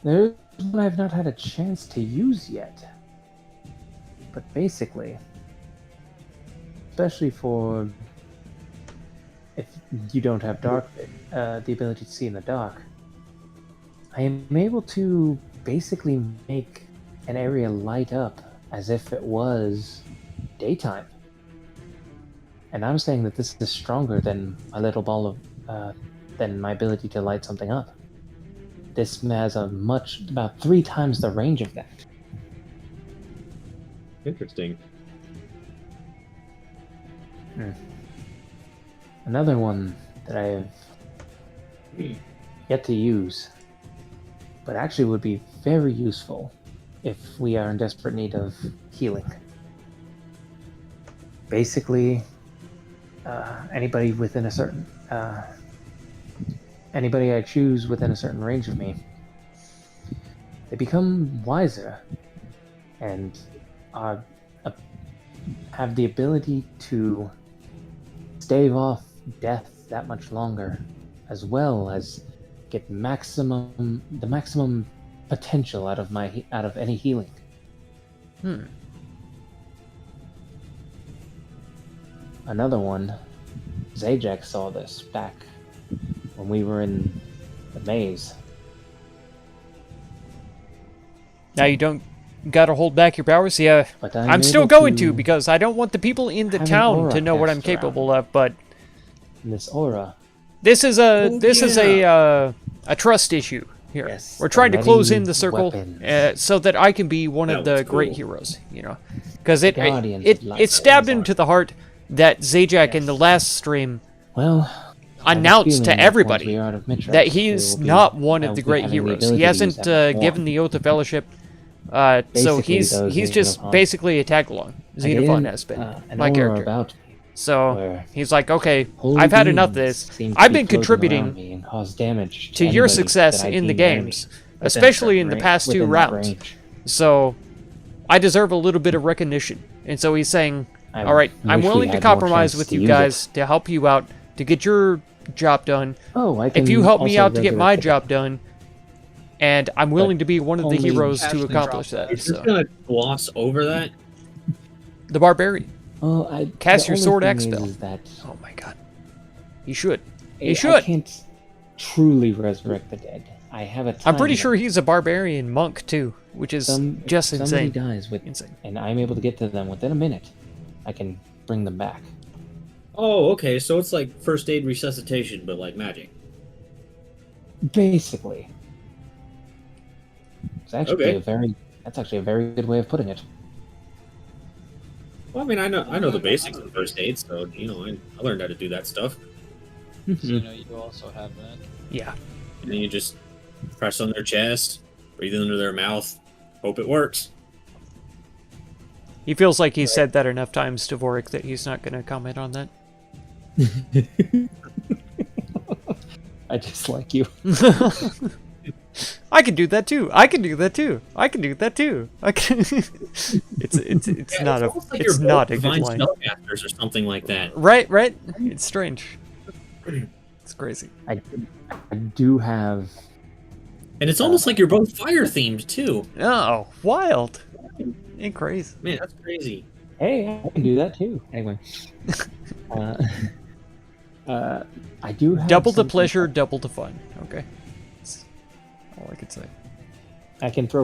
There's one I've not had a chance to use yet. But basically, especially for if you don't have the ability to see in the dark, I am able to basically make an area light up as if it was daytime. And I'm saying that this is stronger than my little ball of, than my ability to light something up. This has about 3 times the range of that. Interesting. Another one that I have yet to use, but actually would be very useful if we are in desperate need of healing. Basically, anybody within a certain anybody I choose within a certain range of me, they become wiser and have the ability to stave off death that much longer, as well as get the maximum potential out of any healing. Another one, Zajac saw this back when we were in the maze. Now you don't gotta hold back your powers. Yeah, But I'm still able going to because I don't want the people in the have an town aura to know what cast I'm capable of. But this aura. this is yeah. a trust issue here. Yes, We're trying to close in ready the circle weapons. so that I can be one of That the was great cool. heroes. You know, because it Guardians of light. it stabbed Those into the heart that Zajac in the last stream Well, I have a announced feeling to that once everybody we are out of Mithras, that we he's will be- not one of will the be great having the heroes. ability He to use hasn't that much given more. the Oath of Fellowship. So Basically, he's those he's Xenophon. just basically a tag along. I Xenophon didn't, has been an my aura character. about me So where he's like, okay, holy I've had enough of beings this. seem to I've be been floating contributing around me and cause damage to your anybody success that I in the deem enemy games, within a especially in certain the range- past 2 within that rounds. range. So I deserve a little bit of recognition. And so he's saying, I all right, I'm wish we willing to had more compromise chance with to you use guys to help you out to get your job done. Oh, I can If you help me also out to get my resurrect the job done, and I'm willing to be one of the only heroes to casually accomplish drop that. Is this So. gonna gloss over that? The Barbarian. Well, Cast the your only sword thing axe spell. is that Oh my god. He should. He I should. can't truly resurrect the dead. I have a I'm pretty time sure he's a barbarian monk too, which is Some- just somebody insane. dies with, Insane. and I'm able to get to them within a minute. I can bring them back. Oh, okay, so it's like first aid resuscitation, but like magic. Basically, it's actually Okay. that's actually a very good way of putting it. Well, I mean, I know the basics of first aid, so I learned how to do that stuff. So you also have that. Yeah. And then you just press on their chest, breathe under their mouth, hope it works. He feels like he's said that enough times to Vorik that he's not going to comment on that. I just like you. I can do that too. I can do that too. I can do that too. I can. it's Yeah, not a almost like it's you're not both a good divine line. spellcasters or something like that. Right. It's strange. It's crazy. I do have. And it's almost like you're both fire themed too. Oh, wild. Ain't crazy. Man, that's crazy. Hey, I can do that too. Anyway, I do have Double the something- pleasure, double the fun. Okay. That's all I could say. I can throw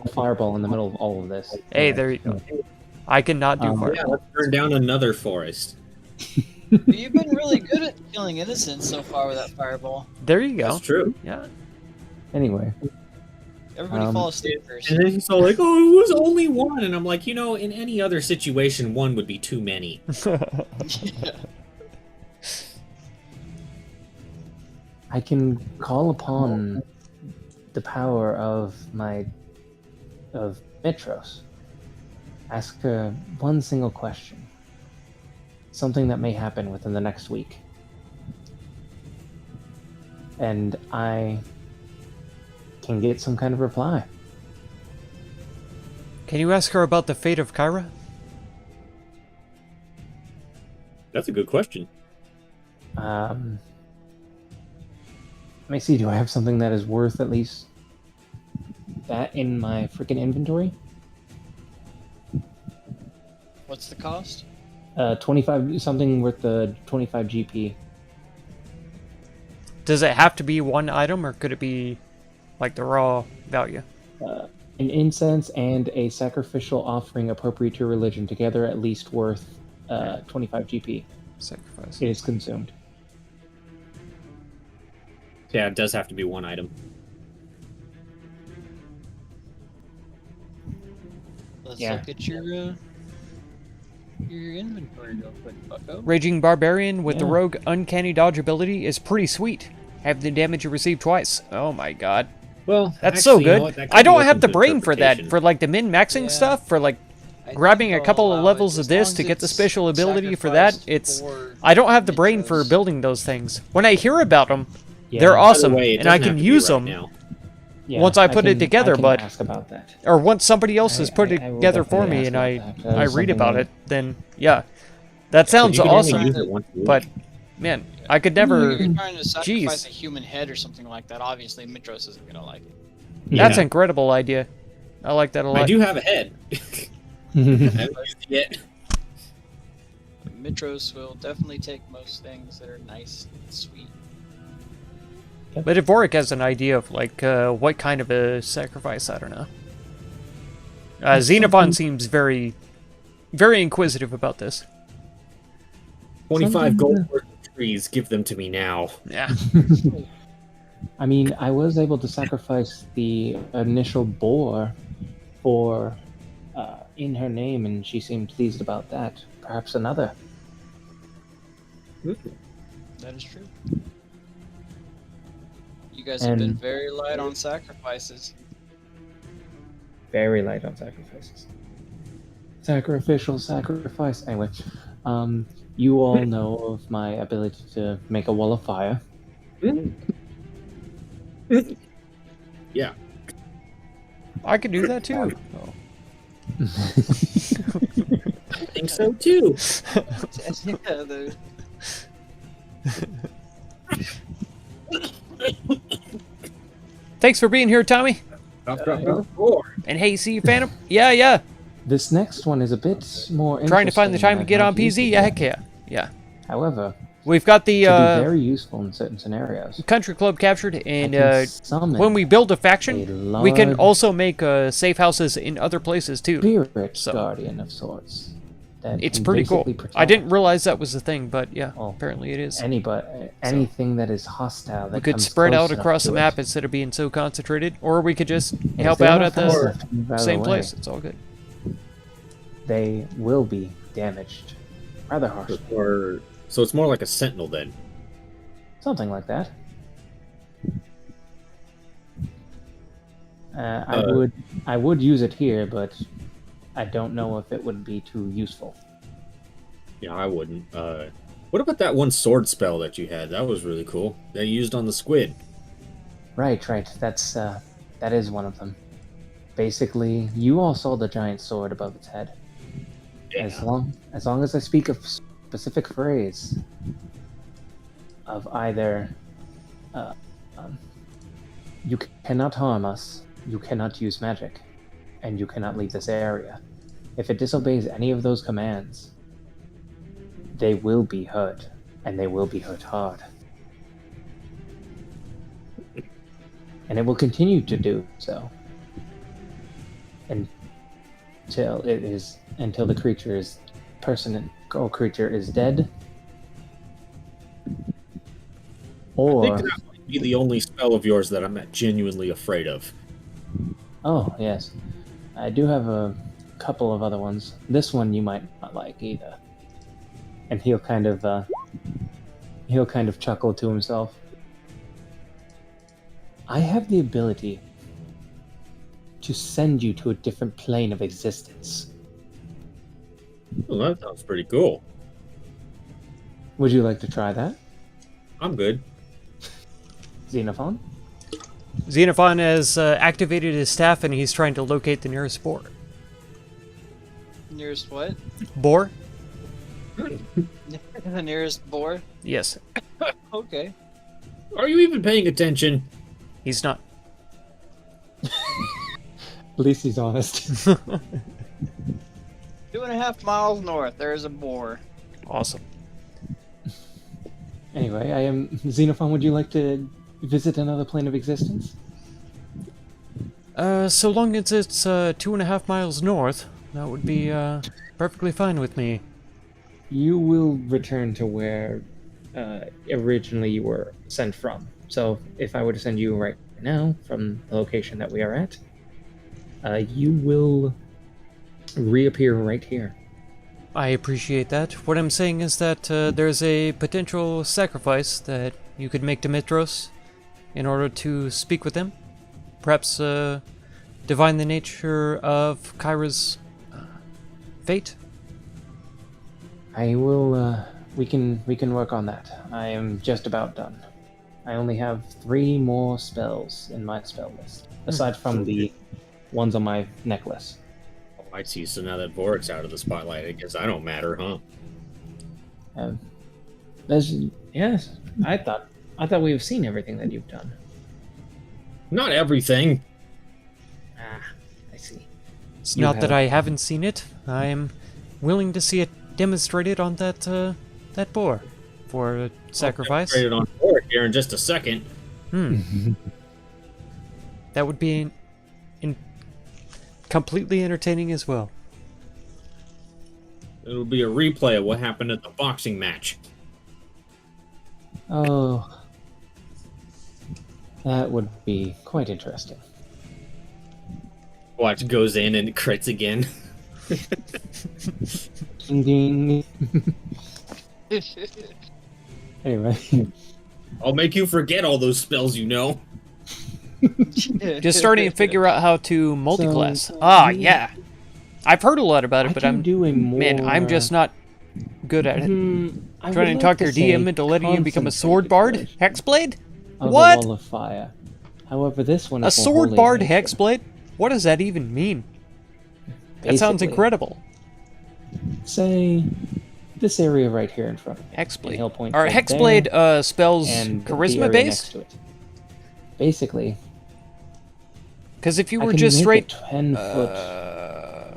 a fireball in the middle of all of this. Hey, there you go. I cannot do fire. Yeah, let's burn down another forest. You've been really good at killing innocents so far with that fireball. There you go. That's true. Yeah. Anyway, Everybody fall asleep first. And then he's all like, "Oh, it was only one," and I'm like, in any other situation, one would be too many. Yeah. I can call upon the power of Mitros. Ask her one single question. Something that may happen within the next week. And I can get some kind of reply. Can you ask her about the fate of Kyra? That's a good question. Let me see, do I have something that is worth at least that in my freaking inventory? What's the cost? 25, something worth the 25 GP. Does it have to be one item, or could it be like the raw value? An incense and a sacrificial offering appropriate to your religion, together at least worth 25 GP. Sacrifice. It is consumed. Yeah, it does have to be one item. Let's Yeah. look at your inventory real quick, bucko. Raging Barbarian with the Yeah. Rogue Uncanny Dodge ability is pretty sweet. Have the damage you receive twice. Oh my god. Well, That's so actually, you know good. what? That I could be don't have open the to brain for that. interpretation. For like the min-maxing Yeah. stuff, for like I grabbing think a couple I'll of allow levels it of as this long to as get the it's special ability for that. sacrificed It's for I don't have the brain for Mitros. building those things. When I hear about them, Yeah. they're By the awesome, way, it and I doesn't can have to be use right them. now. Yeah, once I put it can- together, I can but- ask about that. Or once somebody else has put it I will together for definitely me ask and about that. That I is read something about that- it, then yeah. That sounds You can only awesome, use it once a week. but man, I could never. If you're trying to sacrifice Jeez. a human head or something like that, obviously Mitros isn't gonna like it. That's Yeah. an incredible idea. I like that a lot. I do have a head. I haven't used it yet. Mitros will definitely take most things that are nice and sweet. But if Vorik has an idea of like what kind of a sacrifice, I don't know. Xenophon seems very, very inquisitive about this. 25 Something gold worth of trees. Give them to me now. Yeah. I mean, I was able to sacrifice the initial boar for in her name, and she seemed pleased about that. Perhaps another. That is true. You guys have been And- very light on sacrifices. Very light on sacrifices. Sacrificial sacrifice. Anyway, you all know of my ability to make a wall of fire. Yeah. I could do that too. Oh. I think so too. Yeah, the- Thanks for being here, Tommy. And hey, see you, Phantom. Yeah, yeah. This next one is a bit more Trying to find the interesting time than to get I've on used PZ. it Yeah, yet. heck yeah. Yeah. However, We've got the to be very useful in certain scenarios. country club captured, I and can summon when we build a a faction, we can large also make safe houses in other places too. spirit So- guardian of sorts. That It's can pretty cool. basically protect I didn't realize that was a thing, but yeah, Oh. apparently it is. anything that is hostile. That We could comes spread close out enough across to the it. map instead of being so concentrated, or we could just And if help they're out not at fast the enough to move out of the same way, place. It's all good. They will be damaged rather harshly. So it's more like a sentinel then. Something like that. I would use it here, but I don't know if it would be too useful. Yeah, I wouldn't. What about that one sword spell that you had? That was really cool. That you used on the squid. Right. That's that is one of them. Basically, you all saw the giant sword above its head. As long as I speak a specific phrase of either you cannot harm us, you cannot use magic, and you cannot leave this area. If it disobeys any of those commands, they will be hurt, and they will be hurt hard. And it will continue to do so until the creature is creature is dead, I or think that might be the only spell of yours that I'm genuinely afraid of. oh yes, I do have a couple of other ones. This one you might not like either, and he'll kind of chuckle to himself. I have the ability to send you to a different plane of existence. Well, that sounds pretty cool. Would you like to try that, I'm good. Xenophon? Xenophon has activated his staff and he's trying to locate the nearest boar. Nearest what? Boar? The nearest boar? Yes. Okay. Are you even paying attention? He's not. At least he's honest. 2.5 miles north, there's a boar. Awesome. Anyway, I am Xenophon. Would you like to visit another plane of existence? So long as it's 2.5 miles north, that would be perfectly fine with me. You will return to where originally you were sent from. So if I were to send you right now from the location that we are at, you will reappear right here. I appreciate that. What I'm saying is that there's a potential sacrifice that you could make to Mitros in order to speak with them. Perhaps divine the nature of Kyra's fate. I will. We can work on that. I am just about done. I only have 3 more spells in my spell list, aside from the ones on my necklace. Oh, I see. So now that Voric's out of the spotlight, I guess I don't matter, huh? Yes. I thought we've seen everything that you've done. Not everything. Ah, I see. It's You not that have- I haven't seen it. I am willing to see it demonstrated on that boar for a sacrifice. I'll on Voric here in just a second. That would be completely entertaining as well. It'll be a replay of what happened at the boxing match. Oh, that would be quite interesting. Watch goes in and crits again. Ding ding. Anyway, I'll make you forget all those spells you know. Just starting to figure out how to multiclass. So, Yeah. I've heard a lot about it, I but can do a more. man, I'm just not good at it. I Trying would to like talk your say DM into letting you become a sword bard? concentrated Hexblade? of the What? Wall of Fire. However, this one A is more sword holy bard in nature. hexblade? What does that even mean? That sounds Basically, incredible. Say this area right here in front of me. Hexblade. He'll point Are right hexblade there, spells and the charisma area based? next to it. Basically, Because if you I were can just make straight, a 10-foot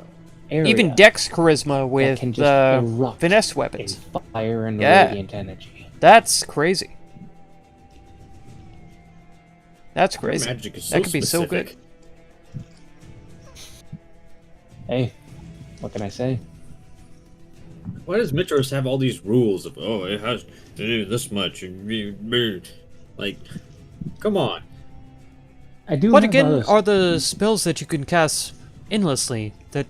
area even dex charisma that with can just erupt finesse in weapons, fire and Yeah. radiant energy. that's crazy. That's Your crazy. magic is so That could be so specific. good. Hey, what can I say? Why does Mitros have all these rules of, oh, it has to do this much? Like, come on. I do. What have again others. are the spells that you can cast endlessly that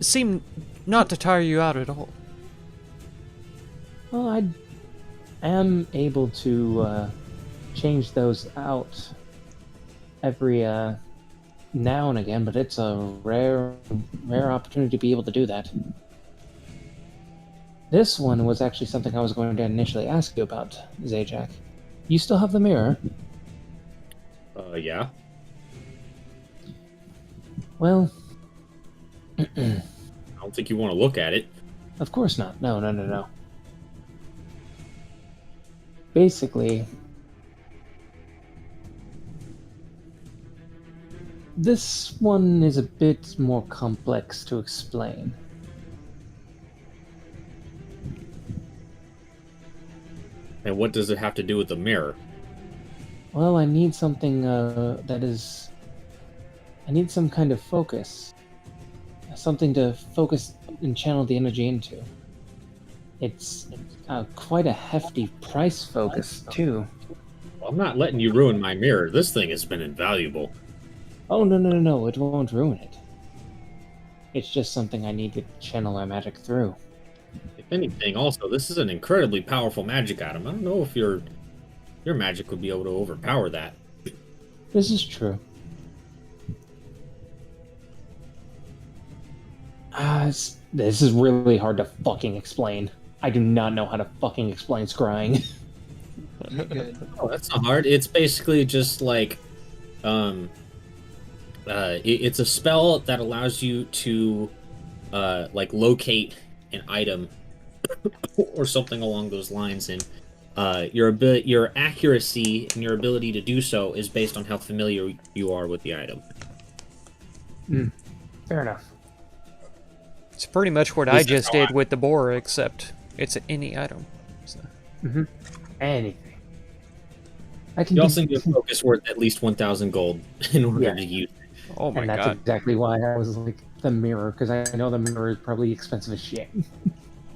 seem not to tire you out at all? Well, I am able to change those out every now and again, but it's a rare opportunity to be able to do that. This one was actually something I was going to initially ask you about, Zajac. You still have the mirror? Yeah. Well, I don't think you want to look at it. of course not. No. Basically, this one is a bit more complex to explain. And what does it have to do with the mirror? Well, I need something that is. I need some kind of focus. Something to focus and channel the energy into. It's quite a hefty price focus, too. Well, I'm not letting you ruin my mirror. This thing has been invaluable. Oh, no, it won't ruin it. It's just something I need to channel my magic through. If anything, also, this is an incredibly powerful magic item. I don't know if your magic would be able to overpower that. This is true. This is really hard to fucking explain. I do not know how to fucking explain scrying. You're good. Oh, that's not hard. It's basically just like, it's a spell that allows you to, like locate an item or something along those lines, and your accuracy and your ability to do so is based on how familiar you are with the item. Fair enough. It's pretty much what At I least that's just how did with the boar, except it's any item. So. Anything. I can You do- also need a focus worth at least 1,000 gold in order Yeah. to use. Oh my and that's god. exactly why I was like the mirror, because I know the mirror is probably expensive as shit.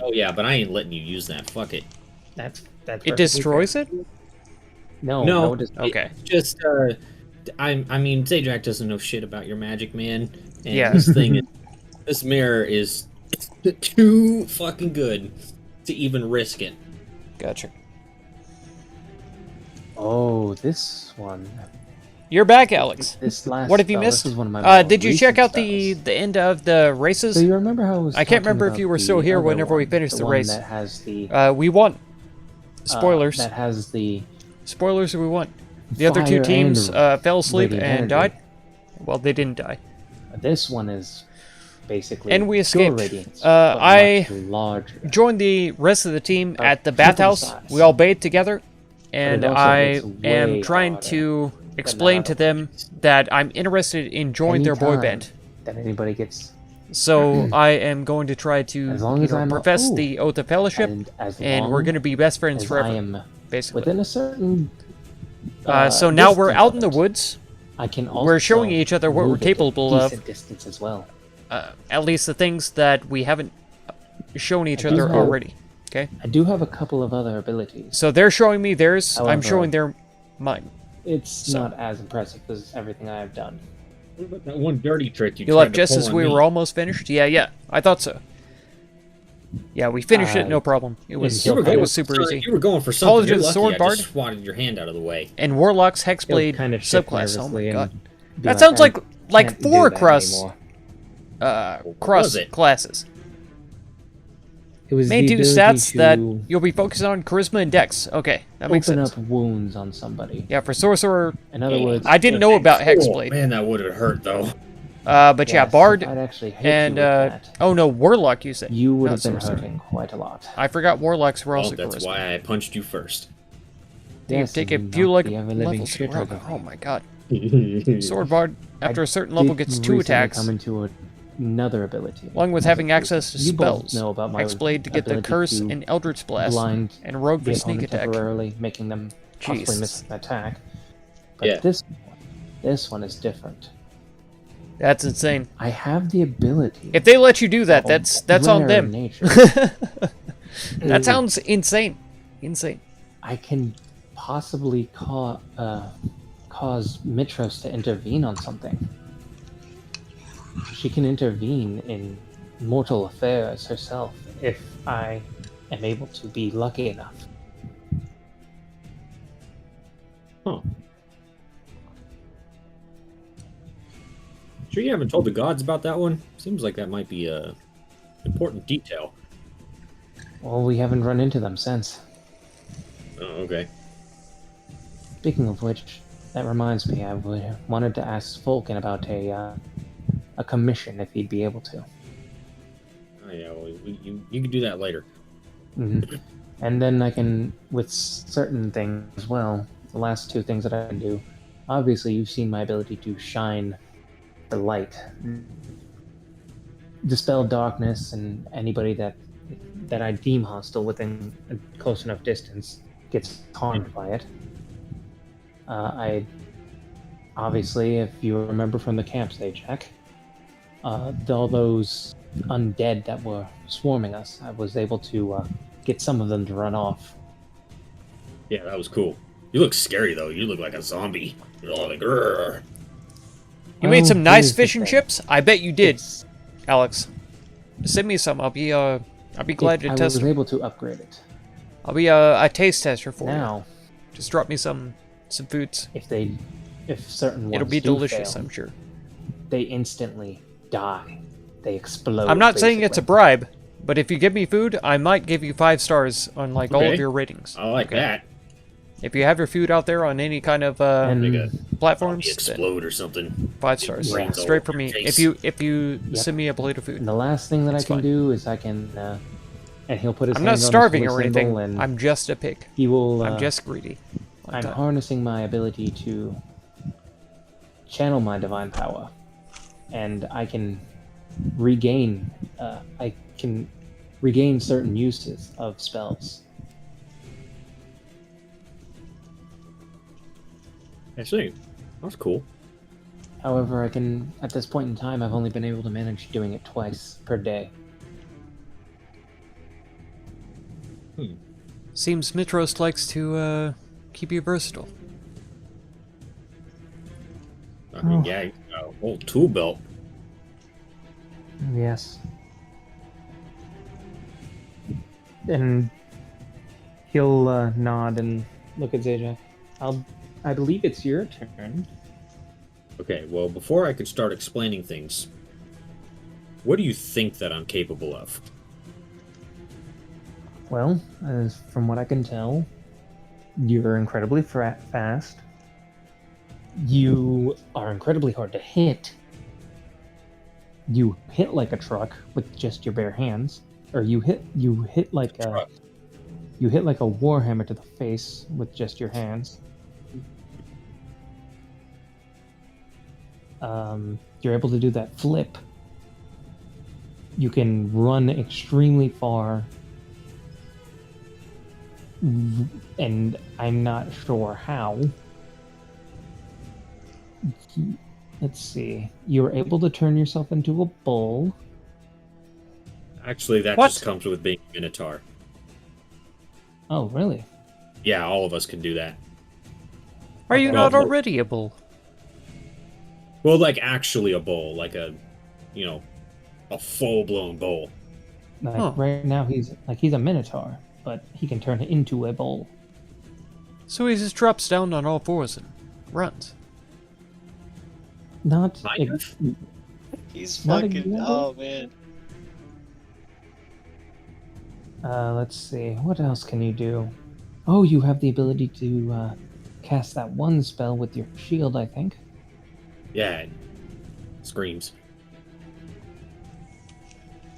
Oh yeah, but I ain't letting you use that. Fuck it. That's It perfectly destroys it? fair. No, No. it doesn't. Okay. Just, I mean, Zajac doesn't know shit about your magic, man. And Yeah. this mirror is too fucking good to even risk it. Gotcha. Oh, this one. You're back, Alex. This last. What have you spell, missed? This is one of my more Did you recent check out spells. the end of the races? So you remember how I was? I can't talking remember if about you were the still here other whenever we one, finished the one race. That has the We won. Spoilers. that has the Spoilers, we won. The other two fire teams and fell asleep radiant and energy. died. Well, they didn't die. This one is basically And we pure escaped. radiance, Uh, but I much larger. Joined the rest of the team About at the triple bathhouse. size. We all bathed together, and also I gets am way trying hotter to explain to them that I'm interested in joining their boy Anytime band. that anybody gets, So I am going to try to As long as I'm- profess ooh. the oath of fellowship, and as and long we're going to be best friends as forever, I am basically. within a certain. So now we're distance out of in the it, woods. I can also We're showing each other what we're move it a capable of. decent distance as well. At least the things that we haven't shown each I do other have- already. Okay. I do have a couple of other abilities. So they're showing me theirs. I'm However- showing their mine. It's So- not as impressive as everything I have done. What about that one dirty trick you You tried left to just pull as on we me? were almost finished. Yeah, I thought so. Yeah, we finished it, no problem. It was you were going super for, easy. You were going for College something. You're of the lucky Sword I Bard? just swatted your hand out of the way. And Warlock's He'll Hexblade kind of shift subclass. Oh my nervously god, and be that sounds "I like can't do 4 that cross anymore." cross was it? classes. It was Main the 2 ability stats that to you'll be focusing on: charisma and dex. Okay, that makes open sense. up wounds on somebody. Yeah, for sorcerer, In other words, I didn't know about Oh, Hexblade. man, that would have hurt though. But yeah, yes, Bard I'd actually hit and you with that. oh no, Warlock. You said You would not have been sorcerer. hurting quite a lot. I forgot Warlocks were Well, also that's charisma. why I punched you first. You Yes, take a and few knock like the ever-living levels. shit out of Oh me. my god. Sword Bard, after a certain level, Did gets 2 recently attacks, Come into another ability. along with having access to You both spells. know about my Hexblade to get the ability Curse to and Eldritch Blast, blind and Rogue for the sneak opponent attack. temporarily, making them possibly Jesus. miss an attack. But Yeah. this one is different. That's insane. I have the ability. If they let you do that, that's on rare them. in nature. That sounds insane. Insane. I can possibly cause Mitros to intervene on something. She can intervene in mortal affairs herself if I am able to be lucky enough. Huh. Sure you haven't told the gods about that one? Seems like that might be a important detail. Well, we haven't run into them since. Oh, okay. Speaking of which, that reminds me, I wanted to ask Vulcan about a commission if he'd be able to. Oh yeah, well, you can do that later. Mhm. And then I can, with certain things as well, the last 2 things that I can do. Obviously, you've seen my ability to shine the light, dispel darkness, and anybody that I deem hostile within a close enough distance gets harmed by it. I obviously, if you remember from the camp stage check, all those undead that were swarming us, I was able to get some of them to run off. Yeah, that was cool. You look scary though. You look like a zombie. You're all like, "Grr." You made Well, some nice here's the fish and thing. chips? I bet you did, It's- Alex. Send me some. I'll be glad to I test was them. able to upgrade it. I'll be a taste tester for you. Now, Just drop me some foods. if they if certain ones It'll be do delicious, fail, I'm sure. they instantly die. They explode. I'm not saying it's a basically. bribe, but if you give me food, I might give you 5 stars on like all of Okay. your ratings. I like Okay. that. If you have your food out there on any kind of And Make a platforms, then explode or something. 5 stars. Yeah. Straight for me. Face. If you Yep. send me a plate of food. and the last thing that It's I can fine. do is I can, and he'll put his I'm hands not on his starving holy or anything. symbol, and I'm just a pig. he will. I'm just greedy. Like I'm that. harnessing my ability to channel my divine power, and I can regain. I can regain certain uses of spells. I see. That's cool. However, I can. At this point in time, I've only been able to manage doing it twice per day. Seems Mitros likes to keep you versatile. I mean, Oh. yeah, you got a whole tool belt. Yes. And he'll nod and look at Zajac. I believe it's your turn. Okay, well, before I could start explaining things, what do you think that I'm capable of? Well, as from what I can tell, you're incredibly fast. You are incredibly hard to hit. You hit like a truck with just your bare hands, or you hit like a Truck. you hit like a warhammer to the face with just your hands. You're able to do that flip. You can run extremely far, and I'm not sure how. Let's see. You're able to turn yourself into a bull. Actually, that What? just comes with being a Minotaur. Oh, really? Yeah, all of us can do that. Are you Okay. not Well, already a bull? Well, like actually a bull, like a, a full-blown bull. Like Huh. right now, he's a minotaur, but he can turn into a bull. So he just drops down on all fours and runs. Not Kind of. He's Not fucking. exactly. Oh man. Let's see. What else can you do? Oh, you have the ability to cast that one spell with your shield, I think. Yeah, screams.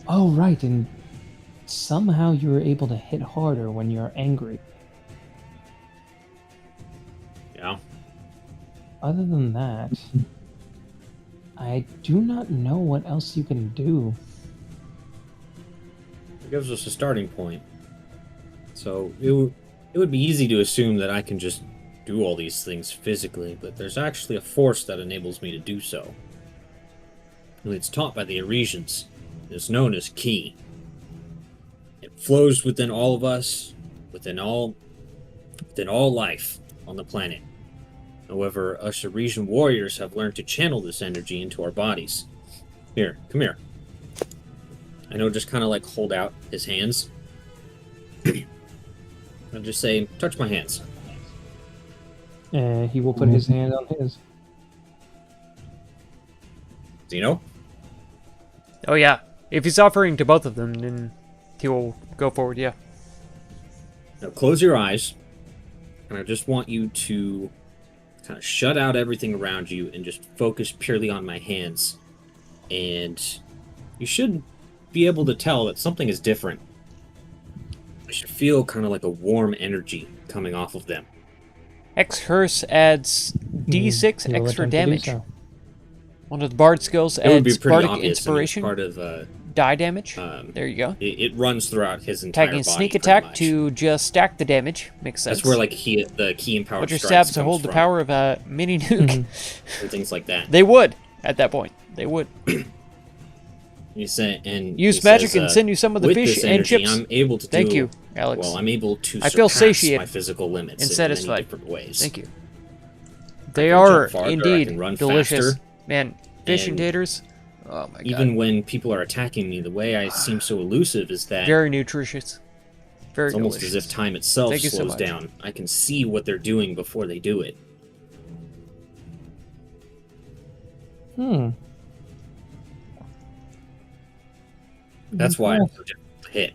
Oh, right, and somehow you're able to hit harder when you're angry. Yeah. Other than that, I do not know what else you can do. It gives us a starting point. So it would be easy to assume that I can just do all these things physically, but there's actually a force that enables me to do so. And it's taught by the Arisians. It's known as Ki. It flows within all of us, within all life on the planet. However, us Arisian warriors have learned to channel this energy into our bodies. Here, come here. I know, just kind of like hold out his hands. And just say, touch my hands. He will put his hand on his. Zeno? Oh yeah. If he's offering to both of them, then he will go forward, yeah. Now close your eyes. And I just want you to kind of shut out everything around you and just focus purely on my hands. And you should be able to tell that something is different. I should feel kind of like a warm energy coming off of them. X-Curse adds D6 He'll extra attempt to do damage. so. One of the Bard skills It would be adds pretty Bardic obvious. Inspiration, I mean, it's part of die damage. um, There you go. it runs throughout his entire Attacking body. sneak pretty attack much. to just stack the damage. Makes sense. That's where like the key empowered What your strikes stabs to comes hold the from, power of a mini nuke. and things like that. They would at that point. They would You say and use he magic says, and send you some of the with fish this and energy, chips. I'm able to Thank do, you, Alex. Well, I'm able to I feel surpass satiated my physical limits and in satisfied. many different ways. Thank you. They can are jump farther, I indeed can run delicious. faster, Man, fish and and taters. Oh my god. Even when people are attacking me, the way I seem so elusive is that Very nutritious. Very it's almost delicious. as if time itself Thank you so slows much. down. I can see what they're doing before they do it. Hmm. That's why it's so difficult to hit.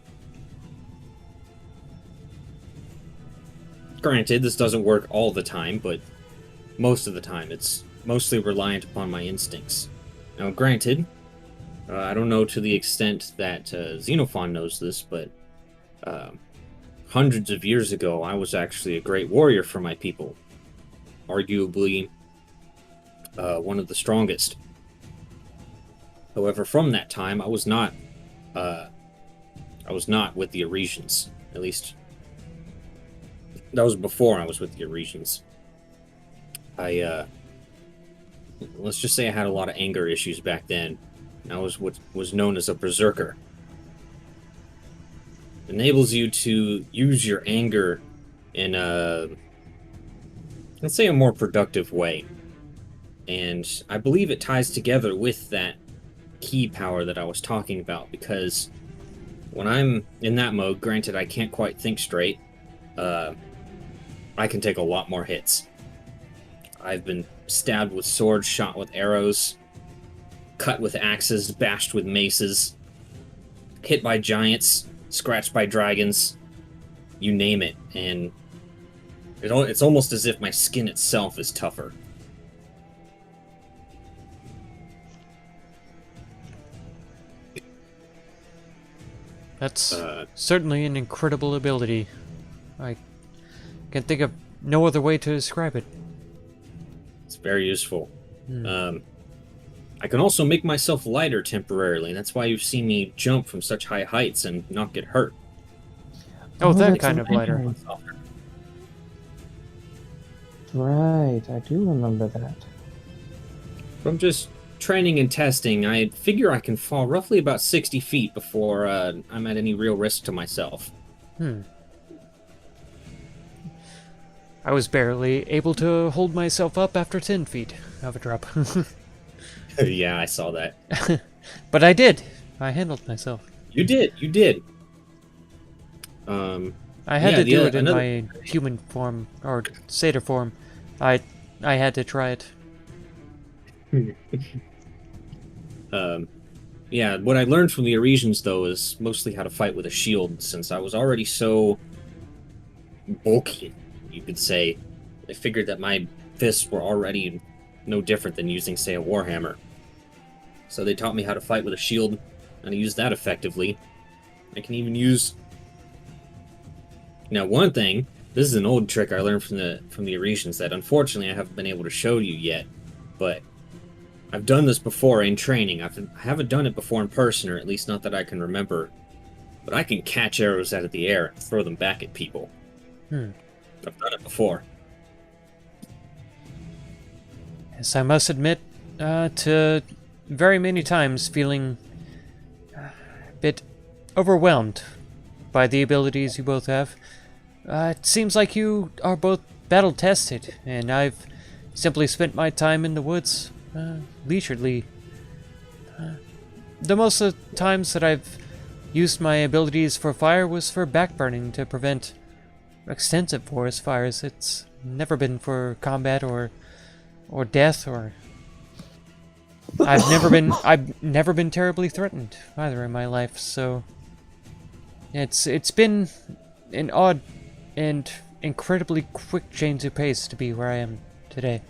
Granted, this doesn't work all the time, but most of the time it's mostly reliant upon my instincts. Now, granted, I don't know to the extent that Xenophon knows this, but hundreds of years ago, I was actually a great warrior for my people. Arguably, one of the strongest. However, from that time, I was not with the Arisians. At least, that was before I was with the Arisians. Let's just say I had a lot of anger issues back then. I was what was known as a berserker. It enables you to use your anger in a, let's say, a more productive way. And I believe it ties together with that key power that I was talking about, because when I'm in that mode, granted I can't quite think straight, I can take a lot more hits. I've been stabbed with swords, shot with arrows, cut with axes, bashed with maces, hit by giants, scratched by dragons, you name it, and it's almost as if my skin itself is tougher. That's certainly an incredible ability. I can think of no other way to describe it. It's very useful. I can also make myself lighter temporarily. That's why you've seen me jump from such high heights and not get hurt. Oh, that that's kind of lighter. Right, I do remember that. From just training and testing, I figure I can fall roughly about 60 feet before I'm at any real risk to myself. I was barely able to hold myself up after 10 feet of a drop. Yeah, I saw that. But I did. I handled myself. You did. I had to do it in my human form, or satyr form. I had to try it. Yeah, what I learned from the Arisians, though, is mostly how to fight with a shield, since I was already so bulky, you could say. I figured that my fists were already no different than using, say, a warhammer. So they taught me how to fight with a shield, and I used that effectively. I can even use... Now, one thing, this is an old trick I learned from the Arisians that unfortunately I haven't been able to show you yet, but I've done this before in training. I haven't done it before in person, or at least not that I can remember, but I can catch arrows out of the air and throw them back at people. I've done it before. Yes, I must admit to very many times feeling a bit overwhelmed by the abilities you both have. It seems like you are both battle-tested, and I've simply spent my time in the woods leisurely. The most of the times that I've used my abilities for fire was for backburning to prevent extensive forest fires. It's never been for combat or death, or I've never been terribly threatened either in my life. So it's been an odd and incredibly quick change of pace to be where I am today.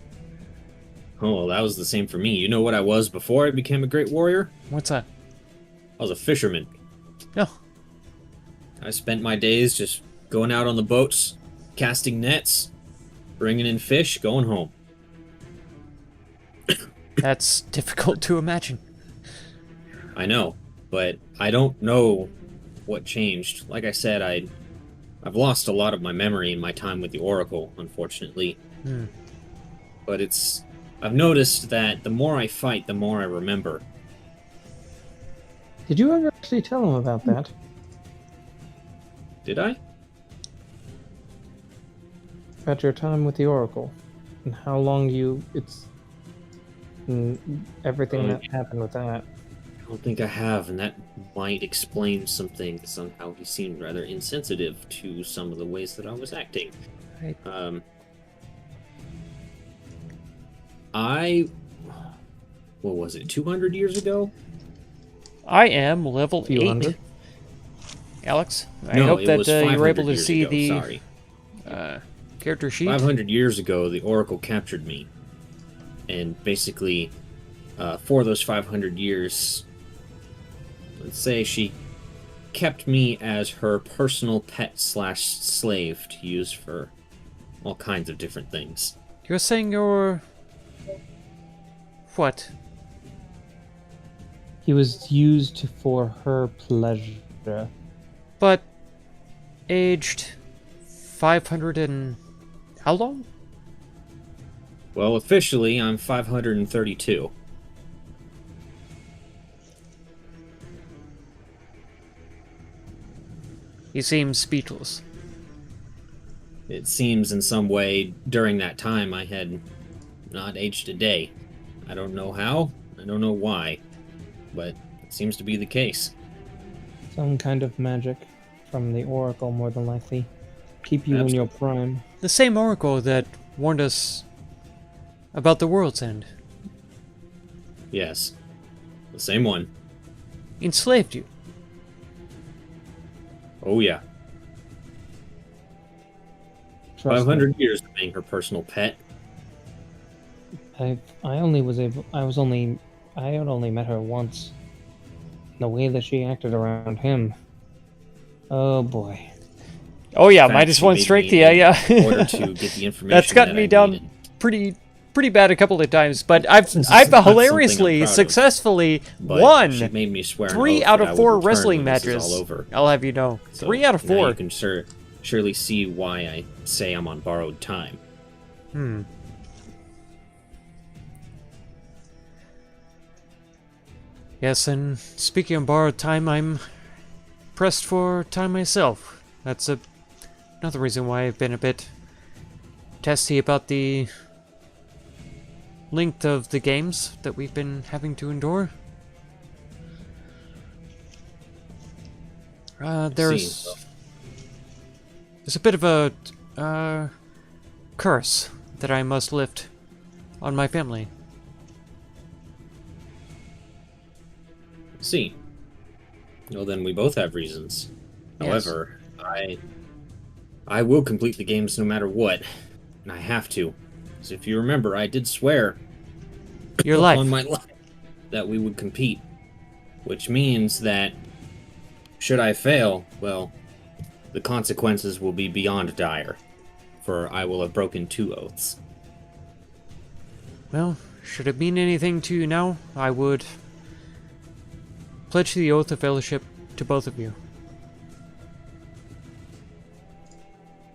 Oh, well, that was the same for me. You know what I was before I became a great warrior? What's that? I was a fisherman. Oh, I spent my days just going out on the boats, casting nets, bringing in fish, going home. that's difficult to imagine. I know, but I don't know what changed. Like I said, I've lost a lot of my memory in my time with the Oracle, unfortunately. But I've noticed that the more I fight, the more I remember. Did you ever actually tell him about that? Did I? About your time with the Oracle? And how long everything that happened with that? I don't think I have, and that might explain some things. Somehow he seemed rather insensitive to some of the ways that I was acting. Right. what was it, 200 years ago? I am level Few 8. hundred. Alex, I No, hope it that was you were 500 able to years see ago, the sorry. character sheet. 500 years ago, the Oracle captured me. And basically, for those 500 years, let's say she kept me as her personal pet / slave to use for all kinds of different things. You're saying you're... What? He was used for her pleasure. But... aged... 500 and... how long? Well, officially, I'm 532. He seems speechless. It seems in some way during that time I had not aged a day. I don't know how, I don't know why, but it seems to be the case. Some kind of magic from the Oracle, more than likely. Keep you in your prime. The same oracle that warned us about the world's end. Yes, the same one. Enslaved you. Oh yeah, Trust me. 500 years of being her personal pet. I only was able. I had only met her once. The way that she acted around him. Oh boy. Oh yeah, In fact, minus she one made strength, me yeah. in order to get the information That's gotten that me I down needed. pretty bad a couple of times, but I've This is not something I'm hilariously, proud of, successfully But won she made me swear an 3 oath out that I of would 4 return wrestling when this is matches. all over. I'll have you know. So 3 out of now 4. you can surely see why I say I'm on borrowed time. Yes, and speaking of borrowed time, I'm pressed for time myself. That's another reason why I've been a bit testy about the length of the games that we've been having to endure. There's a bit of a curse that I must lift on my family. See. Well, then we both have reasons. Yes. However, I will complete the games no matter what, and I have to. So if you remember, I did swear Your upon life. my life that we would compete, which means that should I fail, well, the consequences will be beyond dire, for I will have broken 2 oaths. Well, should it mean anything to you now, I would pledge the oath of fellowship to both of you.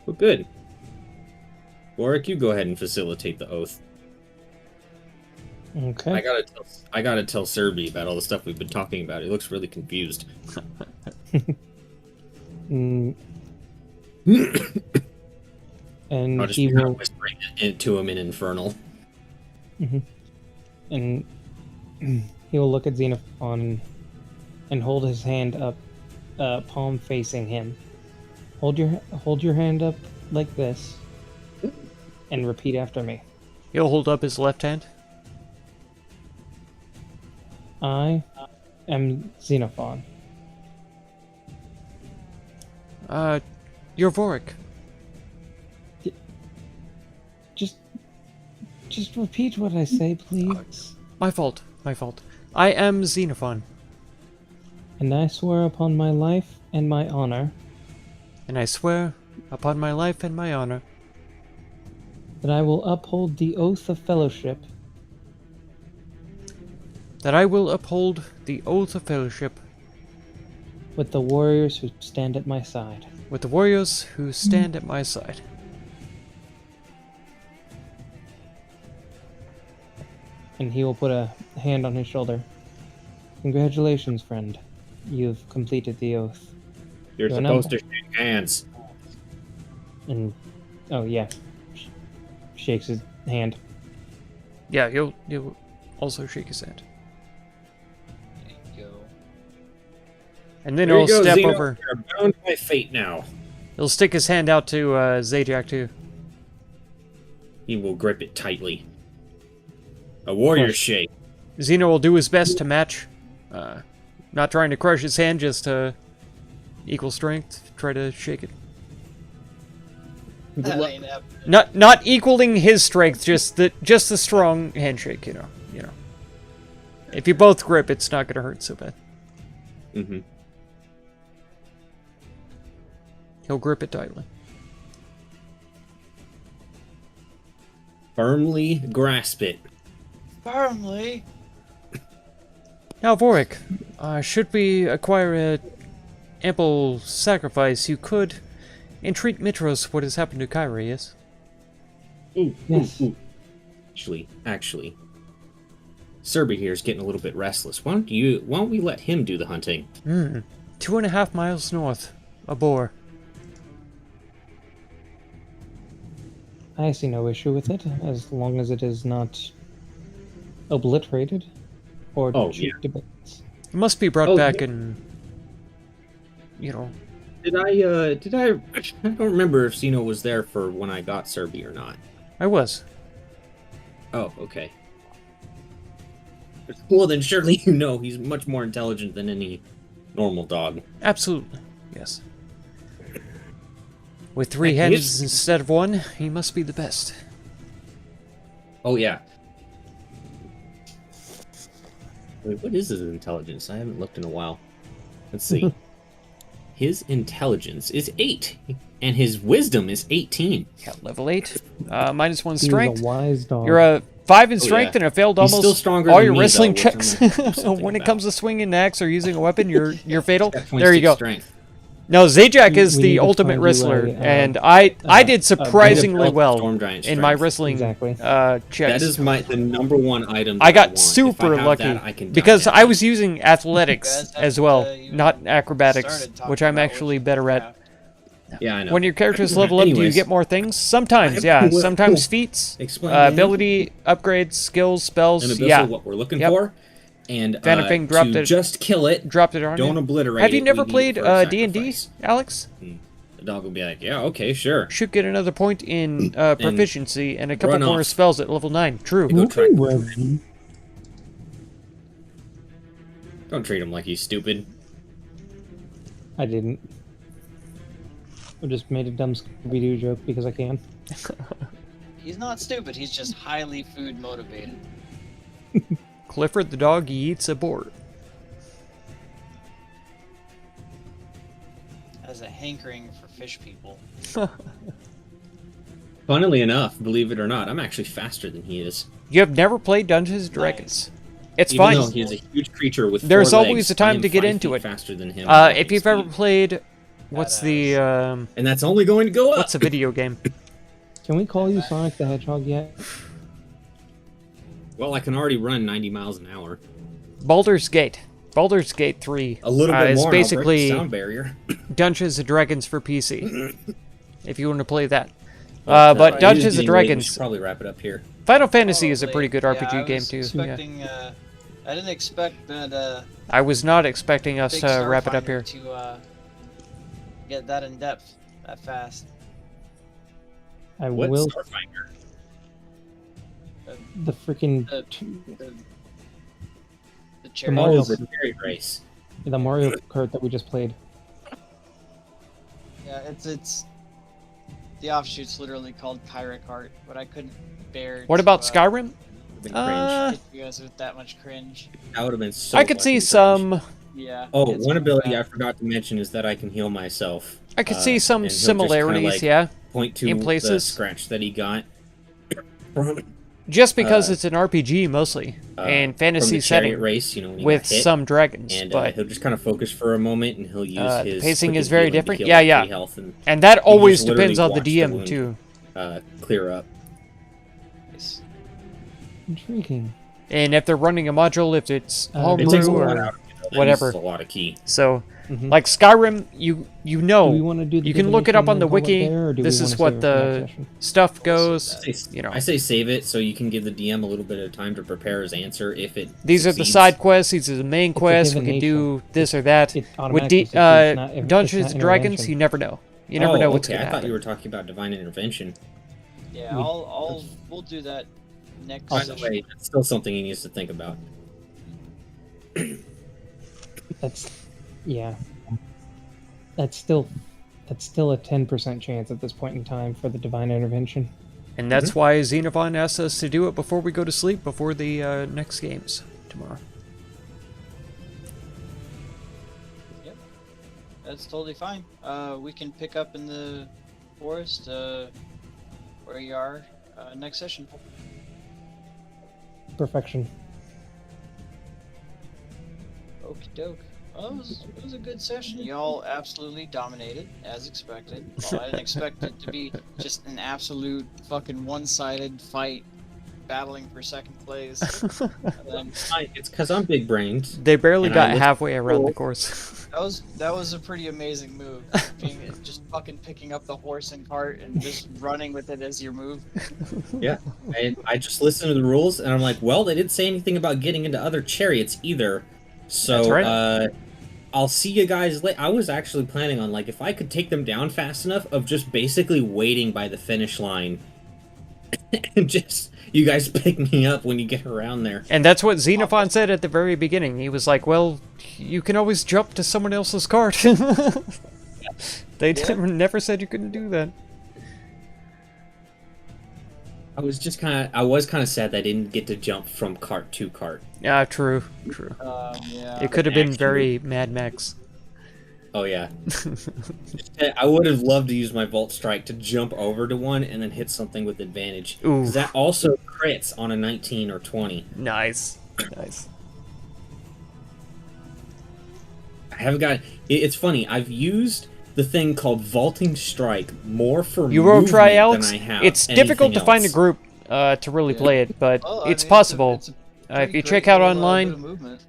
Well, good. Warwick, you go ahead and facilitate the oath. Okay. I gotta tell Serby about all the stuff we've been talking about. He looks really confused. Mm. And I'll just he be kind will. of whispering it to him in Infernal. And he will look at Xenophon and hold his hand up, palm facing him. Hold your hand up like this, and repeat after me. He'll hold up his left hand. I am Xenophon. You're Vorik. Just repeat what I say, please. My fault. I am Xenophon, And I swear upon my life and my honor and I swear upon my life and my honor that I will uphold the oath of fellowship that I will uphold the oath of fellowship with the warriors who stand at my side. with the warriors who stand at my side. And he will put a hand on his shoulder. Congratulations, friend. You've completed the oath. You're Your supposed number. to shake hands. And oh yeah, shakes his hand. Yeah, you'll also shake his hand. There you go. And then There you he'll go, step Xeno. over. You're bound by fate now. He'll stick his hand out to Zajac too. He will grip it tightly. A warrior Crush. shake. Xeno will do his best to match. Not trying to crush his hand, just equal strength. Try to shake it. That ain't happening. Not equaling his strength, just the strong handshake. You know. If you both grip, it's not gonna hurt so bad. Mm-hmm. He'll grip it tightly. Firmly grasp it. Firmly. Now, Vorik, should we acquire a ample sacrifice, you could entreat Mitros what has happened to Kyra, yes? Yes. Actually, Serby here is getting a little bit restless. Why don't we let him do the hunting? 2.5 miles north. A boar. I see no issue with it, as long as it is not obliterated or cheap debates. It must be brought Oh, back yeah. and, Did I don't remember if Xeno was there for when I got Serby or not. I was. Oh, okay. Well, then surely you know he's much more intelligent than any normal dog. Absolutely, yes. With 3 Heck, he heads is- instead of 1, he must be the best. Oh, yeah. Wait, what is his intelligence? I haven't looked in a while. Let's see. His intelligence is 8, and his wisdom is 18. Yeah, level 8. Minus 1 He's strength. a wise dog. You're a 5 in strength yeah. and a failed He's almost still stronger all than your me, wrestling though, which I'm checks. gonna do something When it about. comes to swinging an axe or using a weapon, you're fatal. Got There you 26 go. Strength. No, Zajac We is need the to ultimate find you wrestler, a, and I did surprisingly Storm well Giant in my strength. wrestling Exactly. checks. That is the number one item. I that got want. super if I have lucky that, I can because dive I in. was using athletics Guys, as that, well, you not acrobatics, started talking which I'm about actually what better you at. have. Yeah, I know. When your characters level up, do you Anyways. get more things? Sometimes, I- yeah. well, Sometimes feats, Explain to him ability upgrades, skills, spells. and Yeah, what we're looking Yep. for, and Vanderfing dropped to it- just kill it. dropped it on Don't you. obliterate Have it. you never we need played it for a D&D, sacrifice. Alex? The dog will be like, yeah, okay, sure. Should get another point in proficiency and a couple run more off. spells at level 9. True. Go track Ooh, the Reggie. man. Don't treat him like he's stupid. I didn't. I just made a dumb Scooby-Doo joke because I can. He's not stupid. He's just highly food motivated. Clifford the dog, he eats a boar. Has a hankering for fish people. Funnily enough, believe it or not, I'm actually faster than he is. You have never played Dungeons and Dragons. It's Even fine. though he is a huge creature with There's 4 always legs, a time I am to get 5 into feet it. faster than him. If you've ever played, what's the and that's only going to go up. what's a video game? Can we call you Sonic the Hedgehog yet? Well, I can already run 90 miles an hour. Baldur's Gate. Baldur's Gate 3 A little bit is more. and I'll break the basically sound barrier. Dungeons and Dragons for PC. If you want to play that. But But it is Dungeons and getting late, we Dragons, should probably wrap it up here. Final Fantasy is a pretty good Probably. RPG Yeah, I game was too. Yeah. Expecting, I didn't expect that. I was not expecting us Big to wrap it up here. Starfinder to get that in depth that fast. I What will. Starfinder? The freaking The cherry. Mario- Oh, the cherry race. the Mario Kart that we just played. Yeah, it's the offshoot's literally called Kyra Kart, but I couldn't bear. What to, about Skyrim? Been cringe. Uh, hit you guys with that much cringe. That would have been so. I could see fucking cringe. some. Yeah. Oh, it's one pretty ability bad. I forgot to mention is that I can heal myself. I could see and some he'll just kinda, similarities. like, Yeah. Point to in the places. scratch that he got. Just because Uh, it's an RPG mostly and from fantasy the chariot setting race, you know, when he with got hit, some dragons, and but he'll just kind of focus for a moment, and he'll use the his pacing quicken is very healing to different. heal Yeah, like yeah. 3 health and that always just literally depends on the watch the DM wound. too. clear up. Nice. Intriguing. And if they're running a module, if it's It It takes a homebrew lot or out of you, though. That whatever. uses a lot of key. so, Mhm. like Skyrim, you Do we know want to do the you can look it up divination on the and call it wiki. there, or do we This is wanna what save it for the next session? stuff goes. You know, I say save it so you can give the DM a little bit of time to prepare his answer if it. these are the succeeds. side quests. These are the main It's a quests. We can do divination. this or that. It With automatically succeeds, not- it's Dungeons not and Dragons, intervention. you never know. You never know what's okay. gonna I thought happen. you were talking about divine intervention. Yeah, we'll do that next By the session. way, that's still something he needs to think about. Yeah. That's still a 10% chance at this point in time for the divine intervention. And that's why Xenophon asked us to do it before we go to sleep, before the next games tomorrow. Yep. That's totally fine. We can pick up in the forest where you are next session. Perfection. Okie doke. Well, it was a good session. Y'all absolutely dominated, as expected. Well, I didn't expect it to be just an absolute fucking one-sided fight, battling for second place. And then It's because I'm big brained. They barely And I got looked halfway around the cool. course. that was a pretty amazing move. Just fucking picking up the horse and cart and just running with it as your move. Yeah, I just listened to the rules, and I'm like, well, they didn't say anything about getting into other chariots either. So, That's right. I'll see you guys later. I was actually planning on, like, if I could take them down fast enough, of just basically waiting by the finish line. And just, you guys pick me up when you get around there. And that's what Xenophon said at the very beginning. He was like, well, you can always jump to someone else's cart. They never said you couldn't do that. I was kind of sad that I didn't get to jump from cart to cart. Yeah, true. Yeah. It could have been Actually- very Mad Max. Oh, yeah. I would have loved to use my Volt Strike to jump over to one and then hit something with advantage. Ooh. 'Cause that also crits on a 19 or 20. Nice. I haven't got... It's funny, I've used the thing called Vaulting Strike more for You will try, movement Alex? than I have It's difficult anything to find a else. group to really Yeah. play it, but Well, I it's mean, possible. It's a If pretty you great check out little, bit online, of movement.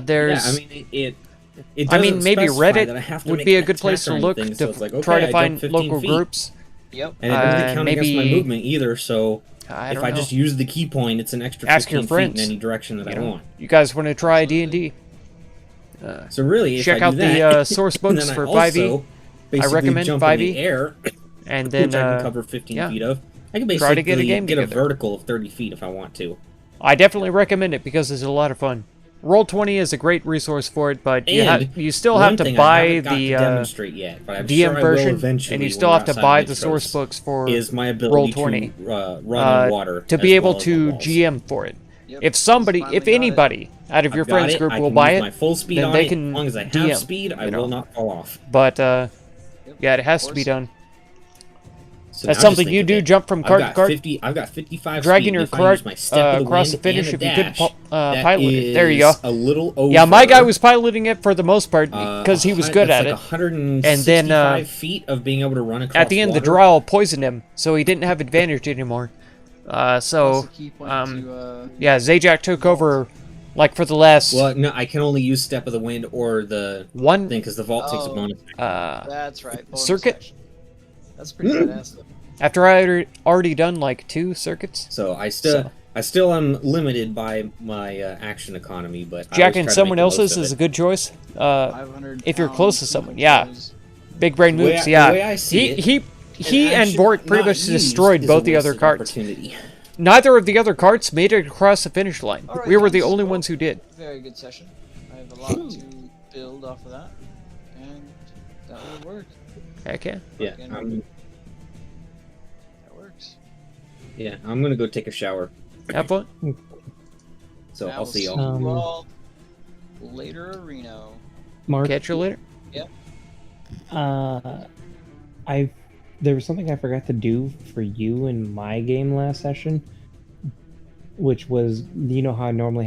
there's... Yeah, I mean, it I mean, doesn't maybe specify Reddit that I have to would make be a an good place attack to or look anything, to so it's like, try okay, to I find jumped 15 local feet. groups. Yep. And it doesn't count against my maybe- movement either, so I if don't I know. just use the key point, it's an extra Ask 15 your friends, feet in any direction that you I know? want. You guys want to try D&D? So really, if Check I out do the, that, source and books then for I 5e. also basically recommend jump 5e, in the air, And then which I can cover 15 yeah. feet of. I can Try basically to get a game get a together. vertical of 30 feet if I want to. I definitely recommend it because it's a lot of fun. Roll20 is a great resource for it, but And you still one have to thing I buy haven't got to the demonstrate yet, but I'm DM sure I will version, eventually and you when still we're have to outside buy of the Nitros, source books for is my ability Roll20 to run on water to as be able well as on to walls. GM for it. Yep. If somebody, Finally if got it. anybody out of your I've got friends it, group I will can buy use it, my full speed then on they it. can As long as I have DM, speed, I you know. will not fall off. but Yep. yeah, it has to Of be course. done. So That's now just something think you of do, it. jump from I've cart to got cart, 50. I've got 55 dragging speed. your If I cart use my step of the across the wind finish. and If a you could dash, that pilot it, there you go. is a little over. Yeah, my guy was piloting it for the most part uh, because he was good that's at like it. 165 then, feet of being able to run across At the end, the water. drow poisoned him, so he didn't have advantage anymore. That's So the key point to, yeah, Zajac took over, like for the last Well, no, I can only use step of the wind or the one. thing because the vault takes a Oh. bonus. that's right. bonus Circuit? action. That's pretty badass. Though. After I had already done like 2 circuits, So I still am limited by my action economy, but I always try jacking to someone make the most else's of is it. a good choice. 500 if you're pound close to someone, freaking yeah. toes. Big brain The way moves, I- yeah. the way I see it, he and action Vort pretty not much used destroyed is both a the other wasted carts. opportunity. Neither of the other carts made it across the finish line. All right, We were the guys, only well, ones who did. Very good session. I have a lot to build off of that, and that will work. Heck yeah. Yeah, That works. I'm gonna go take a shower. Have fun. So I I'll will see y'all. Um, you all later, Reno. Mark, Catch you later. there was something I forgot to do for you in my game last session, which was, you know how I normally